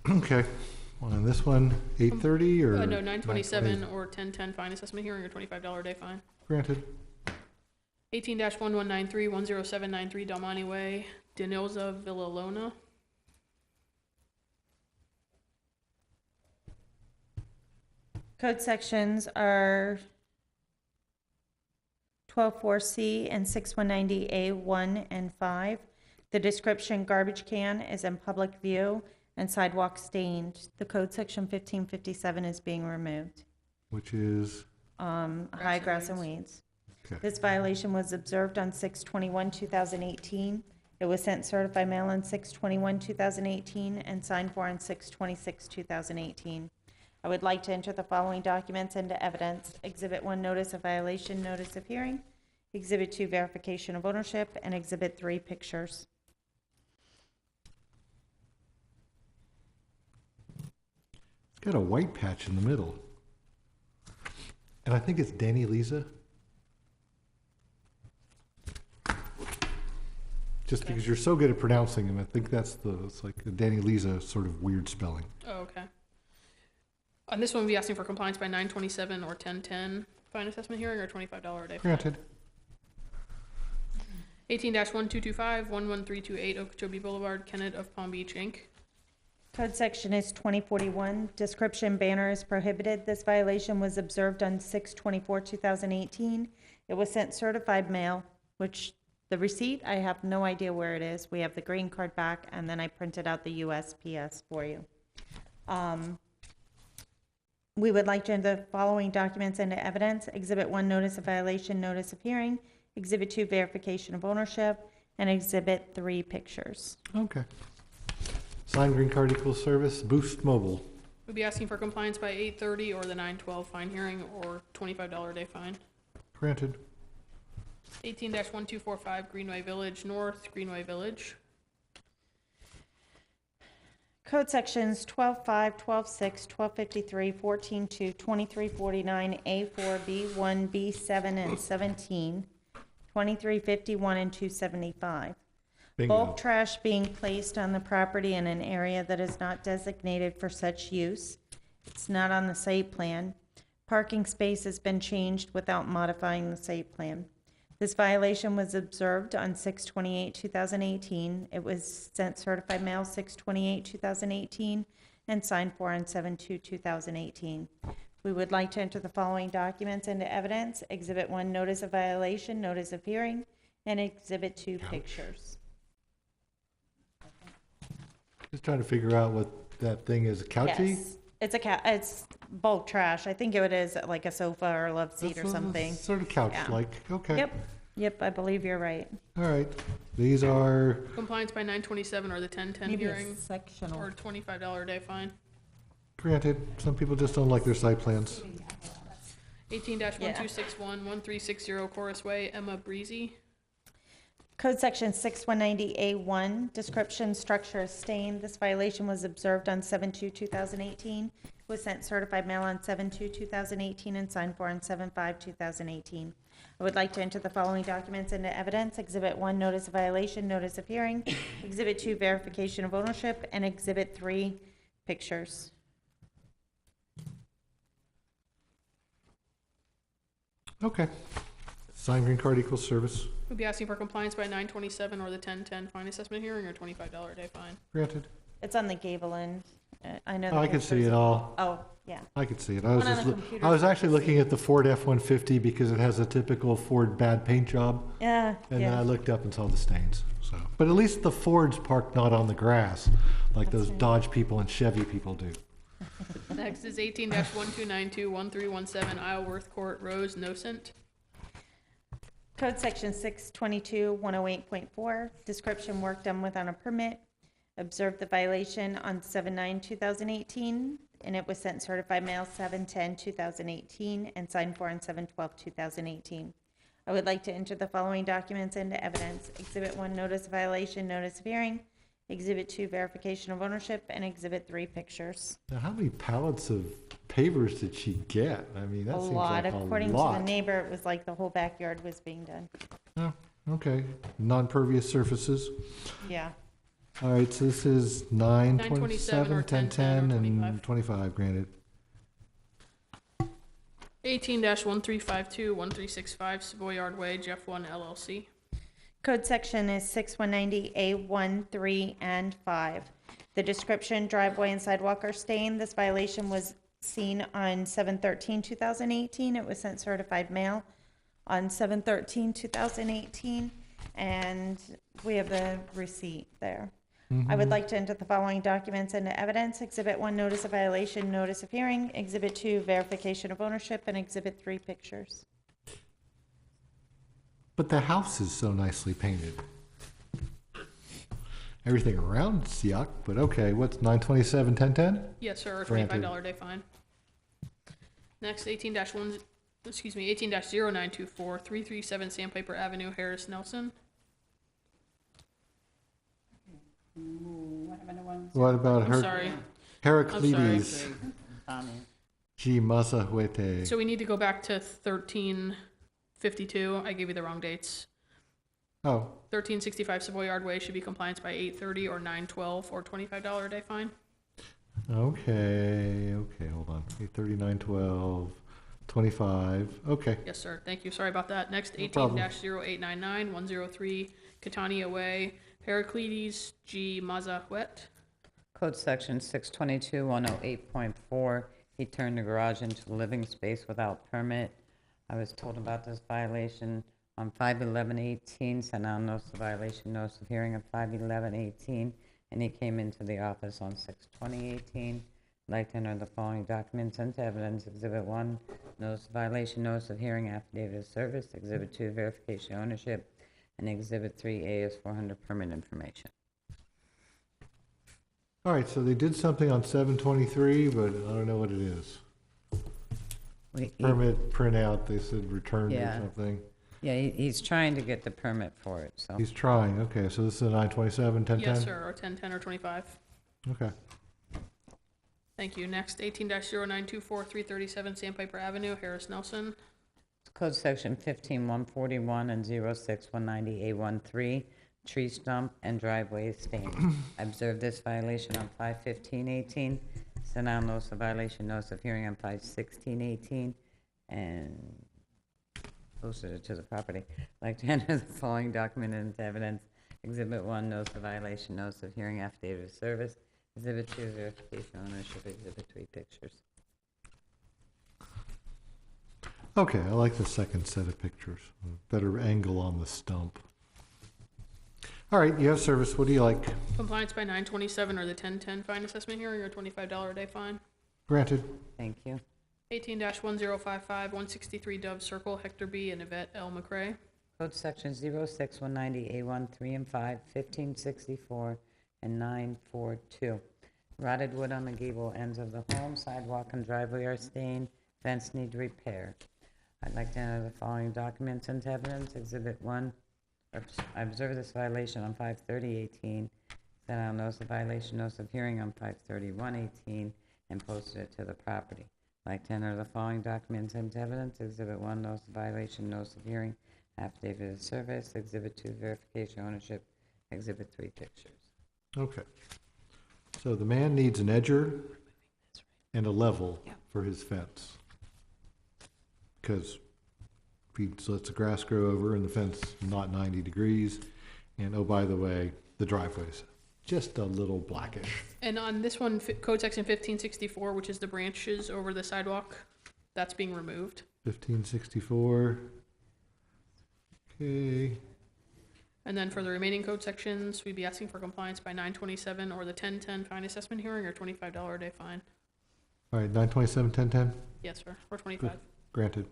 Okay. On this one, 8:30 or? No, 9/27 or 10/10 fine assessment hearing or $25 a day fine. Granted. 18-1193, 10793 Dalmani Way, Denilza, Villalona. Code sections are 124C and 6190A1 and 5. The description, garbage can is in public view and sidewalk stained. The code section 1557 is being removed. Which is? High grass and weeds. Okay. This violation was observed on 6/21/2018. It was sent certified mail on 6/21/2018 and signed for on 6/26/2018. I would like to enter the following documents into evidence. Exhibit 1, notice of violation, notice of hearing. Exhibit 2, verification of ownership. And Exhibit 3, pictures. It's got a white patch in the middle. And I think it's Danny Lisa. Just because you're so good at pronouncing them, I think it's like a Danny Lisa sort of weird spelling. Oh, okay. On this one, we'll be asking for compliance by 9/27 or 10/10 fine assessment hearing or $25 a day fine. Granted. 18-1225, 11328 Okeechobee Boulevard, Kennett of Palm Beach, Inc. Code section is 2041. Description, banner is prohibited. This violation was observed on 6/24/2018. It was sent certified mail, which the receipt, I have no idea where it is. We have the green card back, and then I printed out the USPS for you. We would like to enter the following documents into evidence. Exhibit 1, notice of violation, notice of hearing. Exhibit 2, verification of ownership. And Exhibit 3, pictures. Okay. Sign green card equals service, Boost Mobile. We'll be asking for compliance by 8/30 or the 9/12 fine hearing or $25 a day fine. Granted. 18-1245 Greenway Village North, Greenway Village. Code sections 12.5, 12.6, 12.53, 14.2, 23.49, A4, B1, B7, and 17, 23.51, and 275. Bingo. Bulk trash being placed on the property in an area that is not designated for such use. It's not on the site plan. Parking space has been changed without modifying the site plan. This violation was observed on 6/28/2018. It was sent certified mail 6/28/2018 and signed for on 7/2/2018. We would like to enter the following documents into evidence. Exhibit 1, notice of violation, notice of hearing, and Exhibit 2, pictures. Just trying to figure out what that thing is. Couchy? Yes, it's bulk trash. I think it is like a sofa or a love seat That's or something. Sort of couch-like. Okay. Yep, I believe you're right. All right. These are, Compliance by 927 or the 1010 Maybe a hearing, sectional. or $25 a day fine. granted, some people just don't like their site plans. 18-1261, 1360 Chorus Way, Emma Breezy. Code Section 6190A1, description, structure is stained. This violation was observed on 7/2/2018, was sent certified mail on 7/2/2018, and signed for on 7/5/2018. I would like to enter the following documents into evidence. Exhibit 1, notice of violation, notice of hearing. Exhibit 2, verification of ownership, and Exhibit 3, pictures. Okay. Sign green card equals service. We'll be asking for compliance by 927 or the 1010 fine assessment hearing, or $25 a day fine. Granted. It's on the gable end. I know. Oh, I can see it all. Oh, yeah. I could see it. I One was on just, the computer I was so you actually can looking at the Ford F-150 because it has a typical Ford bad paint job. Yeah, And then I yeah. looked up and saw the stains, so. But at least the Ford's parked not on the grass, like those Dodge people and Chevy people do. Next is 18-1292, 1317 Isleworth Court, Rose, Nocent. Code Section 622-108.4, description work done without a permit. Observed the violation on 7/9/2018, and it was sent certified mail 7/10/2018, and signed for on 7/12/2018. I would like to enter the following documents into evidence. Exhibit 1, notice of violation, notice of hearing. Exhibit 2, verification of ownership, and Exhibit 3, pictures. Now, how many pallets of pavers did she get? I mean, that A seems lot. like a According to the lot. neighbor, it was like the whole backyard was being done. Oh, okay. Non-pervious surfaces. Yeah. All right, so this is 927, 1010, 1010, or and 25 granted. 18-1352, 1365 Savoyard Way, Jeff 1 LLC. Code section is 6190A1, 3, and 5. The description, driveway and sidewalk are stained. This violation was seen on 7/13/2018. It was sent certified mail on 7/13/2018, and we have the receipt there. I would like to enter the following documents into evidence. Exhibit 1, notice of violation, notice of hearing. Exhibit 2, verification of ownership, and Exhibit 3, pictures. But the house is so nicely painted. Everything around's yuck, but okay, what's 927, 1010? Yes, sir, or Granted. $25 day fine. Next, 18-0924, 337 Sandpiper Avenue, Harris Nelson. What about I'm sorry. Heraclides G. Masahuete? So we need to go back to 1352. I gave you the wrong dates. Oh, 1365 Savoyard Way should be compliance by 8:30 or 9:12 or $25 a day fine. okay, hold on. 83912, 25, okay. Yes, sir. Thank you. Sorry about that. Next, No problem. 18-0899, 103 Catania Way, Heraclides G. Mazahuet. Code section 622-108.4, he turned the garage into a living space without permit. I was told about this violation on 5/11/18, sent out notice of violation, notice of hearing on 5/11/18, and he came into the office on 6/20/18. I'd like to enter the following documents into evidence. Exhibit 1, notice of violation, notice of hearing, affidavit of service. Exhibit 2, verification of ownership. And Exhibit 3A is 400 permit information. All right, so they did something on 723, but I don't know what it is. Permit printout, they said returned or Yeah. something. Yeah, he's trying to get the permit for it, so. He's trying, okay, so this is a 927, 1010? Yes, sir, or 1010 or 25. Okay. Thank you. Next, 18-0924, 337 Sandpiper Avenue, Harris Nelson. Code section 15141 and 06190A13, tree stump, and driveway stain. I observed this violation on 5/15/18, sent out notice of violation, notice of hearing on 5/16/18, and posted it to the property. I'd like to enter the following document into evidence. Exhibit 1, notice of violation, notice of hearing, affidavit of service. Exhibit 2, verification of ownership. Exhibit 3, pictures. Okay, I like the second set of pictures. Better angle on the stump. All right, you have service. What do you like? Compliance by 927 or the 1010 fine assessment hearing or $25 a day fine. Granted. Thank you. 18-1055, 163 Dove Circle, Hector B. and Yvette L. McCrae. Code Section 06190A1, 3 and 5, 1564, and 942. Rotted wood on the gable ends of the home, sidewalk and driveway are stained, fence need repair. I'd like to enter the following documents into evidence. Exhibit 1, I observed this violation on 5/30/18, sent out notice of violation, notice of hearing on 5/31/18, and posted it to the property. I'd like to enter the following documents into evidence. Exhibit 1, notice of violation, notice of hearing, affidavit of service. Exhibit 2, verification ownership. Exhibit 3, pictures. Okay. So the man needs an edger and a level for his fence. Because he lets the grass grow over and the fence not 90 degrees. And oh, by the way, the driveway's just a little blackish. And on this one, code section 1564, which is the branches over the sidewalk, that's being removed. 1564. Okay. And then for the remaining code sections, we'd be asking for compliance by 927 or the 1010 fine assessment hearing or $25 a day fine. All right, 927, 1010? Yes, sir, or 25. Granted.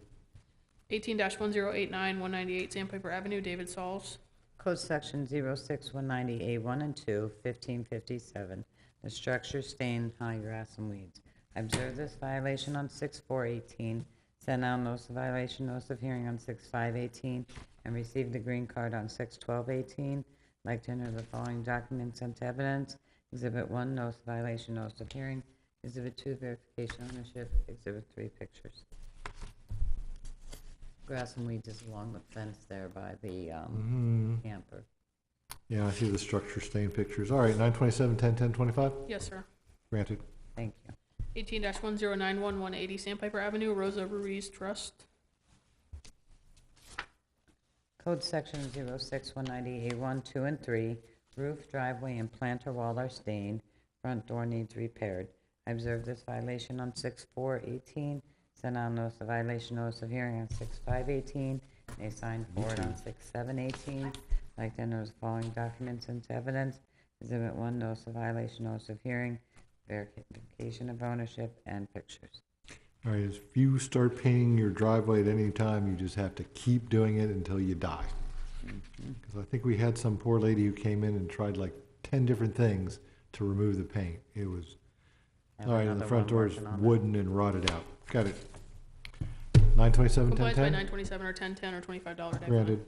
18-1089, 198 Sandpiper Avenue, David Sauls. Code Section 06190A1 and 2, 1557. The structure stained high grass and weeds. I observed this violation on 6/4/18, sent out notice of violation, notice of hearing on 6/5/18, and received the green card on 6/12/18. I'd like to enter the following documents into evidence. Exhibit 1, notice of violation, notice of hearing. Exhibit 2, verification ownership. Exhibit 3, pictures. Grass and weeds is along the fence there by the camper. Yeah, I see the structure stain pictures. All right, 927, 1010, 25? Yes, sir. Granted. Thank you. 18-1091, 180 Sandpiper Avenue, Rosa Ruiz Trust. Code Section 06190A1, 2, and 3. Roof, driveway, and planter wall are stained. Front door needs repaired. I observed this violation on 6/4/18. Sent out notice of violation, notice of hearing on 6/5/18. They signed for it on 6/7/18. I'd like to enter the following documents into evidence. Exhibit 1, notice of violation, notice of hearing, verification of ownership, and pictures. All right, if you start painting your driveway at any time, you just have to keep doing it until you die. Because I think we had some poor lady who came in and tried like 10 different things to remove the paint. It was, all right, and the front door is wooden and rotted out. Got it. 927, Compliance by 1010? 927 or 1010 or $25 a day fine. Granted.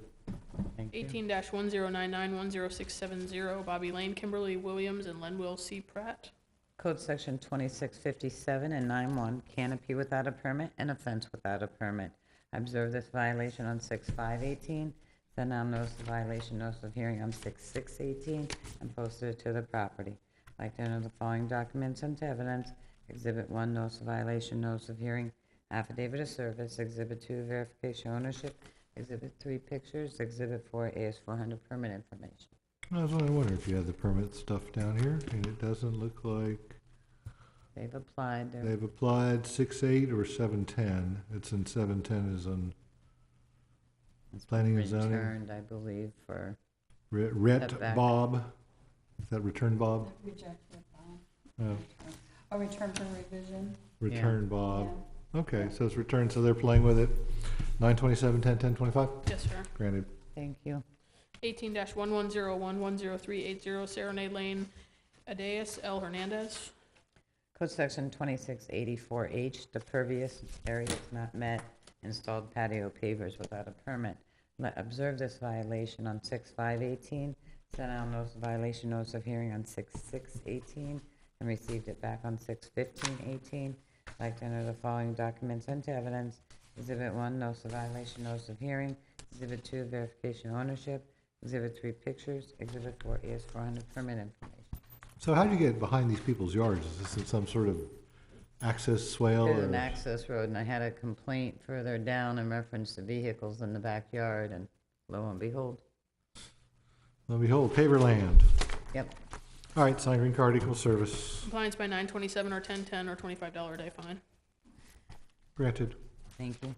18-1099, 10670 Bobby Lane, Kimberly Williams, and Lenwell C. Pratt. Code Section 2657 and 91, canopy without a permit and a fence without a permit. I observed this violation on 6/5/18, sent out notice of violation, notice of hearing on 6/6/18, and posted it to the property. I'd like to enter the following documents into evidence. Exhibit 1, notice of violation, notice of hearing, affidavit of service. Exhibit 2, verification ownership. Exhibit 3, pictures. Exhibit 4, AS400 permit information. I was wondering if you had the permit stuff down here, and it doesn't look like They've applied. they've applied 6/8 or 7/10. It's in 7/10 is on planning and zoning. Returned, I believe, for Rhett setback. Bob. Is that return Bob? Rejected, Oh, a return for revision. return Bob. Okay, so it's returned, so they're playing with it. 927, 1010, 25? Yes, sir. Granted. Thank you. 18-1101-10380 Serenade Lane, Adeas L. Hernandez. Code Section 2684H, the pervious area is not met, installed patio pavers without a permit. Observe this violation on 6/5/18, sent out notice of violation, notice of hearing on 6/6/18, and received it back on 6/15/18. I'd like to enter the following documents into evidence. Exhibit 1, notice of violation, notice of hearing. Exhibit 2, verification of ownership. Exhibit 3 pictures. Exhibit 4 AS400 permit information. So how do you get behind these people's yards? Is this in some sort of access swale? There's Or? an access road, and I had a complaint further down in reference to vehicles in the backyard, and lo and behold. Lo and behold, paver land. Yep. All right, sign green card equals service. Compliance by 927 or 1010 or $25 a day fine. Granted. Thank you.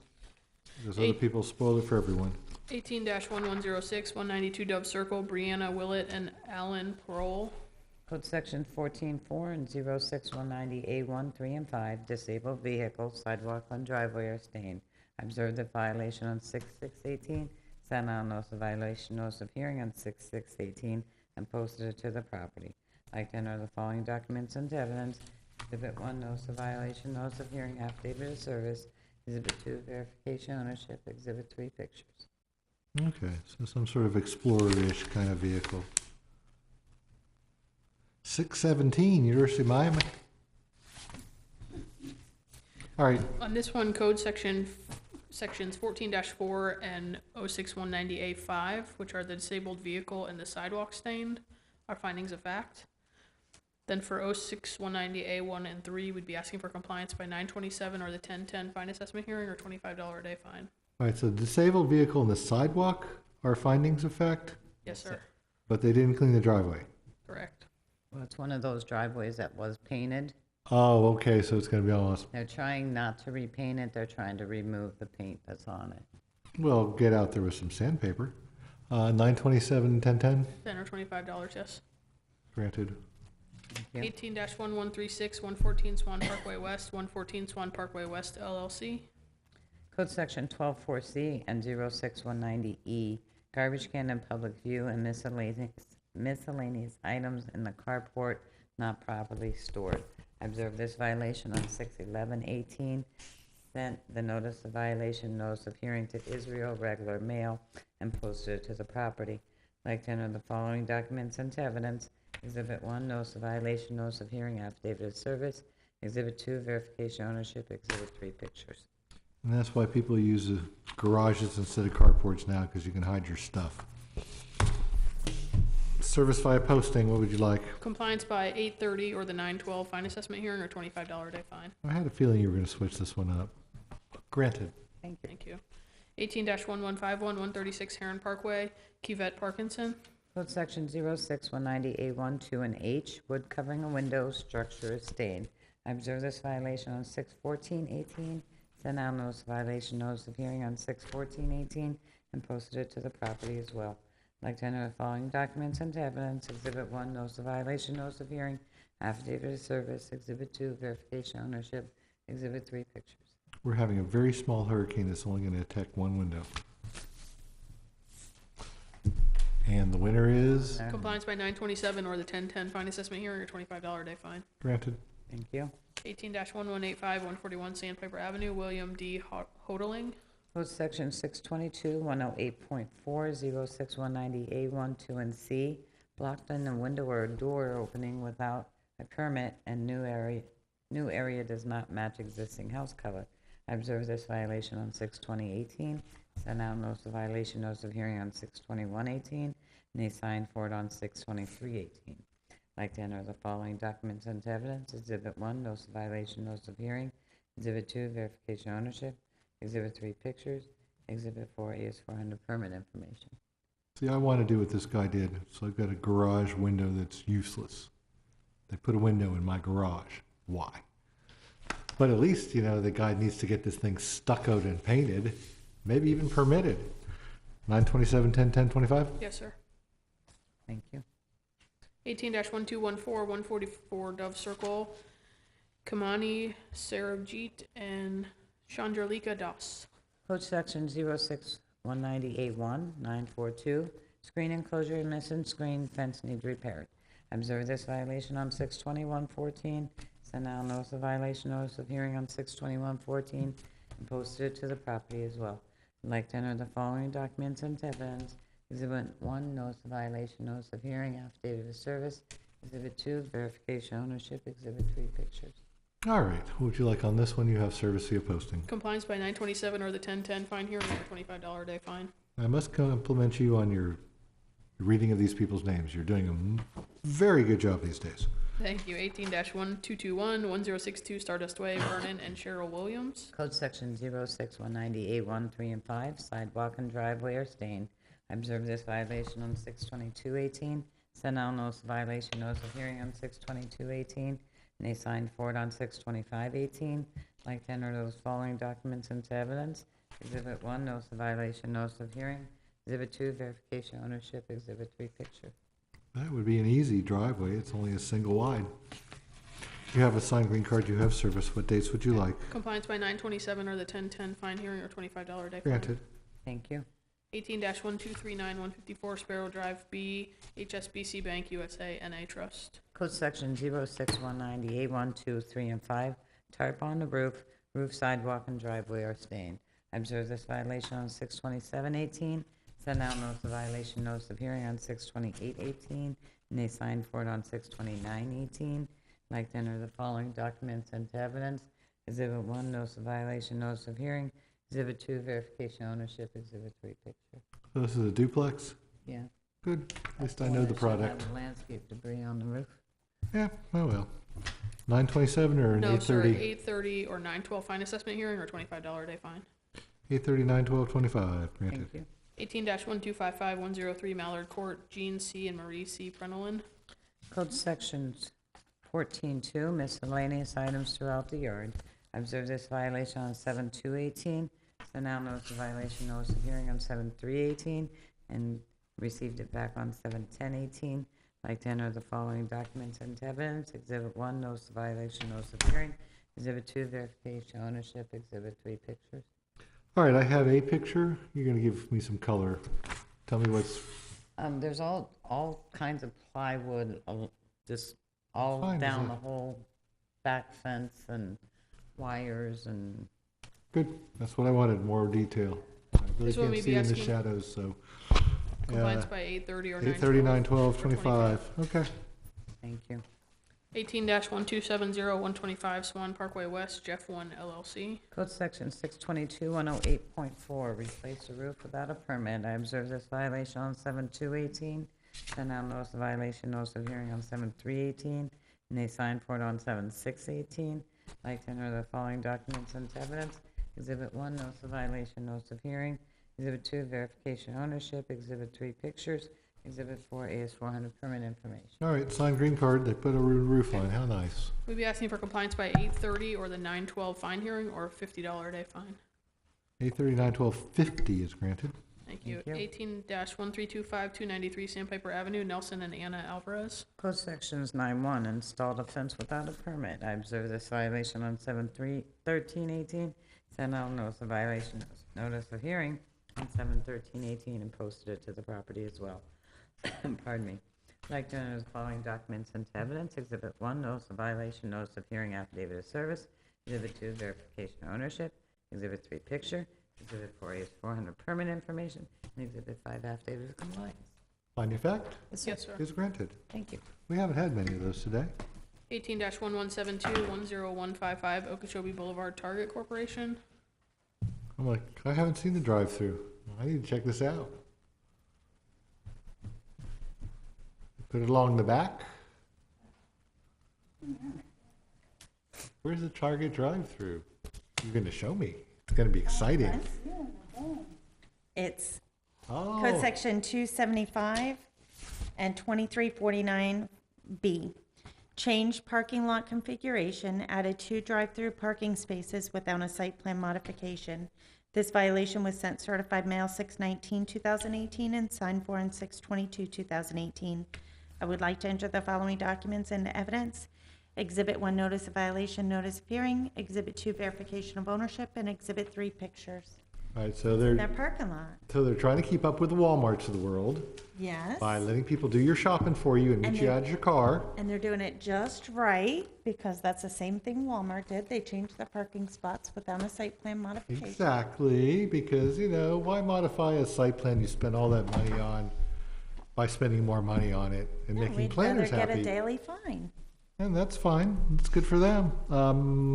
Those other people spoil it for everyone. 18-1106, 192 Dove Circle, Brianna Willett and Alan Parole. Code section 14.4 and 06190A1, 3, and 5, disabled vehicles, sidewalk and driveway are stained. Observed the violation on 6/6/18, sent out notice of violation, notice of hearing on 6/6/18, and posted it to the property. I'd like to enter the following documents into evidence. Exhibit 1, notice of violation, notice of hearing, affidavit of service. Exhibit 2, verification ownership. Exhibit 3, pictures. Okay, so some sort of explorer-ish kind of vehicle. 617, University of Miami. All right. On this one, code sections 14-4 and 06190A5, which are the disabled vehicle and the sidewalk stained, are findings of fact. Then for 06190A1 and 3, we'd be asking for compliance by 927 or the 1010 fine assessment hearing or $25 a day fine. All right, so disabled vehicle and the sidewalk are findings of fact, Yes, sir. but they didn't clean the driveway. Correct. Well, it's one of those driveways that was painted. Oh, okay, so it's going to be almost, They're trying not to repaint it, they're trying to remove the paint that's on it. well, get out there with some sandpaper. 927, 1010, 10 or $25, yes. granted. 18-1136, 114 Swan Parkway West, 114 Swan Parkway West LLC. Code section 12.4C and 06190E, garbage can in public view and miscellaneous items in the carport not properly stored. I observed this violation on 6/11/18, sent the notice of violation, notice of hearing to Israel, regular mail, and posted it to the property. I'd like to enter the following documents into evidence. Exhibit 1, notice of violation, notice of hearing, affidavit of service. Exhibit 2, verification ownership. Exhibit 3, pictures. And that's why people use the garages instead of carports now, because you can hide your stuff. Service via posting, what would you like? Compliance by 8:30 or the 9:12 fine assessment hearing or $25 a day fine. I had a feeling you were going to switch this one up. Granted. Thank you. 18-1151, 136 Heron Parkway, Kivette Parkinson. Code section 06190A1, 2, and H, wood covering a window, structure is stained. I observed this violation on 6/14/18, sent out notice of violation, notice of hearing on 6/14/18, and posted it to the property as well. I'd like to enter the following documents into evidence. Exhibit 1, notice of violation, notice of hearing, affidavit of service. Exhibit 2, verification ownership. Exhibit 3, pictures. We're having a very small hurricane that's only going to attack one window. And the winner is? Compliance by 927 or the 1010 fine assessment hearing or $25 a day fine. Granted. Thank you. 18-1185, 141 Sandpiper Avenue, William D. Hodling. Code section 622, 108.4, 06190A1, 2, and C, blocked in a window or a door opening without a permit, and new area does not match existing house cover. I observed this violation on 6/20/18, sent out notice of violation, notice of hearing on 6/21/18, and they signed for it on 6/23/18. I'd like to enter the following documents into evidence. Exhibit 1, notice of violation, notice of hearing. Exhibit 2, verification ownership. Exhibit 3, pictures. Exhibit 4, AS400 permit information. See, I want to do what this guy did. So I've got a garage window that's useless. They put a window in my garage. Why? But at least, you know, the guy needs to get this thing stuccoed and painted, maybe even permitted. 927, 1010, 25? Yes, sir. Thank you. 18-1214, 144 Dove Circle, Kamani Sarabjeet and Chandralika Das. Code section 06190A1, 942, screen enclosure missing, screen fence need repaired. Observe this violation on 6/21/14, sent out notice of violation, notice of hearing on 6/21/14, and posted it to the property as well. I'd like to enter the following documents into evidence. Exhibit 1, notice of violation, notice of hearing, affidavit of service. Exhibit 2, verification ownership. Exhibit 3, pictures. All right. What would you like on this one? You have service via posting. Compliance by 927 or the 1010 fine hearing or $25 a day fine. I must compliment you on your reading of these people's names. You're doing a very good job these days. Thank you. 18-1221, 1062 Stardust Way, Vernon and Cheryl Williams. Code section 06190A1, 3, and 5, sidewalk and driveway are stained. I observed this violation on 6/22/18. Sent out notice of violation, notice of hearing on 6/22/18, and they signed for it on 6/25/18. I'd like to enter those following documents into evidence. Exhibit 1, notice of violation, notice of hearing. Exhibit 2, verification ownership. Exhibit 3, picture. That would be an easy driveway. It's only a single wide. You have a signed green card, you have service. What dates would you like? Compliance by 9/27 or the 10/10 fine hearing or $25 day fine. Granted. Thank you. 18-1239, 154 Sparrow Drive B, HSBC Bank USA, NA Trust. Code section 06190A1, 2, 3, and 5, tarp on the roof, roof, sidewalk, and driveway are stained. I observed this violation on 6/27/18. Sent out notice of violation, notice of hearing on 6/28/18, and they signed for it on 6/29/18. I'd like to enter the following documents into evidence. Exhibit 1, notice of violation, notice of hearing. Exhibit 2, verification ownership. Exhibit 3, picture. So this is a duplex? Yeah. Good. At least I know the product. Landscape debris on the roof. Yeah, oh well. 9/27 or an No, sir, 8/30? 8/30 or 9/12 fine assessment hearing or $25 day fine. 8/30, 9/12/25, granted. Thank you. 18-1255, 103 Mallard Court, Jean C. and Marie C. Prenelin. Code sections 14.2, miscellaneous items throughout the yard. I observed this violation on 7/2/18. Sent out notice of violation, notice of hearing on 7/3/18, and received it back on 7/10/18. I'd like to enter the following documents into evidence. Exhibit 1, notice of violation, notice of hearing. Exhibit 2, verification ownership. Exhibit 3, pictures. All right, I have a picture. You're gonna give me some color. Tell me what's, There's all kinds of plywood, just all Fine, is down it? the whole back fence and wires and. good. That's what I wanted, more detail. I really This one can't may see be in the asking- shadows, so. Compliance by 8/30 or 8/30, 9/12. 9/12/25, okay. Thank you. 18-1270, 125 Swan Parkway West, Jeff 1 LLC. Code section 622-108.4, replace the roof without a permit. I observed this violation on 7/2/18. Sent out notice of violation, notice of hearing on 7/3/18, and they signed for it on 7/6/18. I'd like to enter the following documents into evidence. Exhibit 1, notice of violation, notice of hearing. Exhibit 2, verification ownership. Exhibit 3, pictures. Exhibit 4, AS400 permit information. All right, signed green card. They put a roof on. How nice. We'd be asking for compliance by 8/30 or the 9/12 fine hearing or a $50 day fine. 8/30, 9/12/50 is granted. Thank you. Thank you. 18-1325, 293 Sandpiper Avenue, Nelson and Anna Alvarez. Code sections 9.1, installed a fence without a permit. I observed this violation on 7/13/18. Sent out notice of violation, notice of hearing on 7/13/18, and posted it to the property as well. Pardon me. I'd like to enter the following documents into evidence. Exhibit 1, notice of violation, notice of hearing, affidavit of service. Exhibit 2, verification of ownership. Exhibit 3, picture. Exhibit 4, AS400 permit information. And Exhibit 5, affidavit of compliance. Finding of fact Yes, sir. is granted. Thank you. We haven't had many of those today. 18-1172, 10155 Okeechobee Boulevard, Target Corporation. I'm like, I haven't seen the drive-through. I need to check this out. Put it along the back. Where's the Target drive-through? You're gonna show me. It's gonna be exciting. It's Oh. code section 275 and 2349B. Changed parking lot configuration, added 2 drive-through parking spaces without a site plan modification. This violation was sent certified mail 6/19/2018 and signed for on 6/22/2018. I would like to enter the following documents into evidence. Exhibit 1, notice of violation, notice of hearing. Exhibit 2, verification of ownership. And Exhibit 3, pictures. All right, so Their they're parking lot. trying to keep up with the Walmarts of the world Yes. by letting people do your shopping for you and And meet you they- out of your car. And they're doing it just right, because that's the same thing Walmart did. They changed the parking spots without a site plan modification. Exactly, because, why modify a site plan you spend all that money on by spending more money on it and No, making we'd rather planners get a happy? daily fine. And that's fine. It's good for them.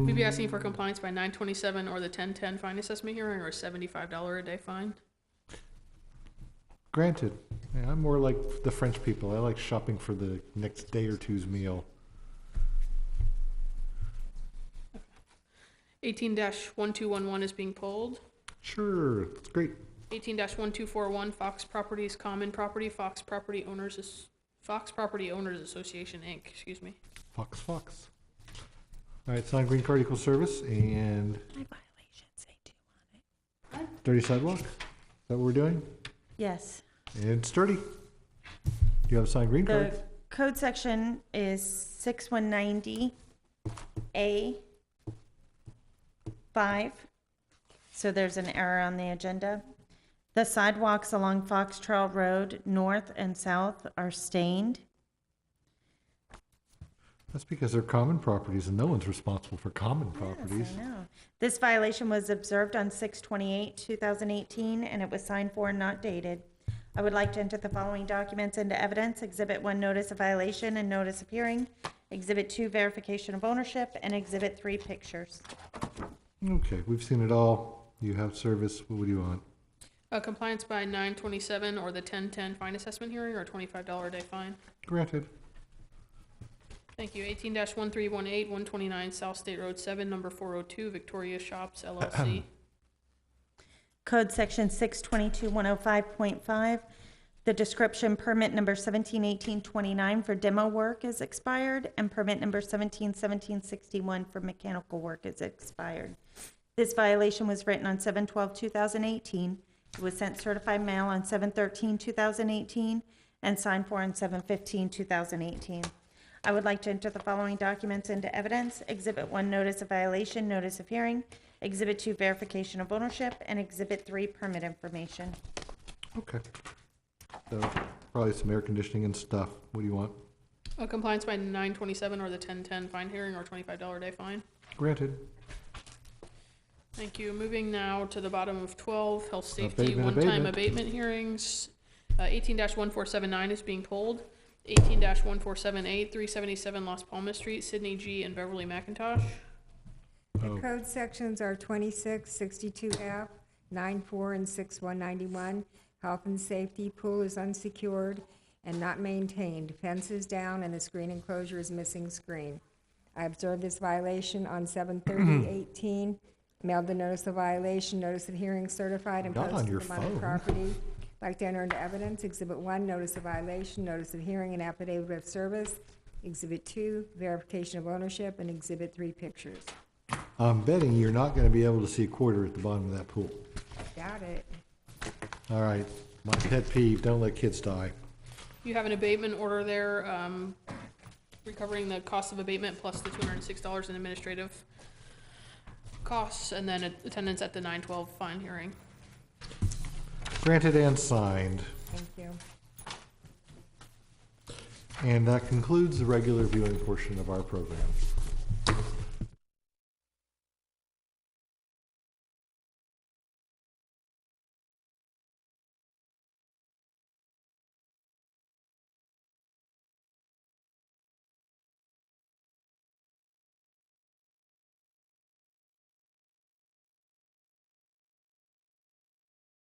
We'd be asking for compliance by 9/27 or the 10/10 fine assessment hearing or a $75 a day fine. Granted. Yeah, I'm more like the French people. I like shopping for the next day or two's meal. 18-1211 is being pulled. Sure, it's great. 18-1241 Fox Properties Common Property, Fox Property Owners Association, Inc., excuse me. Fox. All right, sign green card equals service and My violation say 2 on it. dirty sidewalk. Is that what we're doing? Yes. And sturdy. Do you have a signed green The card? code section is 6190A 5. So there's an error on the agenda. The sidewalks along Fox Trail Road, north and south, are stained. That's because they're common properties and no one's responsible for common properties. Yes, I know. This violation was observed on 6/28/2018, and it was signed for and not dated. I would like to enter the following documents into evidence. Exhibit 1, notice of violation and notice of hearing. Exhibit 2, verification of ownership, and Exhibit 3, pictures. Okay, we've seen it all. You have service. What do you want? Compliance by 9/27 or the 10/10 fine assessment hearing, or a $25 a day fine. Granted. Thank you. 18-1318, 129 South State Road 7, number 402, Victoria Shops, LLC. Code Section 622-105.5. The description permit number 171829 for demo work is expired, and permit number 171761 for mechanical work is expired. This violation was written on 7/12/2018. It was sent certified mail on 7/13/2018 and signed for on 7/15/2018. I would like to enter the following documents into evidence. Exhibit 1, notice of violation, notice of hearing. Exhibit 2, verification of ownership, and Exhibit 3, permit information. Okay. So probably some air conditioning and stuff. What do you want? Compliance by 9/27 or the 10/10 fine hearing, or a $25 a day fine. Granted. Thank you. Moving now to the bottom of 12, health safety, Abatement, one-time abatement. abatement hearings. 18-1479 is being pulled. 18-1478, 377 Las Palmas Street, Sydney G. and Beverly McIntosh. Oh. The code sections are 2662F, 94, and 6191. Health and safety, pool is unsecured and not maintained. Fence is down and the screen enclosure is missing screen. I observed this violation on 7/30/18. Mailed the notice of violation, notice of hearing certified, and Not on posted your them on the phone. property. Like to enter into evidence, Exhibit 1, notice of violation, notice of hearing, and affidavit of service. Exhibit 2, verification of ownership, and Exhibit 3, pictures. I'm betting you're not going to be able to see a quarter at the bottom of that pool. Doubt it. All right. My pet peeve, don't let kids die. You have an abatement order there, recovering the cost of abatement plus the $206 in administrative costs, and then attendance at the 9/12 fine hearing. Granted and signed. Thank you. And that concludes the regular viewing portion of our program.